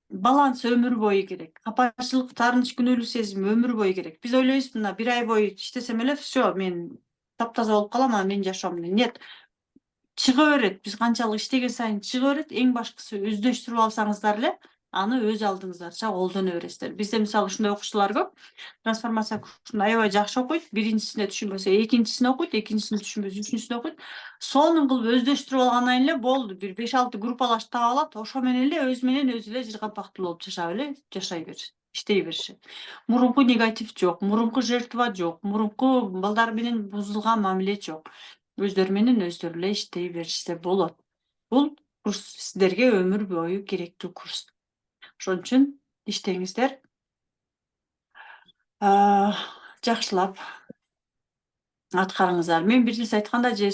Баланс өмүр бою керек. Капачылык, таарынч, күнөөлүү сезим өмүр бою керек. Биз ойлойбуз, мына 1 ай бою иштесем эле всё, мен таптаза болуп калам, анан менин жашоом нет. Чыга берет. Биз канчалык иштеген сайын чыга берет. Эң башкысы өздөштүрүп алсаңыздар эле, аны өз алдыңыздарча колдоно бересиздер. Бизде мисалы ушундай окуучулар көп. Трансформация курсун аябай жакшы окуйт. Биринчисине түшүнбөсө экинчисине окуйт, экинчисине түшүнбөсө үчүнчүсүне окуйт. Сонун кылып өздөштүрүп алгандан эле болду. Бир 5-6 группалашып таап алат. Ошо менен эле өзү эле жыргапактуу болуп жашай беришет, иштей беришет. Мурунку негатив жок, мурунку жертва жок, мурунку балдар менен бузулган мамиле жок. Өздөрү менен өздөрү эле иштей беришсе болот. Бул курс сиздерге өмүр бою керектүү курс. Ошон үчүн иштеңиздер. Жакшылап аткарыңыздар. Мен бир нерсе айтканда же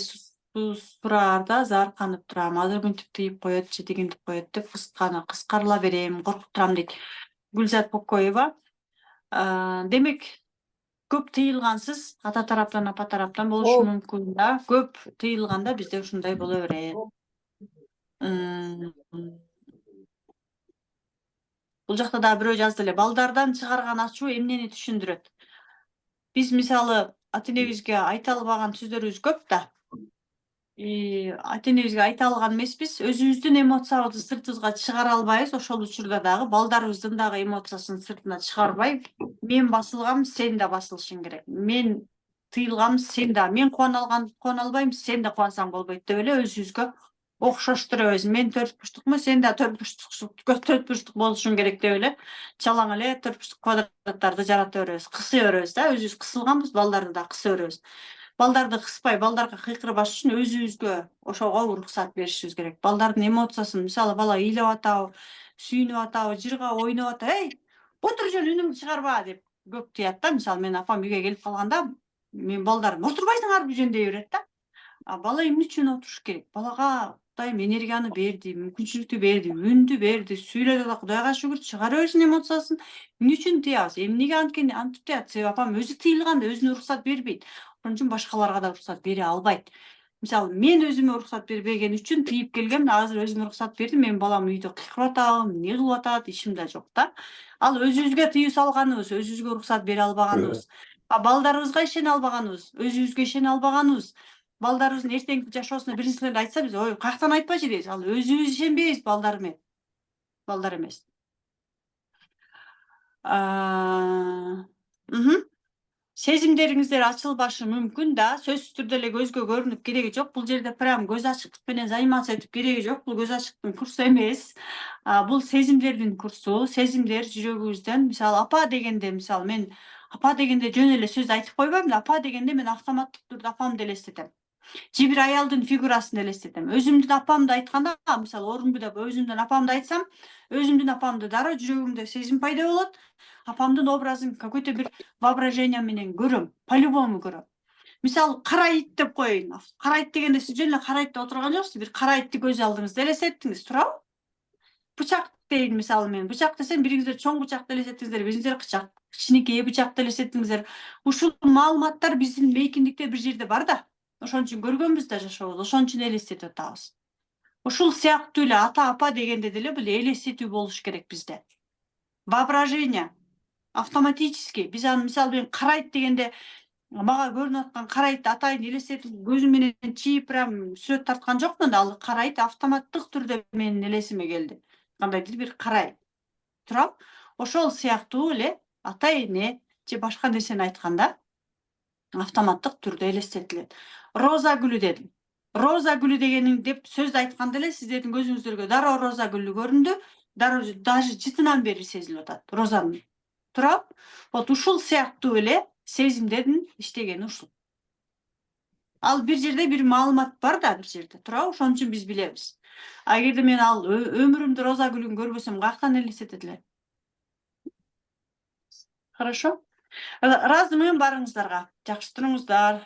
сураарда заарканып турам. Азыр мынтип тыйып коет, же тигинтип коет деп кыскарыла берем, коркуп турам дейт Гүлзат Покоева. Демек, көп тыйылгансыз, ата тараптан, апа тараптан болушу мүмкүн да. Көп тыйылганда бизде ушундай боло берет. Бул жакта да бирөө жазды эле. Балдардан чыгарган ачуу эмнени түшүндүрөт? Биз мисалы ата-энебизге айта албаган сөздөрүбүз көп да. Ата-энебизге айта алган эмеспиз, өзүбүздүн эмоциябызды сыртыбызга чыгара албайбыз. Ошол учурда дагы балдарыбыздын дагы эмоциясын сыртына чыгарбай, мен басылгам, сен да басылышың керек. Мен тыйылгам, сен да, мен кубана албайм, сен да кубансаң болбойт деп эле өзүбүзгө окшоштурабыз. Мен 4 бурчтукмун, сен да 4 бурчтук болушуң керек деп эле чалаң эле 4 бурчтук квадраттарды жарата беребиз, кыса беребиз да. Өзүбүз кысылганбыз, балдарды да кыса беребиз. Балдарды кыспай, балдарга кыйкырбаш үчүн өзүбүзгө ошого уруксат беришибиз керек. Балдардын эмоциясын, мисалы бала ыйлап атабы, сүйүнүп атабы, жыргап ойноп атабы, эй, отур жөн үнүңдү чыгарба деп көп тыят да. Мисалы менин апам үйгө келип калганда, мен балдарым отурбайсыңарбы жөн дей берет да. Бала эмне үчүн отуруш керек? Балага Кудайым энергияны берди, мүмкүнчүлүктү берди, үндү берди, сүйлөдү да Кудайга шүгүр чыгара берсин эмоциясын. Эмне үчүн тыябыз? Эмнеге антип тыят? Себеби апам өзү тыйылганда өзүнө уруксат бербейт. Ошон үчүн башкаларга да уруксат бере албайт. Мисалы мен өзүмө уруксат бербеген үчүн тыйып келгем, азыр өзүмө уруксат бердим, менин балам үйдө кыйкырып атабы, эмне кылып атат, ишимде жок да. Ал өзүбүзгө тыюу салганыбыз, өзүбүзгө уруксат бере албаганыбыз, балдарыбызга ишене албаганыбыз, өзүбүзгө ишене албаганыбыз. Балдарыбыздын эртеңки жашоосуна бир нерселерди айтса, биз ой, каяктан айтпачы дейбиз. Ал өзүбүз ишенбейбиз, балдар эмес. Сезимдериңиздер ачылбашы мүмкүн да, сөзсүз түрдө эле көзгө көрүнүп кереги жок. Бул жерде прям көз ачыктык менен заниматься этип кереги жок. Бул көз ачыктын курсу эмес. Бул сезимдердин курсу. Сезимдер жүрөгүбүздөн, мисалы апа дегенде, мисалы мен апа дегенде жөн эле сөз айтып койбойм да, апа дегенде мен автоматтык түрдө апамды элестетем. Же бир аялдын фигурасын элестетем. Өзүмдүн апамды айтканда, мисалы орунбу деп өзүмдүн апамды айтсам, өзүмдүн апамды дароо жүрөгүмдө сезим пайда болот. Апамдын образын какой-то бир воображение менен көрөм, по-любому көрөм. Мисалы кара ит деп коеюн. Кара ит дегенде сиз жөн эле кара итти отурган жоксуз, бир кара итти көз алдыңызда элестеттиңиз, туурабы? Бычак дейин, мисалы мен бычак десем, бириңиздер чоң бычакты элестеттиңиздер, бириңиздер кичинекей бычакты элестеттиңиздер. Ушул маалыматтар биздин мейкиндикте бир жерде бар да. Ошон үчүн көргөнбүз да жашообузду, ошон үчүн элестетип атабыз. Ушул сыяктуу эле ата апа дегенде деле бул элестетүү болуш керек бизде. Воображение автоматически. Биз аны мисалы мен кара ит дегенде мага көрүнүп аткан кара итти атайын элестетип көзүм менен чийип прям сүрөт тарткан жокмун да, ал кара ит автоматтык түрдө менин элесиме келди. Кандайдыр бир кара ит. Туурабы? Ошол сыяктуу эле ата эне же башка нерсени айтканда автоматтык түрдө элестетилет. Роза гүлү дедим. Роза гүлү дегенин деп сөздү айтканда эле сиздердин көзүңүздөргө дароо роза гүлү көрүндү. даже жытынан бери сезилип атат розанын. Туурабы? Вот ушул сыяктуу эле сезимдердин иштегени ушул. Ал бир жерде бир маалымат бар да бир жерде, туурабы? Ошон үчүн биз билебиз. Эгерде мен ал өмүрүмдө роза гүлүн көрбөсөм каяктан элестетет элем? Хорошо? Ыраазымын барыңыздарга. Жакшы туруңуздар.